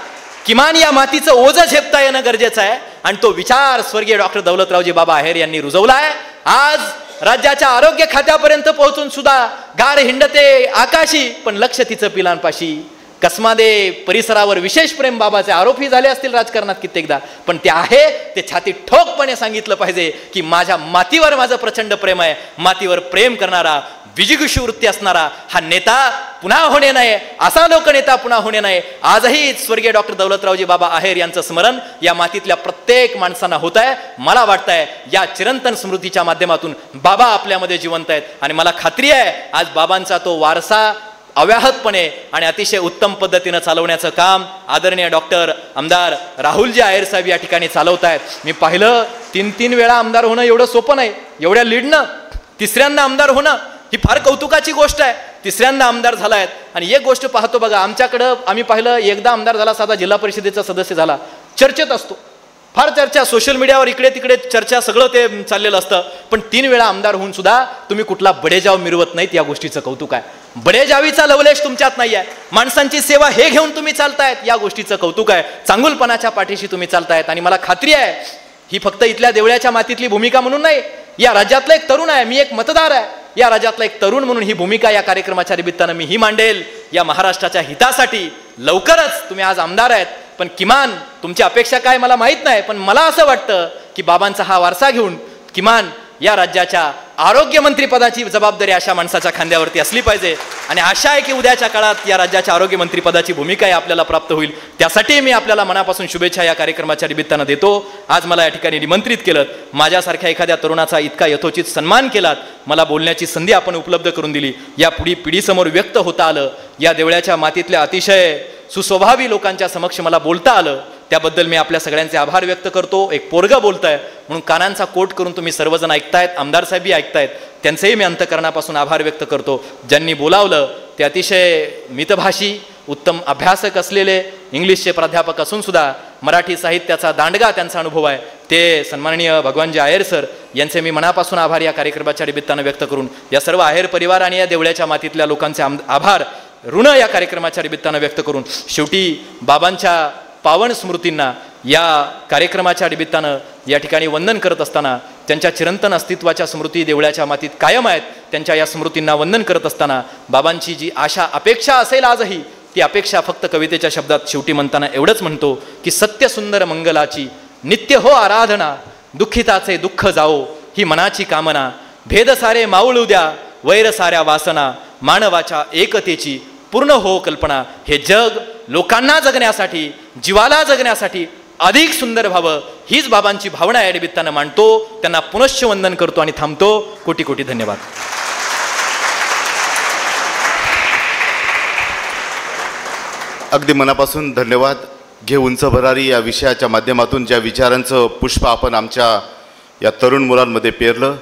A: किमान या मातीचं ओझं झेपता येणं गरजेचं आहे. आणि तो विचार स्वर्गीय डॉक्टर दौलतरावजी बाबा आहेर यांनी रुजवलाय. आज राज्याच्या आरोग्य खात्यापर्यंत पोहोचून सुद्धा गार हिंडते आकाशी, पण लक्ष तिचं पिलांपाशी. कसमादे परिसरावर विशेष प्रेम बाबाचे आरोपही झाले असतील राजकारणात कित्येकदा, पण ते आहे ते छाती ठोकपणे सांगितलं पाहिजे की माझ्या मातीवर माझं प्रचंड प्रेम आहे. मातीवर प्रेम करणारा, विजिगीषू वृत्ती असणारा हा नेता पुन्हा होणे नाही, असा लोकनेता पुन्हा होणे नाही. आजही स्वर्गीय डॉक्टर दौलतरावजी बाबा आहेर यांचं स्मरण या मातीतल्या प्रत्येक माणसांना होत आहे. मला वाटतंय या चिरंतन स्मृतीच्या माध्यमातून बाबा आपल्यामध्ये जिवंत आहेत आणि मला खात्री आहे आज बाबांचा तो वारसा अव्याहतपणे आणि अतिशय उत्तम पद्धतीनं चालवण्याचं काम आदरणीय डॉक्टर आमदार राहुलजी आहेर साहेब या ठिकाणी चालवत आहेत. मी पाहिलं 3 वेळा आमदार होणं एवढं सोपं नाही, एवढ्या लीडनं तिसऱ्यांदा आमदार होणं ही फार कौतुकाची गोष्ट आहे. तिसऱ्यांदा आमदार झाला आहेत. आणि एक गोष्ट पाहतो बघा, आमच्याकडं आम्ही पाहिलं एकदा आमदार झाला, साधा जिल्हा परिषदेचा सदस्य झाला, चर्चेत असतो, फार चर्चा, सोशल मीडियावर इकडे तिकडे चर्चा, सगळं ते चाललेलं असतं. पण 3 वेळा आमदार होऊन सुद्धा तुम्ही कुठला बडेजाव मिरवत नाहीत, या गोष्टीचं कौतुक आहे. बडेजावीचा लवलेश तुमच्यात नाही आहे, माणसांची सेवा हे घेऊन तुम्ही चालतायत, या गोष्टीचं कौतुक आहे. चांगुलपणाच्या पाठीशी तुम्ही चालतायत. आणि मला खात्री आहे ही फक्त इथल्या देवळ्याच्या मातीतली भूमिका म्हणून नाही, या राज्यातला एक तरुण आहे, मी एक मतदार आहे, या राज्यातला एक तरुण म्हणून ही भूमिका या कार्यक्रमाच्या निमित्तानं मी ही मांडेल. या महाराष्ट्राच्या हितासाठी लवकरच तुम्ही आज आमदार आहेत, पण किमान तुमची अपेक्षा काय मला माहीत नाही, पण मला असं वाटतं की बाबांचा हा वारसा घेऊन किमान या राज्याच्या आरोग्यमंत्री पदाची जबाबदारी अशा माणसाच्या खांद्यावरती असली पाहिजे. आणि आशा आहे की उद्याच्या काळात या राज्याच्या आरोग्यमंत्री पदाची भूमिका आपल्याला प्राप्त होईल. त्यासाठी मी आपल्याला मनापासून शुभेच्छा या कार्यक्रमाच्या निमित्तानं देतो. आज मला या ठिकाणी निमंत्रित केलं, माझ्यासारख्या एखाद्या तरुणाचा इतका यथोचित सन्मान केलात, मला बोलण्याची संधी आपण उपलब्ध करून दिली, या पिढीसमोर व्यक्त होता आलं, या देवळ्याच्या मातीतल्या अतिशय सुस्वभावी लोकांच्या समक्ष मला बोलता आलं, त्याबद्दल मी आपल्या सगळ्यांचे आभार व्यक्त करतो. एक पोरगा बोलताय म्हणून कानांचा कोट करून तुम्ही सर्वजण ऐकतायत, आमदार साहेबही ऐकतायत, त्यांचेही मी अंतःकरणापासून आभार व्यक्त करतो. ज्यांनी बोलावलं ते अतिशय मितभाषी, उत्तम अभ्यासक असलेले इंग्लिशचे प्राध्यापक असून सुद्धा मराठी साहित्याचा दांडगा त्यांचा अनुभव आहे, ते सन्माननीय भगवानजी आहेर सर यांचे मी मनापासून आभार या कार्यक्रमाच्या निमित्तानं व्यक्त करून या सर्व आहेर परिवार आणि या देवळ्याच्या मातीतल्या लोकांचे आभार ऋण या कार्यक्रमाच्या निमित्तानं व्यक्त करून शेवटी बाबांच्या पावन स्मृतींना या कार्यक्रमाच्या निमित्तानं या ठिकाणी वंदन करत असताना, त्यांच्या चिरंतन अस्तित्वाच्या स्मृती देवळ्याच्या मातीत कायम आहेत, त्यांच्या या स्मृतींना वंदन करत असताना बाबांची जी आशा अपेक्षा असेल आजही, ती अपेक्षा फक्त कवितेच्या शब्दात शेवटी म्हणताना एवढंच म्हणतो की सत्य सुंदर मंगलाची नित्य हो आराधना, दुःखिताचे दुःख जाओ ही मनाची कामना, भेद सारे मावळू द्या वैर साऱ्या वासना, मानवाच्या एकतेची पूर्ण हो कल्पना. हे जग लोकांना जगण्यासाठी, जीवाला जगण्यासाठी अधिक सुंदर व्हावं, हीच बाबांची भावना या निमित्तानं मांडतो. त्यांना पुनश्च वंदन करतो आणि थांबतो. कोटी कोटी धन्यवाद.
B: अगदी मनापासून धन्यवाद. घे उंच भरारी या विषयाच्या माध्यमातून ज्या विचारांचं पुष्प आपण आमच्या या तरुण मुलांमध्ये पेरलं,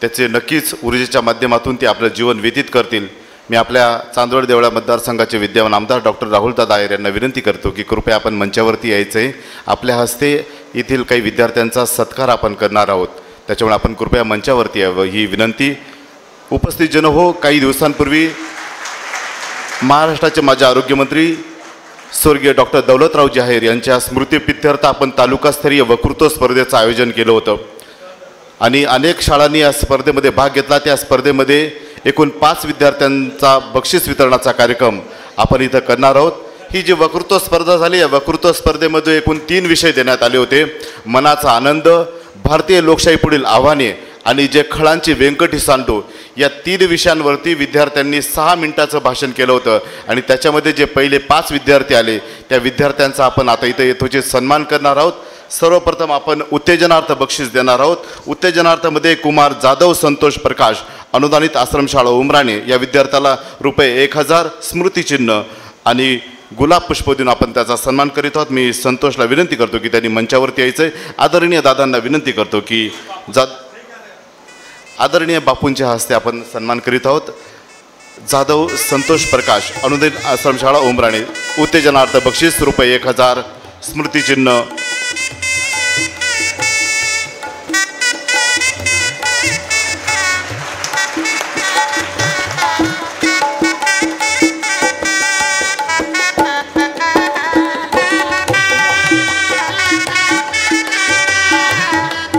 B: त्याचे नक्कीच ऊर्जेच्या माध्यमातून ते आपलं जीवन व्यतीत करतील. मी आपल्या चांदवड देवळा मतदारसंघाचे विद्यमान आमदार डॉक्टर राहुलदादा आहेर यांना विनंती करतो की कृपया आपण मंचावरती यायचं आहे. आपल्या हस्ते येथील काही विद्यार्थ्यांचा सत्कार आपण करणार आहोत, त्याच्यामुळे आपण कृपया मंचावरती यावं ही विनंती. उपस्थित जन हो, काही दिवसांपूर्वी महाराष्ट्राचे माजी आरोग्यमंत्री स्वर्गीय डॉक्टर दौलतरावजी आहेर यांच्या स्मृतिप्रित्यर्थ आपण तालुकास्तरीय वक्तृत्व स्पर्धेचं आयोजन केलं होतं आणि अनेक शाळांनी या स्पर्धेमध्ये भाग घेतला. त्या स्पर्धेमध्ये एकूण 5 विद्यार्थ्यांचा बक्षीस वितरणाचा कार्यक्रम आपण इथं करणार आहोत. ही जी वक्तृत्व स्पर्धा झाली, या वक्तृत्व स्पर्धेमध्ये एकूण 3 विषय देण्यात आले होते. मनाचा आनंद, भारतीय लोकशाही पुढील आव्हाने आणि जे खळांची व्यंकटी सांडू या 3 विषयांवरती विद्यार्थ्यांनी 6 मिनिटाचं भाषण केलं होतं आणि त्याच्यामध्ये जे पहिले 5 विद्यार्थी आले त्या विद्यार्थ्यांचा आपण आता इथे यथोचित सन्मान करणार आहोत. सर्वप्रथम आपण उत्तेजनार्थ बक्षीस देणार आहोत. उत्तेजनार्थमध्ये कुमार जाधव संतोष प्रकाश अनुदानित आश्रमशाळा उमराणे या विद्यार्थ्याला ₹1000 स्मृतिचिन्ह आणि गुलाब पुष्प देऊन आपण त्याचा सन्मान करीत आहोत. मी संतोषला विनंती करतो की त्यांनी मंचावरती यायचं. आदरणीय दादांना विनंती करतो की आदरणीय बापूंच्या हस्ते आपण सन्मान करीत आहोत. जाधव संतोष प्रकाश अनुदानित आश्रमशाळा उमराणे उत्तेजनार्थ बक्षीस ₹1000 स्मृतिचिन्ह.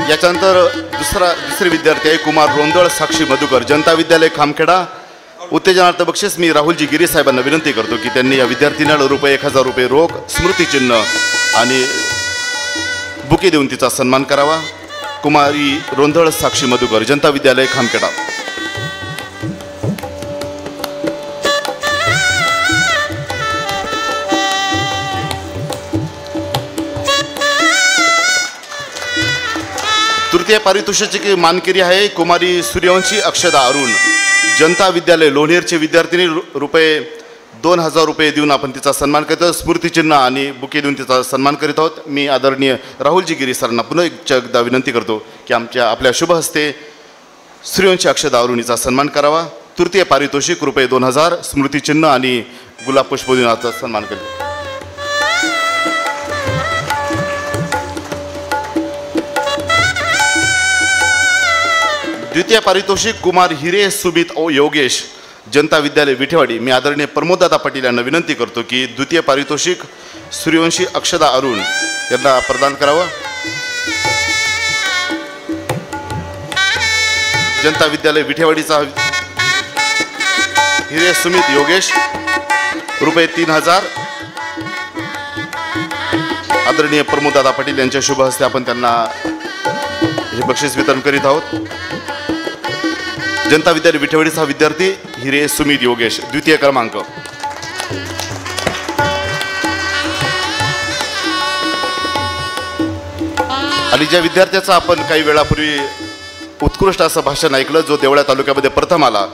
B: याच्यानंतर दुसरे विद्यार्थी आहे कुमार रोंदळ साक्षी मधुकर जनता विद्यालय खामखेडा उत्तेजनार्थ बक्षीस. मी राहुलजी गिरी साहेबांना विनंती करतो की त्यांनी या विद्यार्थिनीला ₹1000 रोख स्मृतिचिन्ह आणि बुके देऊन तिचा सन्मान करावा. कुमारी रोंदळ साक्षी मधुकर जनता विद्यालय खामखेडा. तृतीय पारितोषिकाची मानकरी आहे कुमारी सूर्यवंशी अक्षदा अरुण जनता विद्यालय लोणेरची विद्यार्थिनी ₹2000 देऊन आपण तिचा सन्मान करत आहोत. स्मृतिचिन्ह आणि बुके देऊन तिचा सन्मान करीत आहोत. मी आदरणीय राहुलजी गिरी सरांना पुन्हा एकदा विनंती करतो की आपल्या शुभ हस्ते सूर्यवंशी अक्षदा अरुणीचा सन्मान करावा. तृतीय पारितोषिक ₹2000 स्मृतिचिन्ह आणि गुलाब पुष्प देऊन याचा सन्मान करतो. द्वितीय पारितोषिक कुमार हिरे सुमित योगेश जनता विद्यालय विठेवाडी. मी आदरणीय प्रमोददादा पाटील यांना विनंती करतो की द्वितीय पारितोषिक सूर्यवंशी अक्षदा अरुण यांना प्रदान करावं. जनता विद्यालय विठेवाडीचा हिरे सुमित योगेश ₹3000. आदरणीय प्रमोददादा पाटील यांच्या शुभ हस्ते आपण त्यांना हे बक्षीस वितरण करीत आहोत. जनता विद्यालय विठेवाडीचा विद्यार्थी हिरे सुमित योगेश द्वितीय क्रमांक. आणि ज्या विद्यार्थ्याचं आपण काही वेळापूर्वी उत्कृष्ट असं भाषण ऐकलं जो देवळा तालुक्यामध्ये प्रथम आला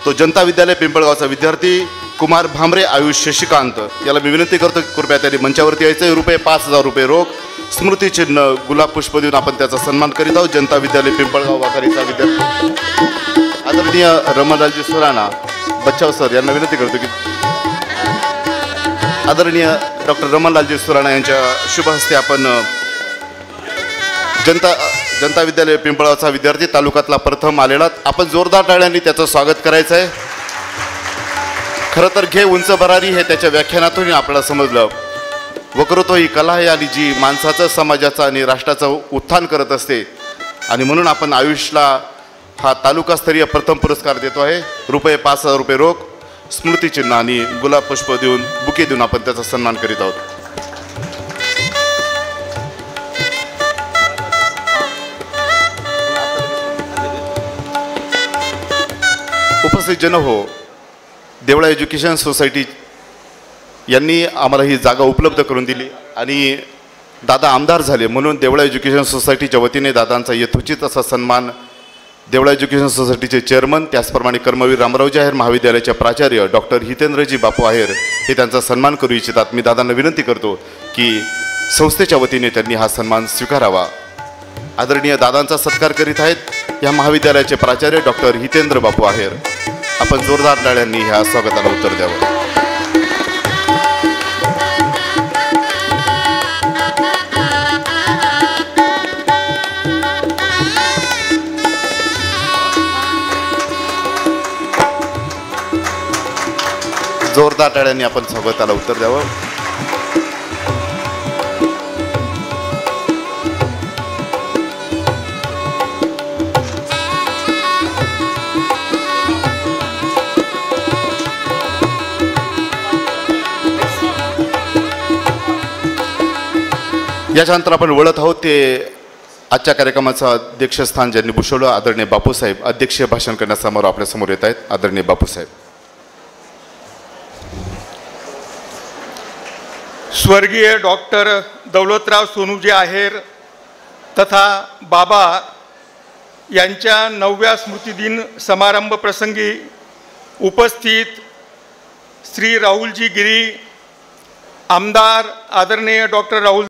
B: तो जनता विद्यालय पिंपळगावचा विद्यार्थी कुमार भामरे आयुष शशिकांत याला मी विनंती करतो कृपया त्यांनी मंचावरती यायचं. ₹5000 रोख स्मृतिचिन्ह गुलाब पुष्प देऊन आपण त्याचा सन्मान करीत आहोत. जनता विद्यालय पिंपळगाव वाघारीचा विद्यार्थी आदरणीय रमणलालजी सुराणा बच्चाव सर यांना विनंती करतो की आदरणीय डॉक्टर रमणलालजी सुराणा यांच्या शुभ हस्ते आपण जनता विद्यालय पिंपळगावचा विद्यार्थी तालुक्यातला प्रथम आलेला आपण जोरदार टाळ्यांनी त्याचं स्वागत करायचं आहे. खरं तर घे उंच भरारी हे त्याच्या व्याख्यानातून आपल्याला समजलं. वक्तृत्व ही कला आहे आणि जी माणसाचं समाजाचं आणि राष्ट्राचं उत्थान करत असते आणि म्हणून आपण आयुषला हा तालुकास्तरीय प्रथम पुरस्कार देतो आहे. ₹5000 रोख स्मृतिचिन्ह आणि गुलाब पुष्प देऊन बुके देऊन आपण त्याचा सन्मान करीत आहोत. उपस्थित जन हो, देवळा एज्युकेशन सोसायटी यांनी आम्हाला ही जागा उपलब्ध करून दिली आणि दादा आमदार झाले म्हणून देवळा एज्युकेशन सोसायटीच्या वतीने दादांचा यथोचित असा सन्मान देवळा एज्युकेशन सोसायटीचे चेअरमन त्याचप्रमाणे कर्मवीर रामरावजी आहेर महाविद्यालयाचे प्राचार्य डॉक्टर हितेंद्रजी बापू आहेर हे त्यांचा सन्मान करू इच्छितात. मी दादांना विनंती करतो की संस्थेच्या वतीने त्यांनी हा सन्मान स्वीकारावा. आदरणीय दादांचा सत्कार करीत आहेत या महाविद्यालयाचे प्राचार्य डॉक्टर हितेंद्र बापू आहेर. आपण जोरदार टाळ्यांनी ह्या स्वागताला उत्तर द्यावं. जोरदार टाळ्यांनी आपण स्वागताला उत्तर द्यावं. याच्यानंतर आपण वळत आहोत ते आजच्या कार्यक्रमाचं अध्यक्षस्थान ज्यांनी भूषवलं आदरणीय बापूसाहेब अध्यक्षीय भाषण करण्यासमोर आपल्यासमोर येत आहेत. आदरणीय बापूसाहेब.
C: स्वर्गीय डॉक्टर दौलतराव सोनूजी आहेर तथा बाबा यांच्या 9व्या स्मृतिदिन समारंभ प्रसंगी उपस्थित श्री राहुलजी गिरी, आमदार आदरणीय डॉक्टर राहुल